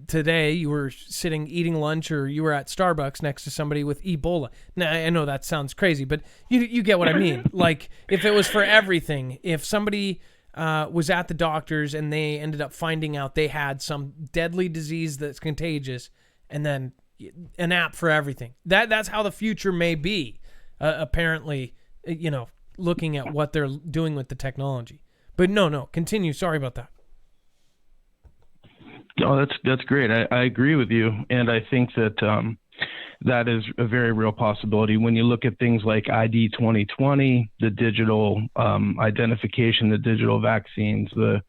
today you were sitting eating lunch, or you were at Starbucks next to somebody with Ebola. Now, I know that sounds crazy, but you get what I mean. Like if it was for everything, if somebody was at the doctor's and they ended up finding out they had some deadly disease that's contagious, and then an app for everything. That's how the future may be, apparently, looking at what they're doing with the technology. But no, continue. Sorry about that. Oh, that's great. I agree with you, and I think that that is a very real possibility. When you look at things like ID 2020, the digital identification, the digital vaccines, the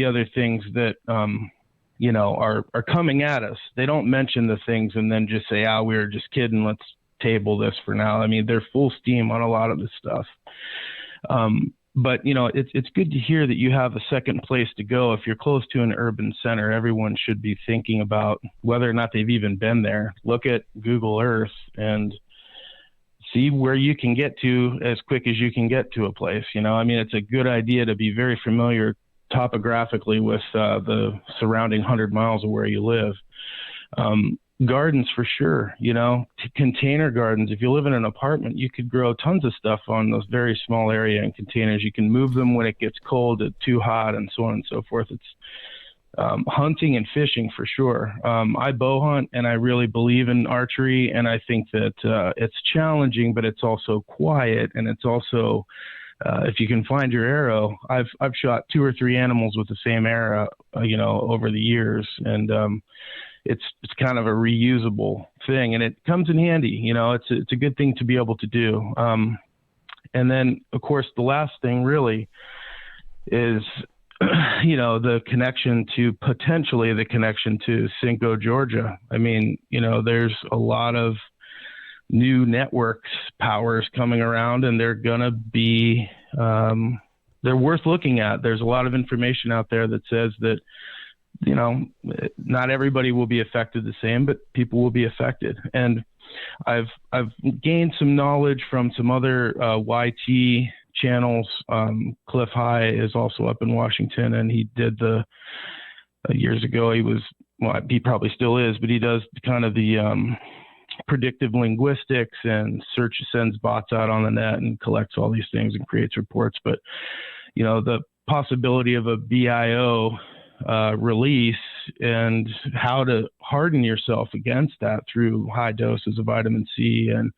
other things that are coming at us, they don't mention the things and then just say, we were just kidding. Let's table this for now. I mean, they're full steam on a lot of this stuff. But, it's good to hear that you have a second place to go. If you're close to an urban center, everyone should be thinking about whether or not they've even been there. Look at Google Earth and see where you can get to as quick as you can get to a place. I mean, it's a good idea to be very familiar topographically with the surrounding 100 miles of where you live. Gardens for sure, container gardens. If you live in an apartment, you could grow tons of stuff on those very small area in containers. You can move them when it gets cold, too hot, and so on and so forth. It's hunting and fishing for sure. I bow hunt, and I really believe in archery, and I think that it's challenging, but it's also quiet, and it's also if you can find your arrow. I've shot 2 or 3 animals with the same arrow, over the years, and it's kind of a reusable thing, and it comes in handy. It's a good thing to be able to do. And then, of course, the last thing really is, the connection to Cinco, Georgia. I mean, there's a lot of new networks powers coming around, and they're going to be, they're worth looking at. There's a lot of information out there that says that, not everybody will be affected the same, but people will be affected. And I've gained some knowledge from some other YT channels. Cliff High is also up in Washington, and he did years ago, he probably still is, but he does kind of the predictive linguistics and sends bots out on the net and collects all these things and creates reports. But, the possibility of a BIO release and how to harden yourself against that through high doses of vitamin C and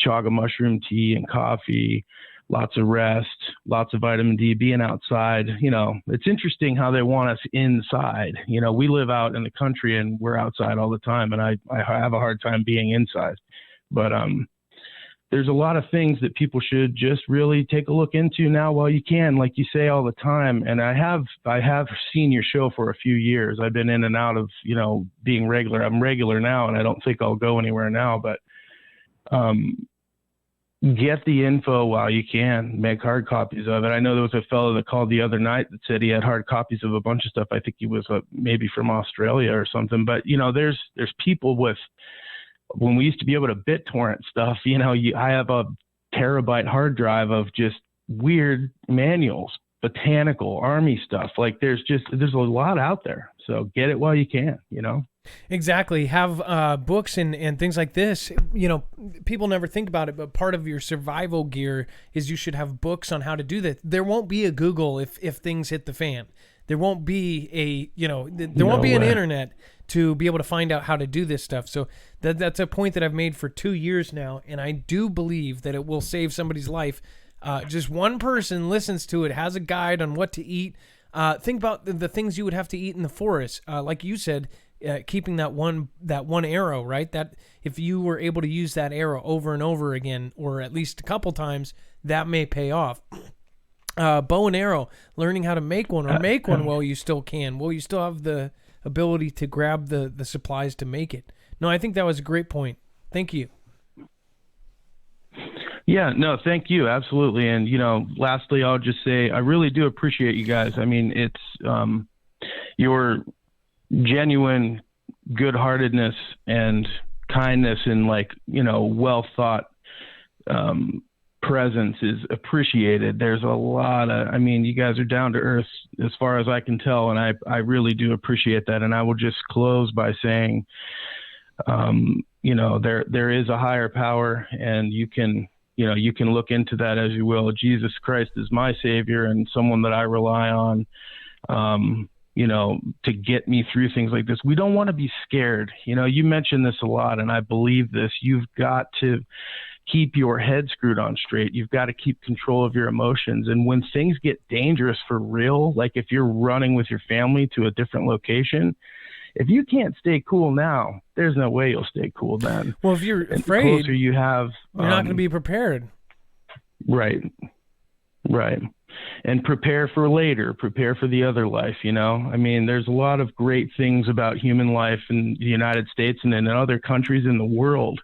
chaga mushroom tea and coffee, lots of rest, lots of vitamin D, being outside. It's interesting how they want us inside. We live out in the country and we're outside all the time, and I have a hard time being inside. But there's a lot of things that people should just really take a look into now while you can, like you say all the time. And I have seen your show for a few years. I've been in and out of, being regular. I'm regular now, and I don't think I'll go anywhere now, but get the info while you can. Make hard copies of it. I know there was a fellow that called the other night that said he had hard copies of a bunch of stuff. I think he was maybe from Australia or something, but there's people with, when we used to be able to BitTorrent stuff, I have a terabyte hard drive of just weird manuals, botanical, army stuff. Like there's a lot out there. So get it while you can, Exactly. Have books and things like this. People never think about it, but part of your survival gear is you should have books on how to do that. There won't be a Google if things hit the fan. There won't be an internet to be able to find out how to do this stuff. So that's a point that I've made for 2 years now, and I do believe that it will save somebody's life. Just one person listens to it, has a guide on what to eat. Think about the things you would have to eat in the forest. Like you said, keeping that one arrow, right? That if you were able to use that arrow over and over again, or at least a couple times, that may pay off. Bow and arrow, learning how to make one, or make one while you still can. Will you still have the ability to grab the supplies to make it? No, I think that was a great point. Thank you. Yeah, no, thank you. Absolutely. And, lastly, I'll just say, I really do appreciate you guys. I mean, it's your genuine good-heartedness and kindness and well thought presence is appreciated. There's a lot of, you guys are down to earth as far as I can tell, and I really do appreciate that. And I will just close by saying, there is a higher power, and you can look into that as you will. Jesus Christ is my savior and someone that I rely on, to get me through things like this. We don't want to be scared. You mentioned this a lot, and I believe this. You've got to keep your head screwed on straight. You've got to keep control of your emotions. And when things get dangerous for real, like if you're running with your family to a different location, if you can't stay cool now, there's no way you'll stay cool then. Well, if you're afraid, the closer you have, you're not going to be prepared. Right. And prepare for later, prepare for the other life, there's a lot of great things about human life in the United States and in other countries in the world.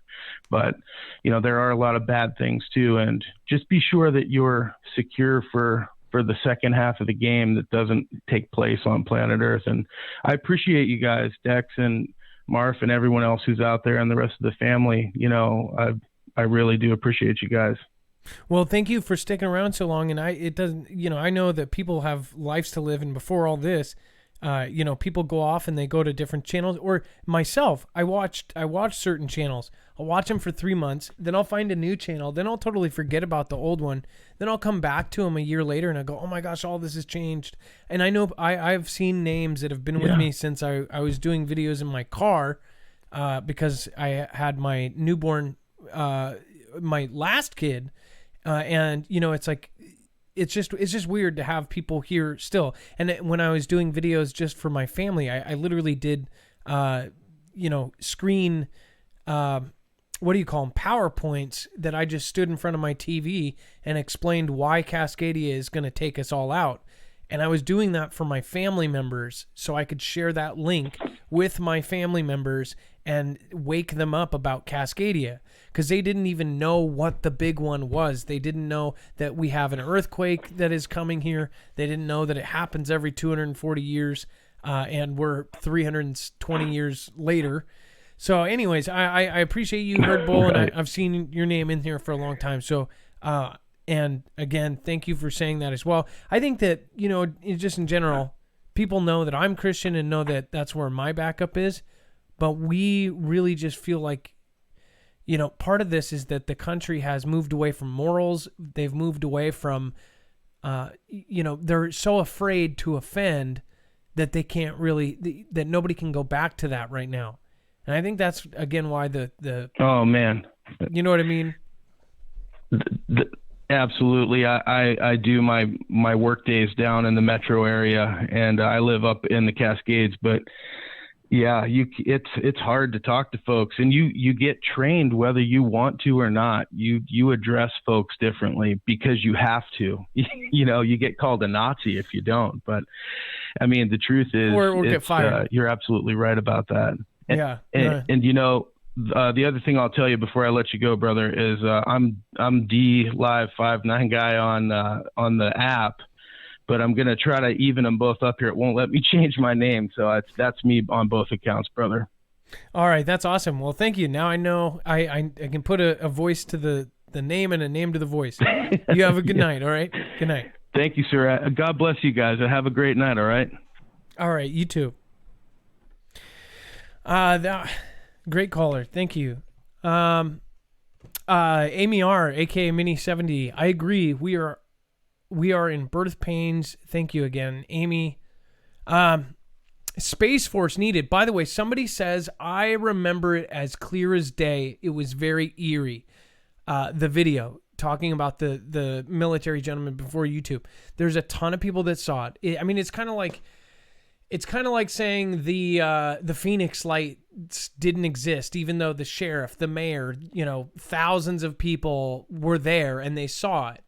But, there are a lot of bad things too. And just be sure that you're secure for the second half of the game that doesn't take place on planet Earth. And I appreciate you guys, Dex and Marf and everyone else who's out there and the rest of the family. I really do appreciate you guys. Well, thank you for sticking around so long. And I know that people have lives to live, and before all this, people go off and they go to different channels. Or myself, I watch certain channels. I'll watch them for 3 months, then I'll find a new channel, then I'll totally forget about the old one. Then I'll come back to them a year later and I go, oh my gosh, all this has changed. And I know I've seen names that have been with me since I was doing videos in my car, because I had my newborn, my last kid. And it's like, it's just weird to have people here still. And when I was doing videos just for my family, I literally did, screen, what do you call them? PowerPoints that I just stood in front of my TV and explained why Cascadia is going to take us all out. And I was doing that for my family members so I could share that link with my family members and wake them up about Cascadia, because they didn't even know what the big one was. They didn't know that we have an earthquake that is coming here. They didn't know that it happens every 240 years, and we're 320 years later. So anyways, I appreciate you, Herd Bull, and I've seen your name in here for a long time. So, and again, thank you for saying that as well. I think that, just in general, people know that I'm Christian and know that that's where my backup is. But we really just feel like, part of this is that the country has moved away from morals. They've moved away from, they're so afraid to offend that they can't really, that nobody can go back to that right now. And I think that's, again, why the oh man, you know what I mean? Absolutely. I do my work days down in the metro area, and I live up in the Cascades, but yeah, it's hard to talk to folks, and you get trained whether you want to or not. You address folks differently because you have to. You get called a Nazi if you don't. But I mean, the truth is, or get fired. You're absolutely right about that. And, yeah. The other thing I'll tell you before I let you go, brother, is I'm D Live 59 guy on the app. But I'm going to try to even them both up here. It won't let me change my name. So that's me on both accounts, brother. All right. That's awesome. Well, thank you. Now I know I can put a voice to the name and a name to the voice. You have a good night. All right. Good night. Thank you, sir. God bless you guys. Have a great night. All right. All right. You too. Great caller. Thank you. Amy R, aka Mini 70. I agree. We are in birth pains. Thank you again, Amy. Space Force needed. By the way, somebody says, I remember it as clear as day. It was very eerie. The video talking about the military gentleman before YouTube. There's a ton of people that saw it. It's kind of like saying the Phoenix Lights didn't exist, even though the sheriff, the mayor, thousands of people were there and they saw it.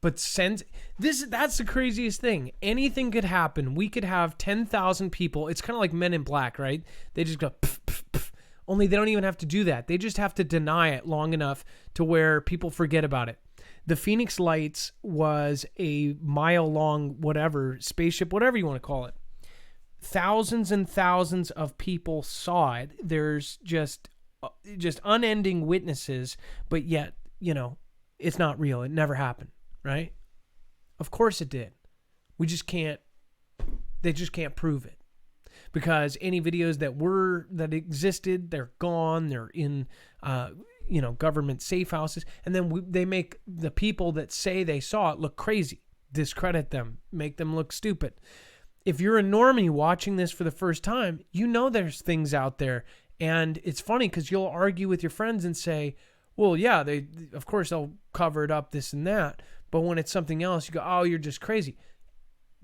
But that's the craziest thing. Anything could happen. We could have 10,000 people. It's kind of like Men in Black, right? They just go, pff, pff, pff. Only they don't even have to do that. They just have to deny it long enough to where people forget about it. The Phoenix Lights was a mile-long spaceship, whatever you want to call it. Thousands and thousands of people saw it. There's just unending witnesses, but yet, it's not real. It never happened. Right? Of course it did. They just can't prove it. Because any videos that existed, they're gone. They're in, government safe houses. And then they make the people that say they saw it look crazy, discredit them, make them look stupid. If you're a normie watching this for the first time, there's things out there. And it's funny because you'll argue with your friends and say, well, yeah, of course they'll cover it up, this and that. But when it's something else, you go, oh, you're just crazy.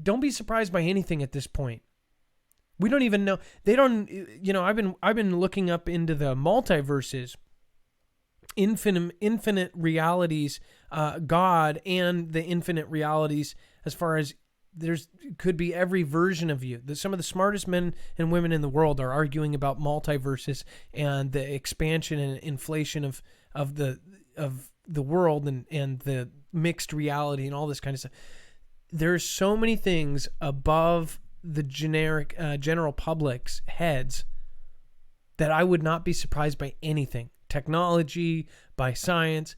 Don't be surprised by anything at this point. We don't even know. They don't, I've been looking up into the multiverses, infinite realities, God and the infinite realities, as far as could be every version of you. Some of the smartest men and women in the world are arguing about multiverses and the expansion and inflation of the world and the mixed reality and all this kind of stuff. There's so many things above the general public's heads that I would not be surprised by anything technology, by science,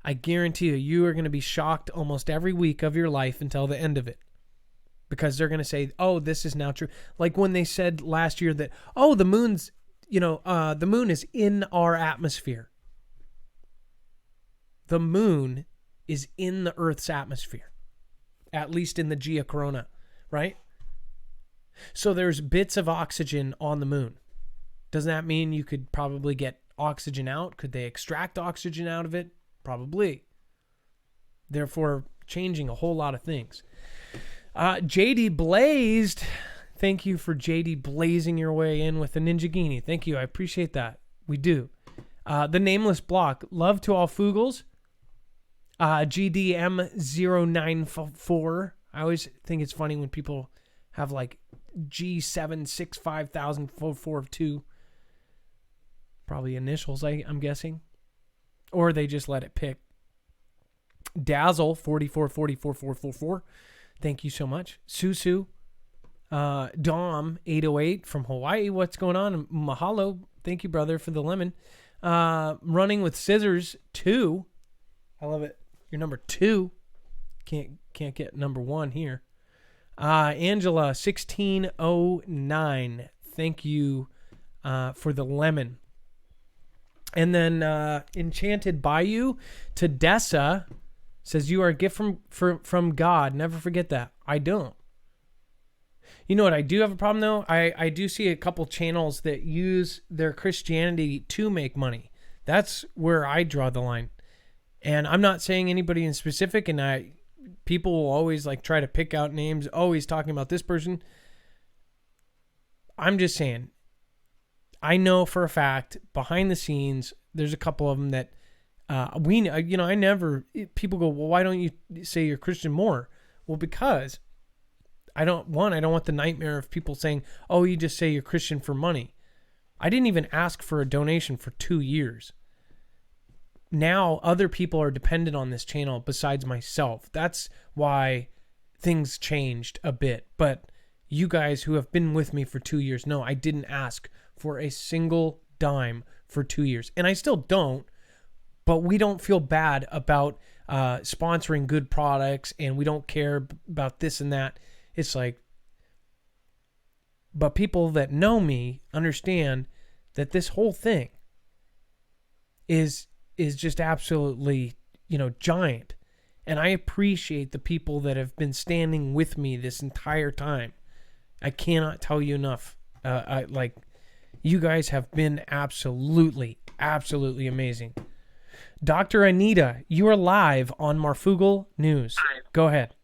I guarantee you are going to be shocked almost every week of your life until the end of it. Because they're going to say, oh, this is now true. Like when they said last year that, oh, the moon's, the moon is in our atmosphere. The moon is in the Earth's atmosphere, at least in the geocorona, right? So there's bits of oxygen on the moon. Doesn't that mean you could probably get oxygen out? Could they extract oxygen out of it? Probably. Therefore, changing a whole lot of things. JD Blazed, thank you for JD blazing your way in with the Ninjagini. Thank you. I appreciate that. We do. The Nameless Block. Love to all Foogles. GDM094. I always think it's funny when people have like G765442. Probably initials, I'm guessing. Or they just let it pick. Dazzle 4444444. Thank you so much. Susu. Dom 808 from Hawaii. What's going on? Mahalo. Thank you, brother, for the lemon. Running with Scissors 2. I love it. You're number 2. Can't get number 1 here. Angela 1609. Thank you for the lemon. And then Enchanted Bayou to Dessa says, you are a gift from God. Never forget that. I don't. You know what? I do have a problem, though. I do see a couple channels that use their Christianity to make money. That's where I draw the line. And I'm not saying anybody in specific, and people will always like try to pick out names, always talking about this person. I'm just saying, I know for a fact, behind the scenes, there's a couple of them that people go, well, why don't you say you're Christian more? Well, because I don't want the nightmare of people saying, oh, you just say you're Christian for money. I didn't even ask for a donation for 2 years. Now other people are dependent on this channel besides myself. That's why things changed a bit. But you guys who have been with me for 2 years know I didn't ask for a single dime for 2 years. And I still don't. But we don't feel bad about sponsoring good products, and we don't care about this and that. It's like, but people that know me understand that this whole thing is just absolutely, giant. And I appreciate the people that have been standing with me this entire time. I cannot tell you enough. You guys have been absolutely, absolutely amazing. Dr. Anita, you are live on Marfoogle News. Go ahead.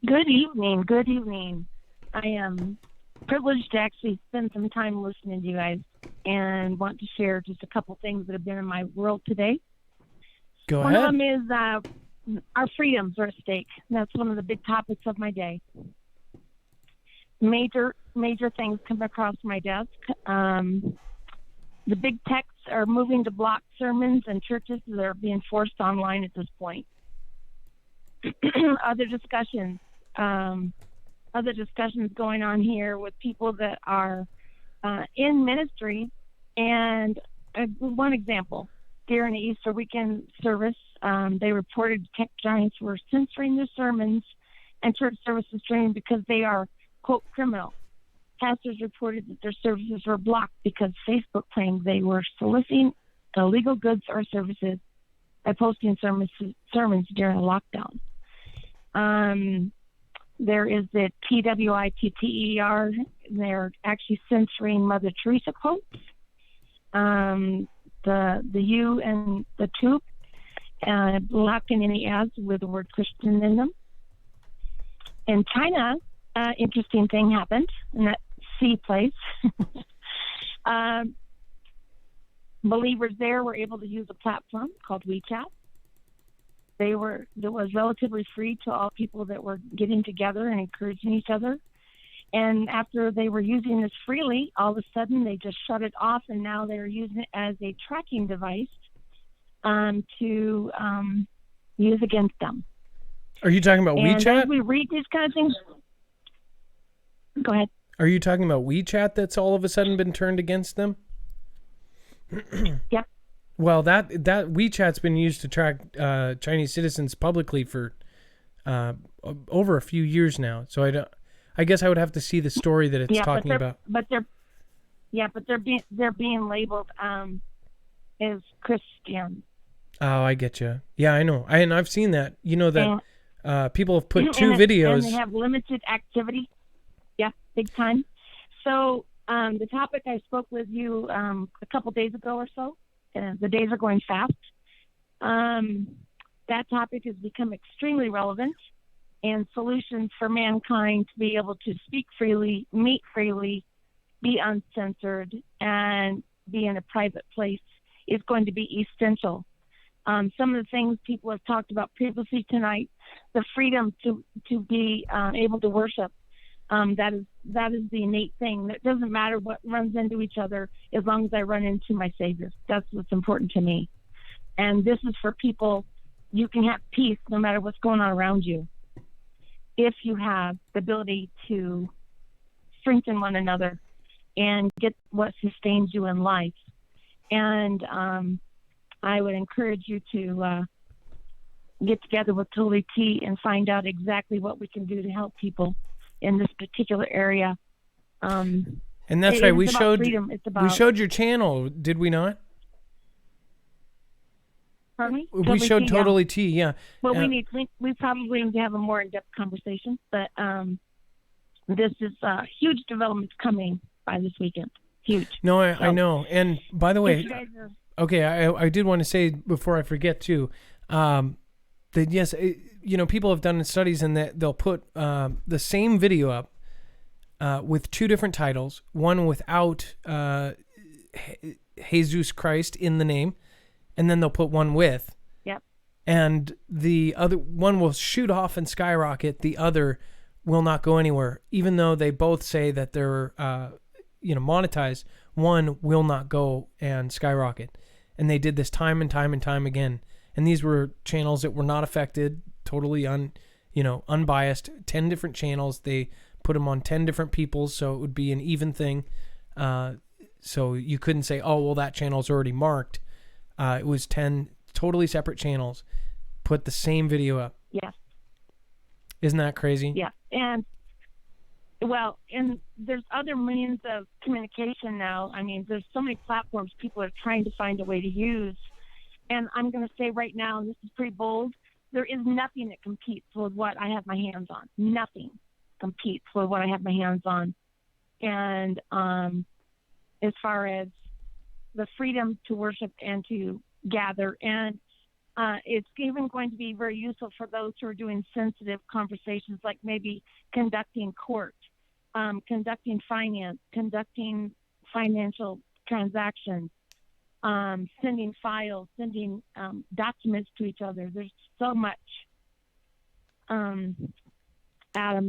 Good evening. Good evening. I am privileged to actually spend some time listening to you guys and want to share just a couple things that have been in my world today. Go ahead. One of them is our freedoms are at stake. That's one of the big topics of my day. Major things come across my desk. The big techs are moving to block sermons, and churches that are being forced online at this point. Other discussions going on here with people that are in ministry. And one example, during the Easter weekend service, they reported tech giants were censoring their sermons and church services streaming because they are, quote, criminal. Pastors reported that their services were blocked because Facebook claimed they were soliciting illegal goods or services by posting sermons during a lockdown. There is the TWITTER. They're actually censoring Mother Teresa quotes. The U and the tube, blocking any ads with the word Christian in them. In China, interesting thing happened in that C place. Believers there were able to use a platform called WeChat. That was relatively free to all people that were getting together and encouraging each other. And after they were using this freely, all of a sudden they just shut it off, and now they're using it as a tracking device to use against them. Are you talking about WeChat? As we read these kind of things. Go ahead. Are you talking about WeChat that's all of a sudden been turned against them? Yep. Well, that WeChat's been used to track Chinese citizens publicly for over a few years now. So I guess I would have to see the story that it's talking about. But they're being labeled as Christian. Oh, I get you. Yeah, I know. And I've seen that. You know that people have put two videos. And they have limited activity. Yeah, big time. So the topic I spoke with you a couple days ago or so, the days are going fast. That topic has become extremely relevant, and solutions for mankind to be able to speak freely, meet freely, be uncensored, and be in a private place is going to be essential. Some of the things people have talked about previously tonight, the freedom to be able to worship, that is the innate thing. It doesn't matter what runs into each other as long as I run into my Savior. That's what's important to me. And this is for people. You can have peace no matter what's going on around you if you have the ability to strengthen one another and get what sustains you in life. And I would encourage you to get together with Totally T and find out exactly what we can do to help people in this particular area. And that's right. We showed your channel, did we not? Pardon me? We showed Totally T, yeah. Well, we probably need to have a more in-depth conversation, but this is huge developments coming by this weekend. Huge. No, I know. And by the way, okay, I did want to say before I forget too, that yes, people have done studies and that they'll put the same video up with two different titles, one without Jesus Christ in the name, and then they'll put one with. Yep. And the other one will shoot off and skyrocket. The other will not go anywhere, even though they both say that they're monetized. One will not go and skyrocket. And they did this time and time and time again. And these were channels that were not affected, totally unbiased, 10 different channels. They put them on 10 different peoples, so it would be an even thing. So you couldn't say, oh, well, that channel's already marked. It was 10 totally separate channels. Put the same video up. Yeah. Isn't that crazy? Yeah. And there's other means of communication now. I mean, there's so many platforms people are trying to find a way to use. And I'm going to say right now, and this is pretty bold, there is nothing that competes with what I have my hands on. Nothing competes with what I have my hands on. And as far as the freedom to worship and to gather, and it's even going to be very useful for those who are doing sensitive conversations, like maybe conducting court, conducting finance, conducting financial transactions, sending files, sending documents to each other. There's so much, Adam,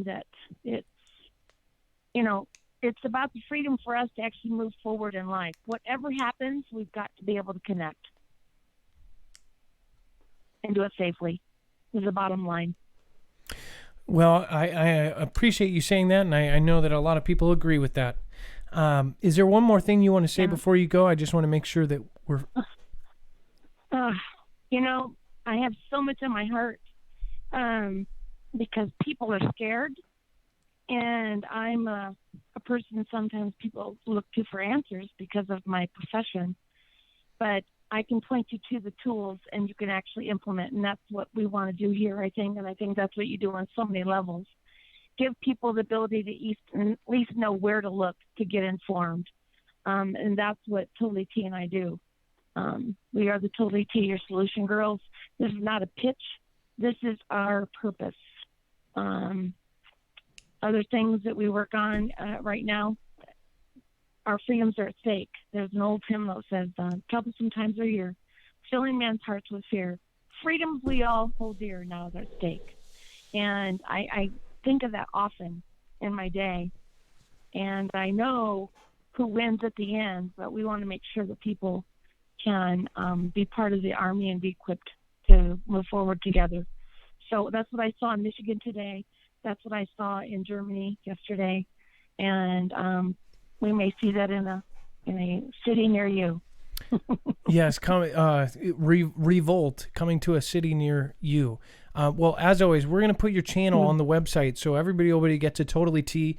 that it's about the freedom for us to actually move forward in life. Whatever happens, we've got to be able to connect and do it safely is the bottom line. Well, I appreciate you saying that, and I know that a lot of people agree with that. Is there one more thing you want to say before you go? I just want to make sure that we're... I have so much in my heart because people are scared, and I'm a person sometimes people look to for answers because of my profession. But I can point you to the tools, and you can actually implement, and that's what we want to do here, I think, and I think that's what you do on so many levels. Give people the ability to at least know where to look to get informed, and that's what Totally T and I do. We are the Totally T, your solution girls. This is not a pitch. This is our purpose. Other things that we work on right now, our freedoms are at stake. There's an old hymn that says, troublesome times are here, filling man's hearts with fear. Freedoms we all hold dear now are at stake. And I think of that often in my day. And I know who wins at the end, but we want to make sure that people can be part of the Army and be equipped to move forward together. So that's what I saw in Michigan today. That's what I saw in Germany yesterday. And we may see that in a city near you. Yes, Revolt coming to a city near you. Well, as always, we're going to put your channel on the website so everybody will get to Totally Tea.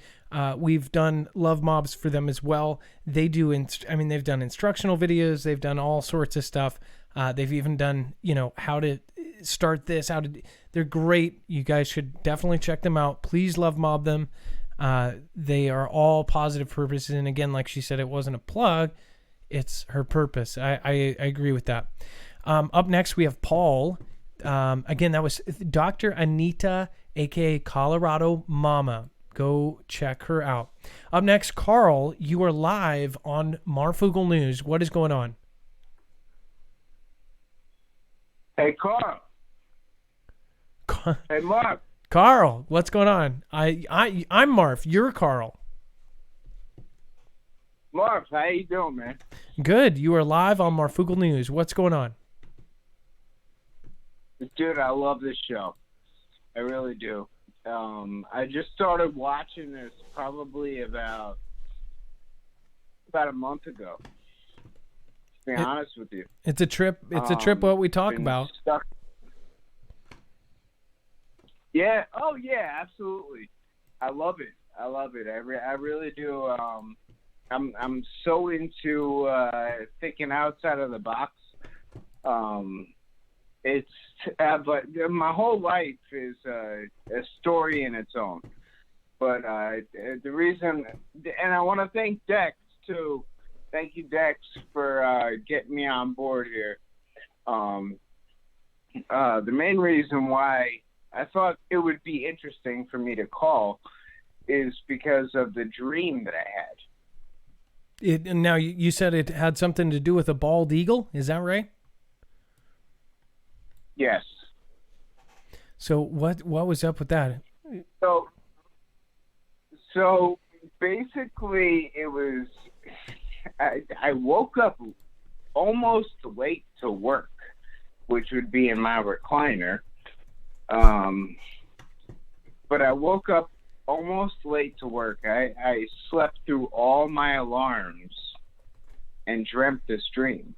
We've done love mobs for them as well. They do, they've done instructional videos. They've done all sorts of stuff. They've even done, how to start this, they're great. You guys should definitely check them out. Please love mob them. They are all positive purposes. And again, like she said, it wasn't a plug. It's her purpose. I agree with that. Up next, we have Paul. Again, that was Dr. Anita, aka Colorado Mama. Go check her out. Up next, Carl, you are live on Marfoogle News. What is going on? Hey, Carl. Hey, Mark. Carl, what's going on? I'm Marv. You're Carl. Marv, how you doing, man? Good. You are live on Marfoogle News. What's going on? Dude, I love this show. I really do. I just started watching this probably about a month ago. To be honest with you. It's a trip. It's a trip what we talk about. Stuck. Yeah. Oh, yeah, absolutely. I love it. I really do. I'm so into thinking outside of the box. But my whole life is a story in its own. But the reason, and I want to thank Dex too. Thank you, Dex, for getting me on board here. The main reason why I thought it would be interesting for me to call is because of the dream that I had. Now, you said it had something to do with a bald eagle. Is that right? Yes. So what was up with that? So basically, it was I woke up almost late to work, which would be in my recliner. But I woke up almost late to work. I slept through all my alarms and dreamt this dream.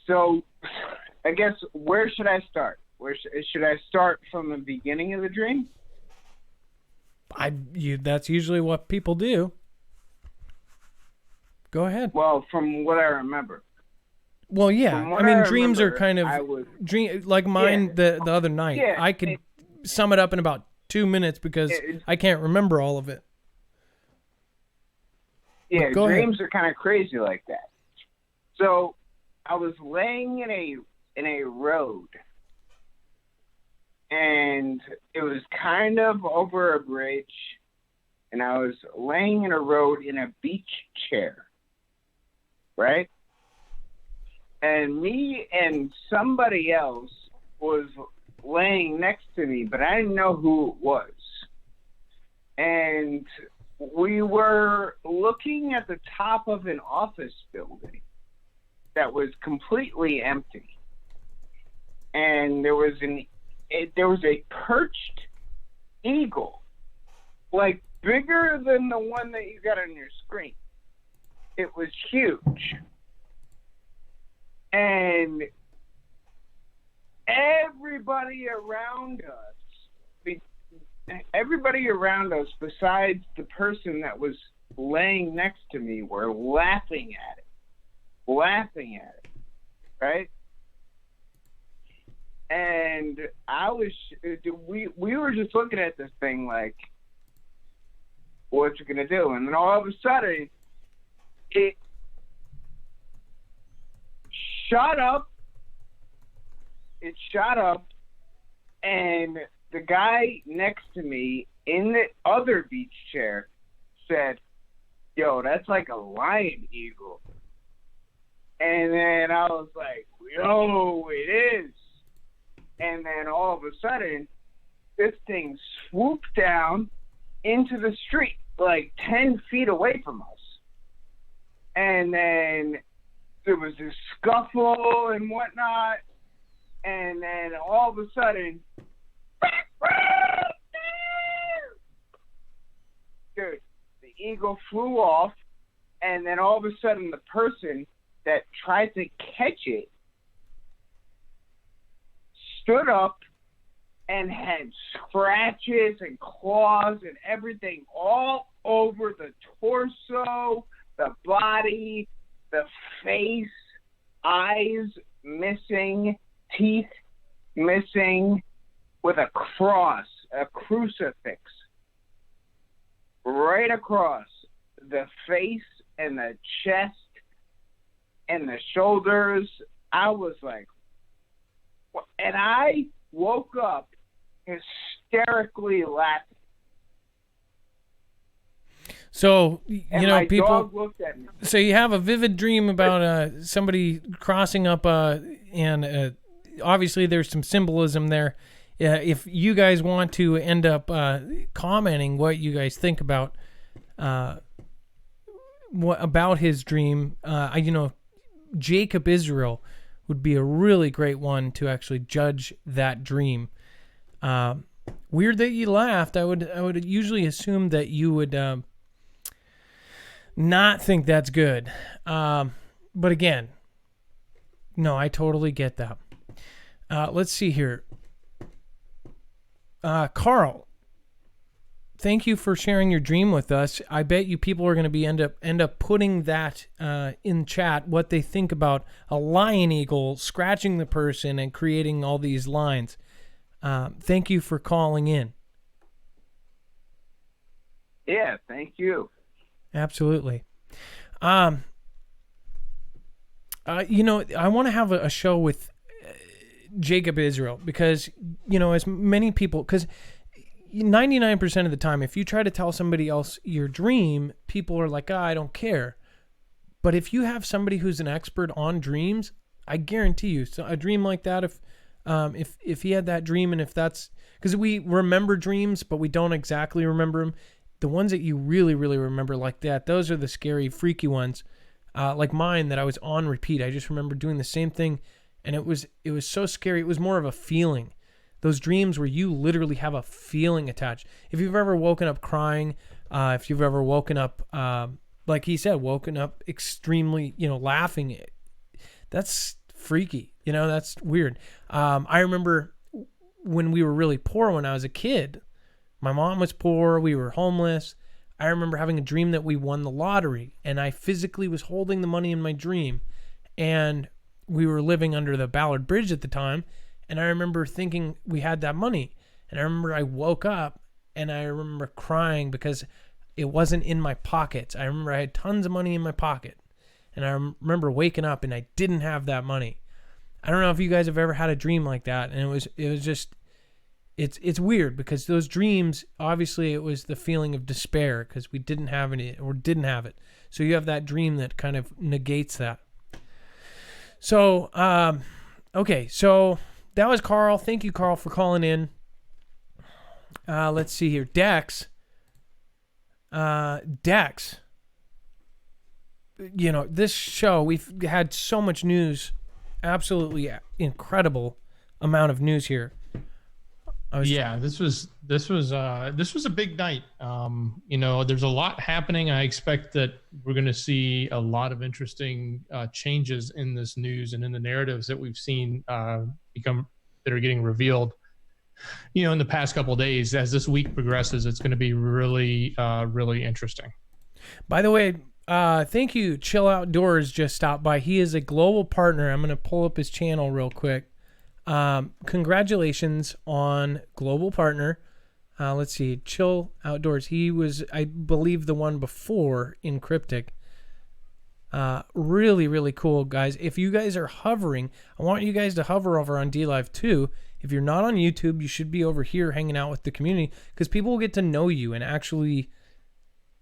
So I guess where should I start? Should I start from the beginning of the dream? That's usually what people do. Go ahead. Well, from what I remember. Well, yeah. Dreams are kind of dream like mine. Yeah. The other night, yeah, I could sum it up in about 2 minutes because I can't remember all of it. Yeah, dreams are kind of crazy like that. So I was laying in a road, and it was kind of over a bridge, and I was laying in a road in a beach chair, right? And me and somebody else was laying next to me, but I didn't know who it was. And we were looking at the top of an office building that was completely empty. And there was a perched eagle, like bigger than the one that you got on your screen. It was huge. And everybody around us besides the person that was laying next to me were laughing at it, right? And we were just looking at this thing like, what's it gonna do? And then all of a sudden, it shot up, and the guy next to me in the other beach chair said, "Yo, that's like a lion eagle." And then I was like, "Yo, it is." And then all of a sudden, this thing swooped down into the street, like 10 feet away from us. And then there was this scuffle and whatnot. And then all of a sudden, dude, the eagle flew off, and then all of a sudden the person that tried to catch it stood up and had scratches and claws and everything all over the torso, the body, the face, eyes missing, teeth missing, with a cross, a crucifix, right across the face and the chest and the shoulders. I was like, what? And I woke up hysterically laughing. So, And my dog looked at me. So you have a vivid dream about somebody crossing up, and obviously there's some symbolism there. If you guys want to end up commenting what you guys think about his dream, Jacob Israel would be a really great one to actually judge that dream. Weird that you laughed. I would usually assume that you would not think that's good. But again, no, I totally get that. Let's see here. Carl, thank you for sharing your dream with us. I bet you people are going to be end up putting that in chat, what they think about a lion eagle scratching the person and creating all these lines. Thank you for calling in. Yeah, thank you. Absolutely. I want to have a show with Jacob Israel because, as many people, because 99% of the time, if you try to tell somebody else your dream, people are like, I don't care. But if you have somebody who's an expert on dreams, I guarantee you, so a dream like that, if he had that dream, and if that's, because we remember dreams, but we don't exactly remember them. The ones that you really, really remember like that, those are the scary, freaky ones. Like mine that I was on repeat. I just remember doing the same thing, and it was so scary. It was more of a feeling. Those dreams where you literally have a feeling attached. If you've ever woken up crying, if you've ever woken up, like he said, woken up extremely, laughing, that's freaky. That's weird. I remember when we were really poor when I was a kid. My mom was poor. We were homeless. I remember having a dream that we won the lottery, and I physically was holding the money in my dream, and we were living under the Ballard Bridge at the time, and I remember thinking we had that money, and I remember I woke up, and I remember crying because it wasn't in my pockets. I remember I had tons of money in my pocket, and I remember waking up, and I didn't have that money. I don't know if you guys have ever had a dream like that, and it was just... It's weird because those dreams, obviously it was the feeling of despair because we didn't have any or didn't have it. So you have that dream that kind of negates that. So, okay. So that was Carl. Thank you, Carl, for calling in. Let's see here. Dex. This show, we've had so much news. Absolutely incredible amount of news here. This was a big night. There's a lot happening. I expect that we're going to see a lot of interesting changes in this news and in the narratives that we've seen that are getting revealed. In the past couple of days, as this week progresses, it's going to be really, really interesting. By the way, thank you. Chill Outdoors just stopped by. He is a global partner. I'm going to pull up his channel real quick. Congratulations on global partner. Let's see, Chill Outdoors. He was, I believe, the one before in Cryptic. Really, really cool, guys. If you guys are hovering, I want you guys to hover over on DLive too. If you're not on YouTube, you should be over here hanging out with the community because people will get to know you and actually,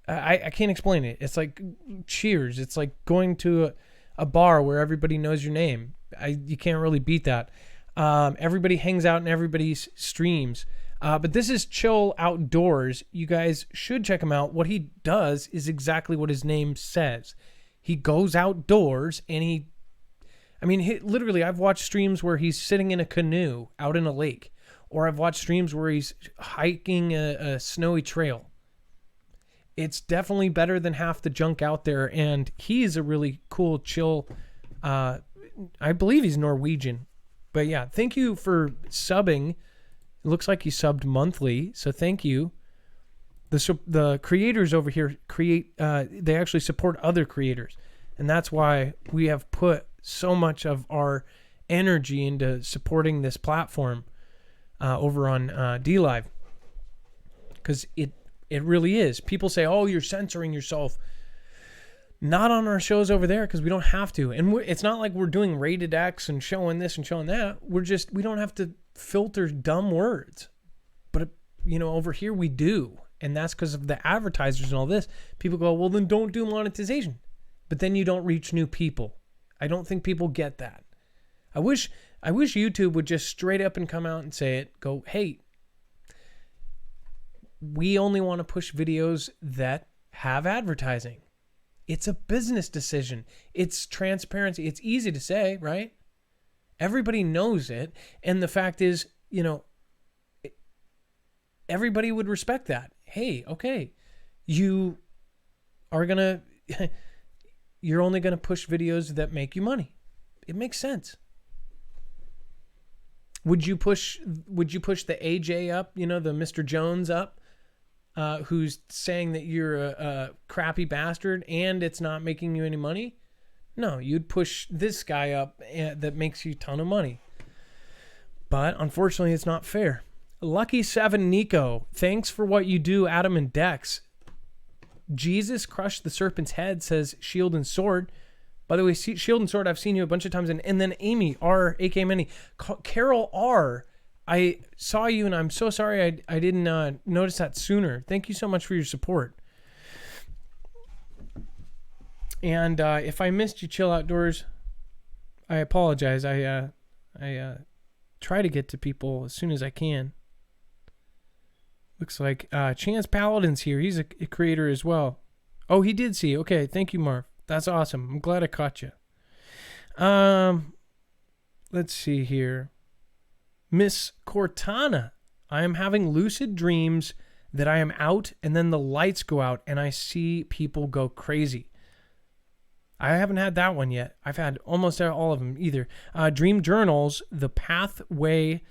I can't explain it. It's like Cheers. It's like going to a bar where everybody knows your name. You can't really beat that. Everybody hangs out in everybody's streams. But this is Chill Outdoors. You guys should check him out. What he does is exactly what his name says. He goes outdoors and literally, I've watched streams where he's sitting in a canoe out in a lake, or I've watched streams where he's hiking a snowy trail. It's definitely better than half the junk out there. And he's a really cool, chill, I believe he's Norwegian. But yeah, thank you for subbing. It looks like you subbed monthly, so thank you. The creators over here they actually support other creators. And that's why we have put so much of our energy into supporting this platform over on DLive. Because it really is. People say, oh, you're censoring yourself. Not on our shows over there because we don't have to. And it's not like we're doing rated X and showing this and showing that. We don't have to filter dumb words. But, over here we do. And that's because of the advertisers and all this. People go, well, then don't do monetization. But then you don't reach new people. I don't think people get that. I wish YouTube would just straight up and come out and say it. Go, hey, we only want to push videos that have advertising. It's a business decision. It's transparency. It's easy to say, right? Everybody knows it. And the fact is, everybody would respect that. Hey, okay, you're only going to push videos that make you money. It makes sense. Would you push the AJ up, the Mr. Jones up? Who's saying that you're a crappy bastard and it's not making you any money? No, you'd push this guy up that makes you a ton of money. But unfortunately, it's not fair. Lucky 7 Nico, thanks for what you do, Adam and Dex. Jesus crushed the serpent's head, says Shield and Sword. By the way, Shield and Sword, I've seen you a bunch of times. And then Amy R, aka Many. Carol R, I saw you, and I'm so sorry I didn't notice that sooner. Thank you so much for your support. And if I missed you, Chill Outdoors, I apologize. I try to get to people as soon as I can. Looks like Chance Paladin's here. He's a creator as well. Oh, he did see. Okay, thank you, Marv. That's awesome. I'm glad I caught you. Let's see here. Miss Cortana, I am having lucid dreams that I am out and then the lights go out and I see people go crazy. I haven't had that one yet. I've had almost all of them either. Dream journals, the pathway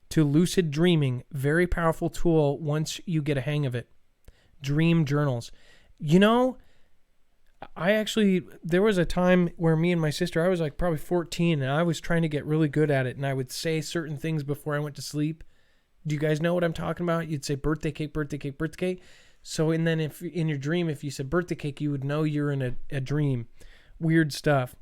to lucid dreaming. Very powerful tool once you get a hang of it. Dream journals. There was a time where me and my sister, I was like probably 14 and I was trying to get really good at it. And I would say certain things before I went to sleep. Do you guys know what I'm talking about? You'd say birthday cake, birthday cake, birthday cake. So, and then if in your dream, if you said birthday cake, you would know you're in a dream. Weird stuff.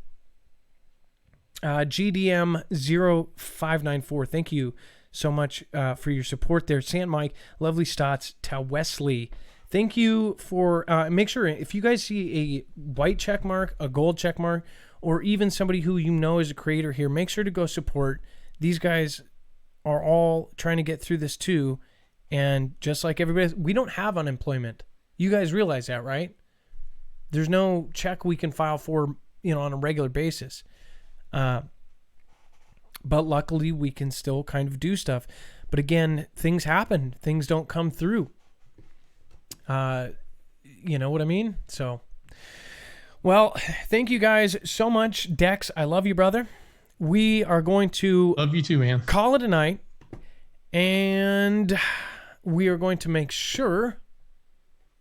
GDM0594. Thank you so much for your support there. Sant Mike, Lovely Stotts, Ta Wesley. Thank you for, make sure if you guys see a white check mark, a gold check mark, or even somebody who you know is a creator here, make sure to go support. These guys are all trying to get through this too. And just like everybody else, we don't have unemployment. You guys realize that, right? There's no check we can file for, on a regular basis. But luckily we can still kind of do stuff. But again, things happen. Things don't come through. You know what I mean? So, well, thank you guys so much. Dex, I love you, brother. We are going to love you too, man. Call it a night, and we are going to make sure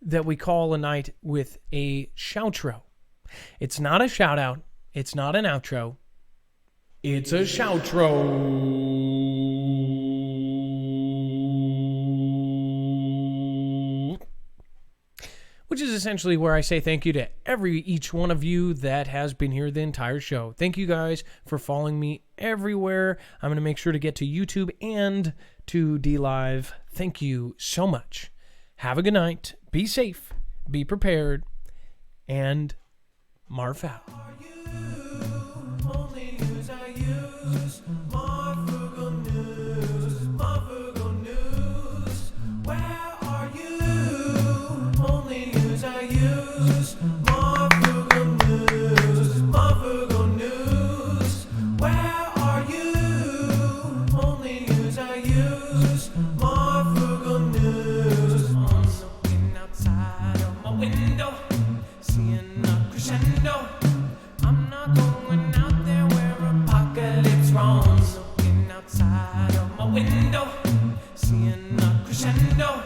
that we call a night with a shoutro. It's not a shout out. It's not an outro. It's a shoutro. Which is essentially where I say thank you to each one of you that has been here the entire show. Thank you guys for following me everywhere. I'm going to make sure to get to YouTube and to DLive. Thank you so much. Have a good night. Be safe. Be prepared. And Marf out. crescendo. I'm not going out there where apocalypse roams. Looking outside of my window, seeing a crescendo.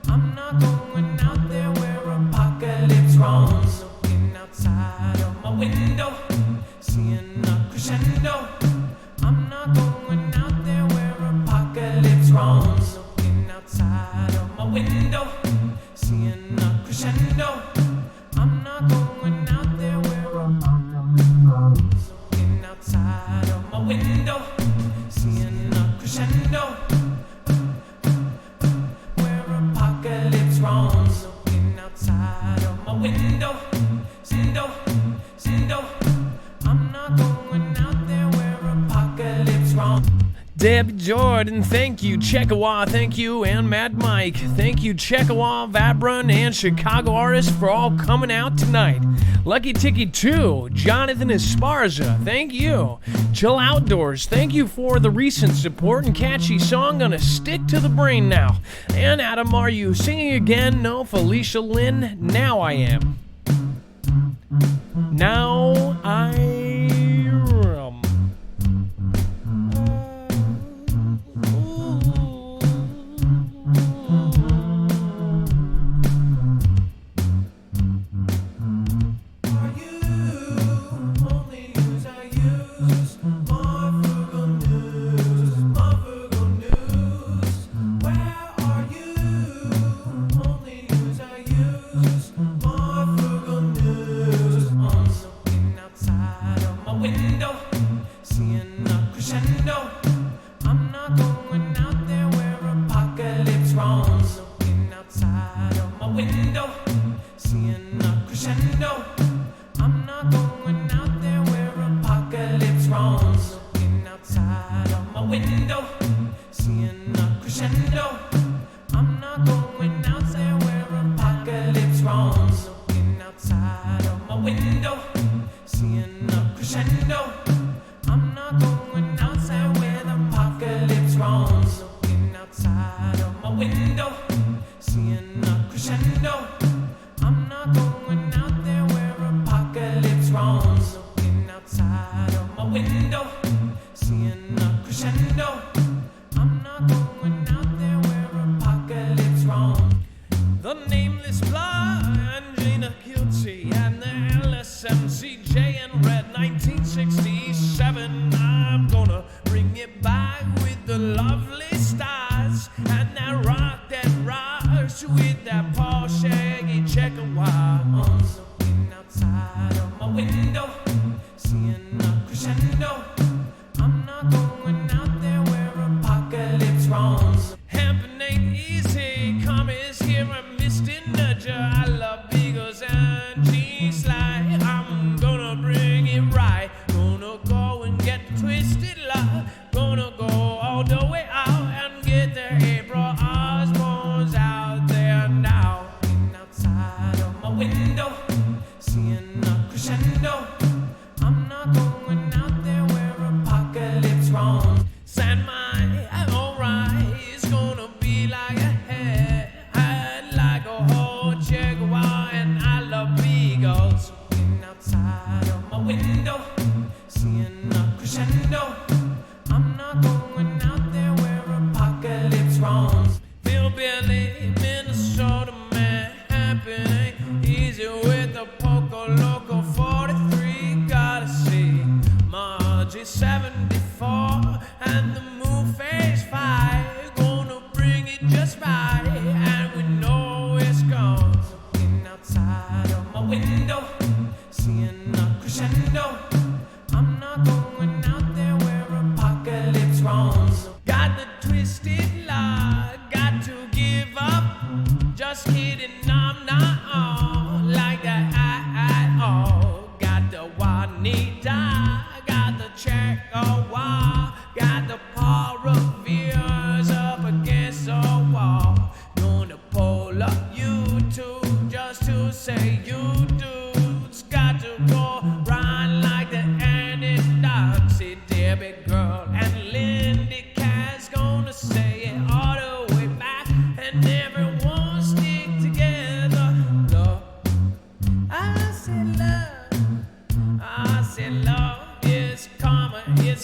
I'm not going out there where apocalypse roams. Looking outside of my window, seeing a crescendo. I'm not going out there where apocalypse roams. Looking outside of my window, seeing a crescendo. I'm not going out there where apocalypse roams. Looking outside of my window, seeing a crescendo. Where apocalypse roams. Looking outside of my window, Sindo. I'm not going out there where apocalypse roams. Debbie Jordan, thank you. Checkawa, thank you. And Mad Mike, thank you. Checkawa, Vabron, and Chicago artists for all coming out tonight. Lucky Ticky 2, Jonathan Esparza, thank you. Chill Outdoors, thank you for the recent support and catchy song. Gonna stick to the brain now. And Adam, are you singing again? No, Felicia Lynn, now I am. Now I am.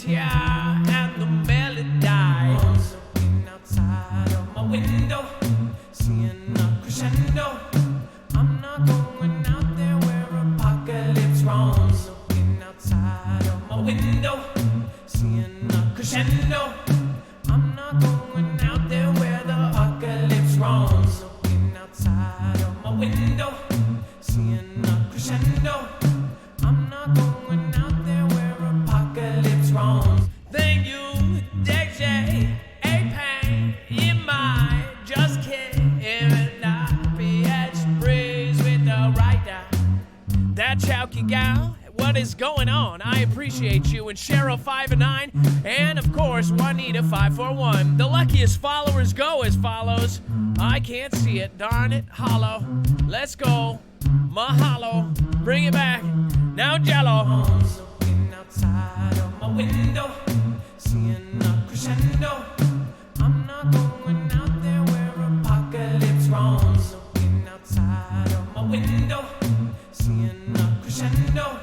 is here and the melody. Looking outside of my window, seeing a crescendo. I'm not going out there where apocalypse roams. Looking outside of my window, seeing a crescendo. I'm not going out there where the apocalypse roams. Looking outside of my window, seeing a crescendo. I'm not going out there where apocalypse roams. Thank you, Dex, a pain in my just kidding. And I PH breeze with the writer. That chowky gal, what is going on? I appreciate you. And Cheryl 509, and of course Juanita 541. The luckiest followers go as follows. I can't see it, darn it, hollow. Let's go, mahalo, bring it back. Now Jello. Looking outside of my window, seeing a crescendo. I'm not going out there where apocalypse roams. Looking outside of my window, seeing a crescendo.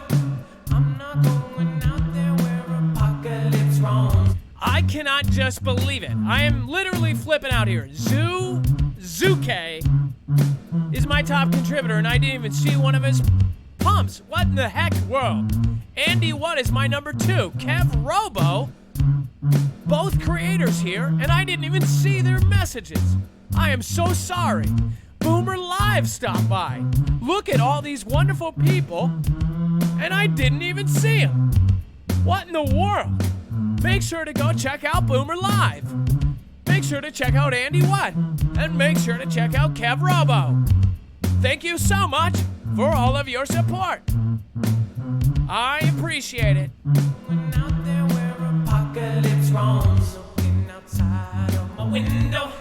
I'm not going out there where apocalypse roams. I cannot just believe it. I am literally flipping out here. Zuke is my top contributor, and I didn't even see one of his pumps. What in the heck world? Andy What is my number 2. Kev Robo, both creators here, and I didn't even see their messages. I am so sorry. Boomer Live stopped by. Look at all these wonderful people, and I didn't even see them. What in the world? Make sure to go check out Boomer Live. Make sure to check out Andy What, and make sure to check out Kev Robo. Thank you so much for all of your support. I appreciate it. Going out there where apocalypse roams. Looking outside of my window,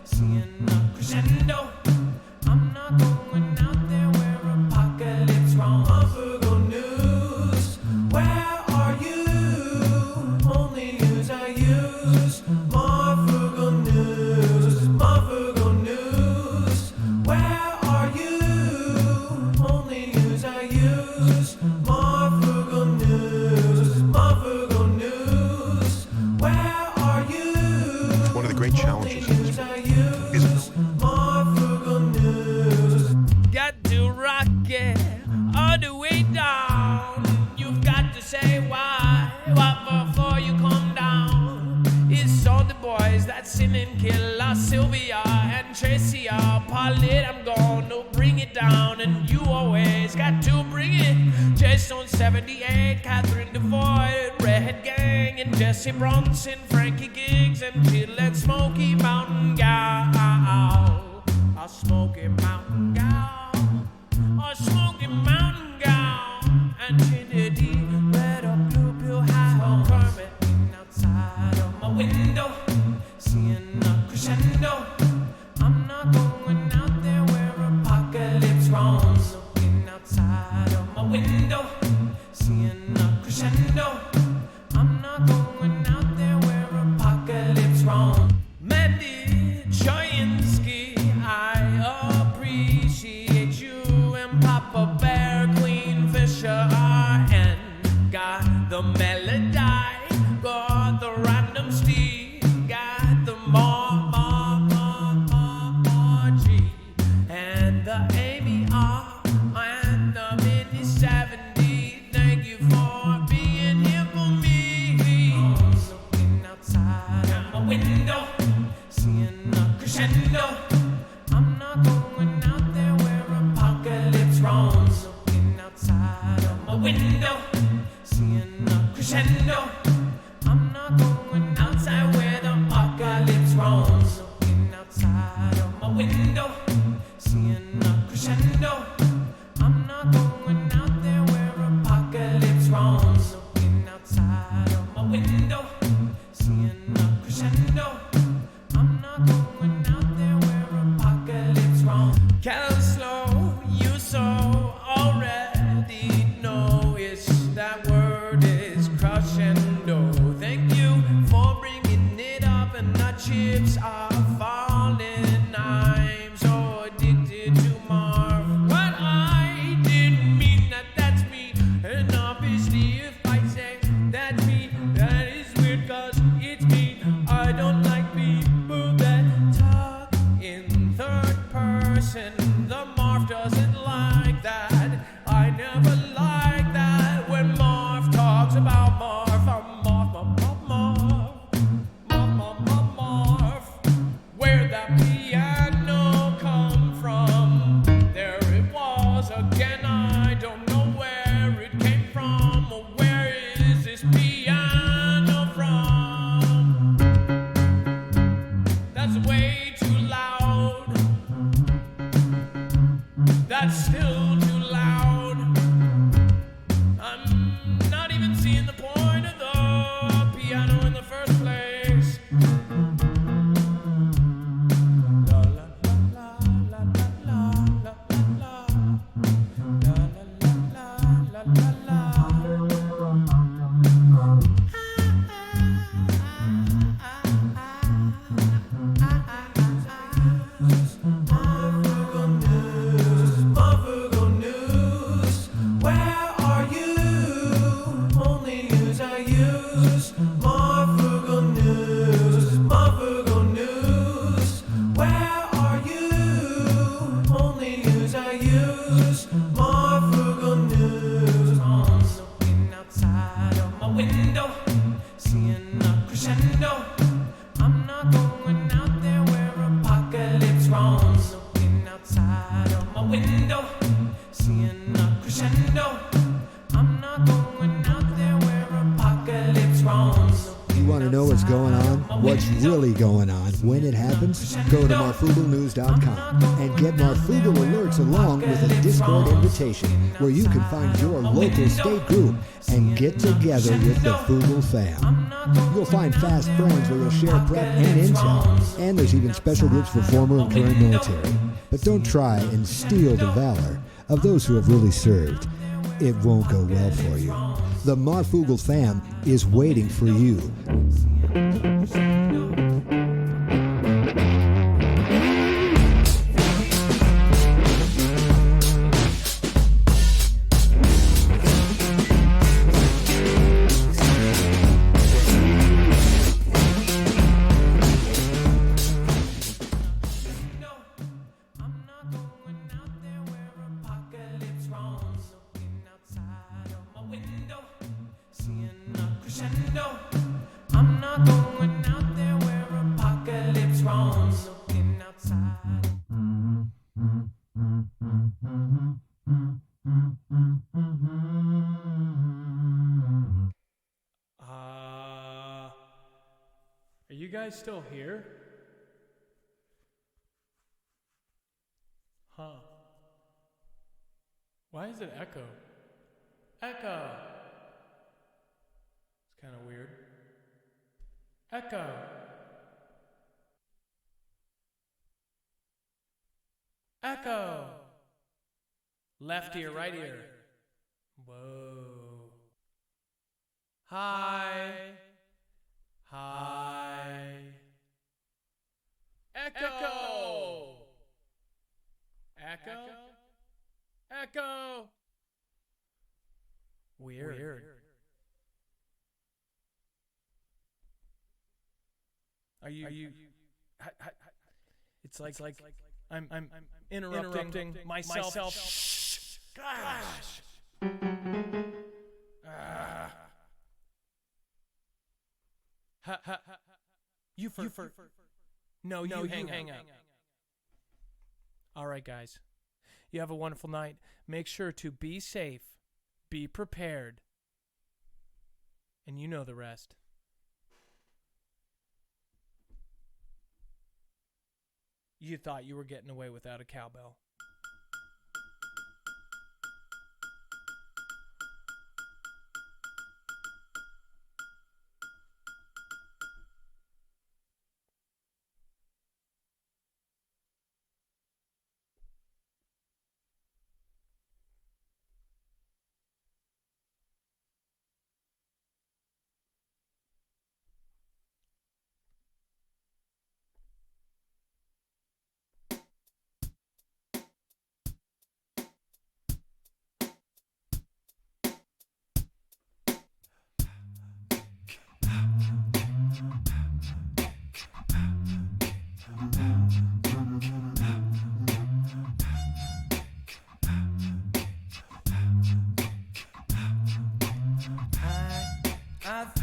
seeing a crescendo. I'm not going out there where apocalypse roams. Marfoogle News, where are you? Only news I use. Marfoogle News, Marfoogle News, where are you? Only news I use. Marfoogle News, Marfoogle News, where are you? One of the great challenges Only news I use. Marfoogle News. Got to rock it all the way down. You've got to say why before you come down. It's all the boys that sin and kill us, Sylvia and Tracy are Paulette. I'm gonna bring it down, and you always got to bring it. Jason 78, Catherine DeVoy, Redhead Gang, and Jesse Bronson, Frankie Giggs, and Jill and Smoky Mountain Gal. A Smoky Mountain Gal, a Smoky Mountain Gal, and Trinity, red or blue pill high, Kermit outside of my window, seeing a crescendo. I'm not going out there where apocalypse roams. Looking outside of my window, seeing a crescendo. I'm not going out there where apocalypse roams. Mandy Choyinski, I appreciate you, and Papa Bear, Queen Fisher, and got the melody, got the random Steve, got the G, and the Amy R, and the Mini 70. Thank you for being here for me. Looking outside of my window, seeing a crescendo. I'm not going out there where apocalypse roams. Looking outside of my window, seeing a crescendo. I'm not going outside where the apocalypse roams. Looking outside of my window, seeing a crescendo. I'm not going out there where apocalypse roams. Looking outside of my window, seeing a crescendo. I'm not going out there where apocalypse roams. Cal Slow, you so already know it's that word is crushing. never like that when Marv talks about Marv. Marv. Where'd that piano come from? There it was again. I don't know where it came from. Or where is this piano from? That's way too loud. That's still too loud. I'm not even seeing the point of the piano in the first place. La la la la la la la la la la la la. Marfoogle News, where are you? Only news I use. Marfoogle News, where are you? Only news I use. Marfoogle News. I'm looking outside of my window, seeing a crescendo. I'm not going out there where apocalypse roams. Looking outside of my window, seeing a crescendo. I'm not going out there where apocalypse roams. You want to know what's going on? What's really going on? When it happens? Go to marfooglenews.com and get Marfoogle alerts along with a Discord invitation where you can find your local state group and get together with the Foogle fam. You'll find fast friends where you'll share prep and intel, and there's even special groups for former and current military. But don't try and steal the valor of those who have really served. It won't go well for you. The Marfoogle fam is waiting for you. I'm not going out there where apocalypse roams. Looking outside. Are you guys still here? Huh. Why is it echo? Echo! It's kind of weird. Echo! Echo! Left ear, right ear. Whoa. Hi. Hi. Echo! Echo? Echo! Weird. Are you it's like I'm interrupting myself. Gosh. You for No, you hang up. All right, guys. You have a wonderful night. Make sure to be safe, be prepared, and you know the rest. You thought you were getting away without a cowbell.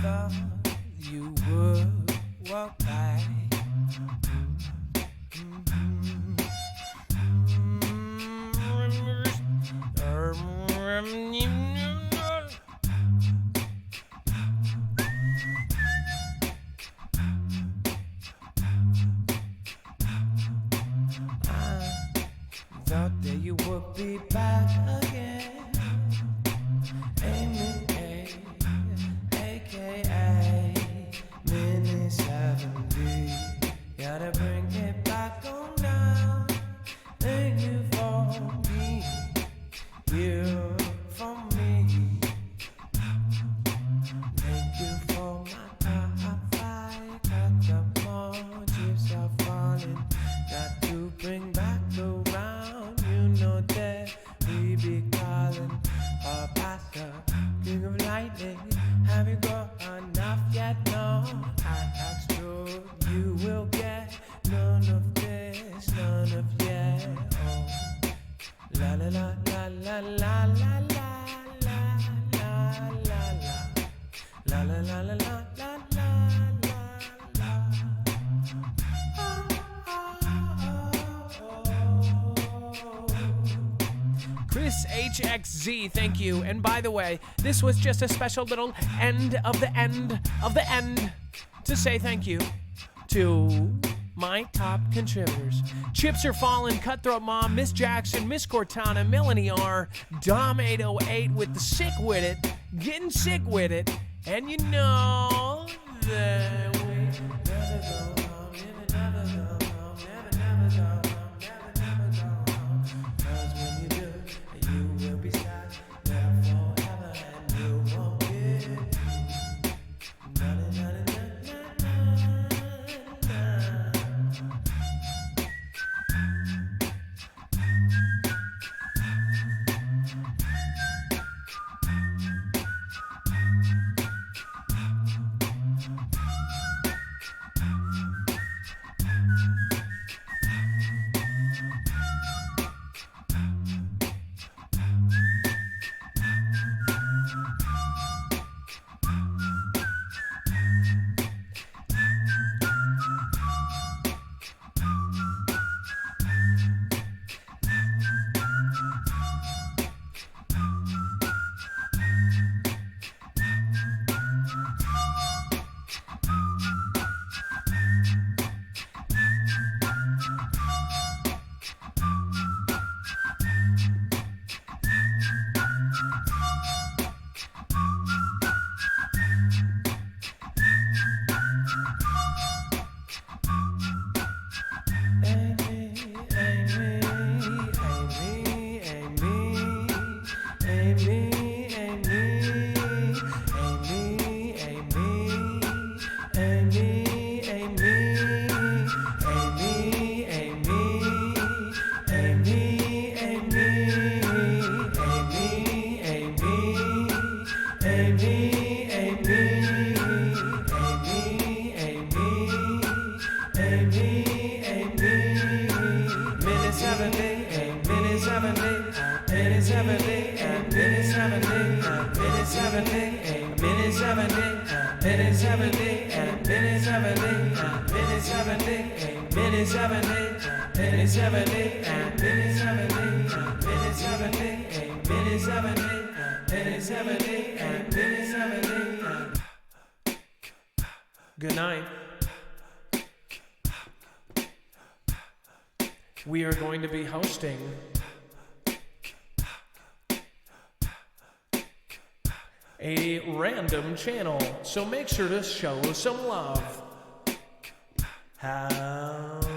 thought you would walk by. Thought that you would be back again. Amy, aka Mini 70. Gotta bring it back on down. Thank you for me. You for me. Thank you for my top five. Got the more chips are falling. Got to bring back around. You know that we be calling our pastor, king of lightning. Have you got enough yet? No, I asked you will get none of this, none of yet. Oh, la la la la la la la la la la la la la la la la la la. Chris HXZ, thank you. And by the way, this was just a special little end of the end to say thank you to my top contributors. Chips Are Falling, Cutthroat Mom, Miss Jackson, Miss Cortana, Melanie R, Dom 808 with the sick with it, getting sick with it, and you know that we never go home, never go home, never go home, never go home. 'Cause when you do, you will be stuck there forever and you won't get none. Good night. We are going to be hosting a random channel, so make sure to show some love. How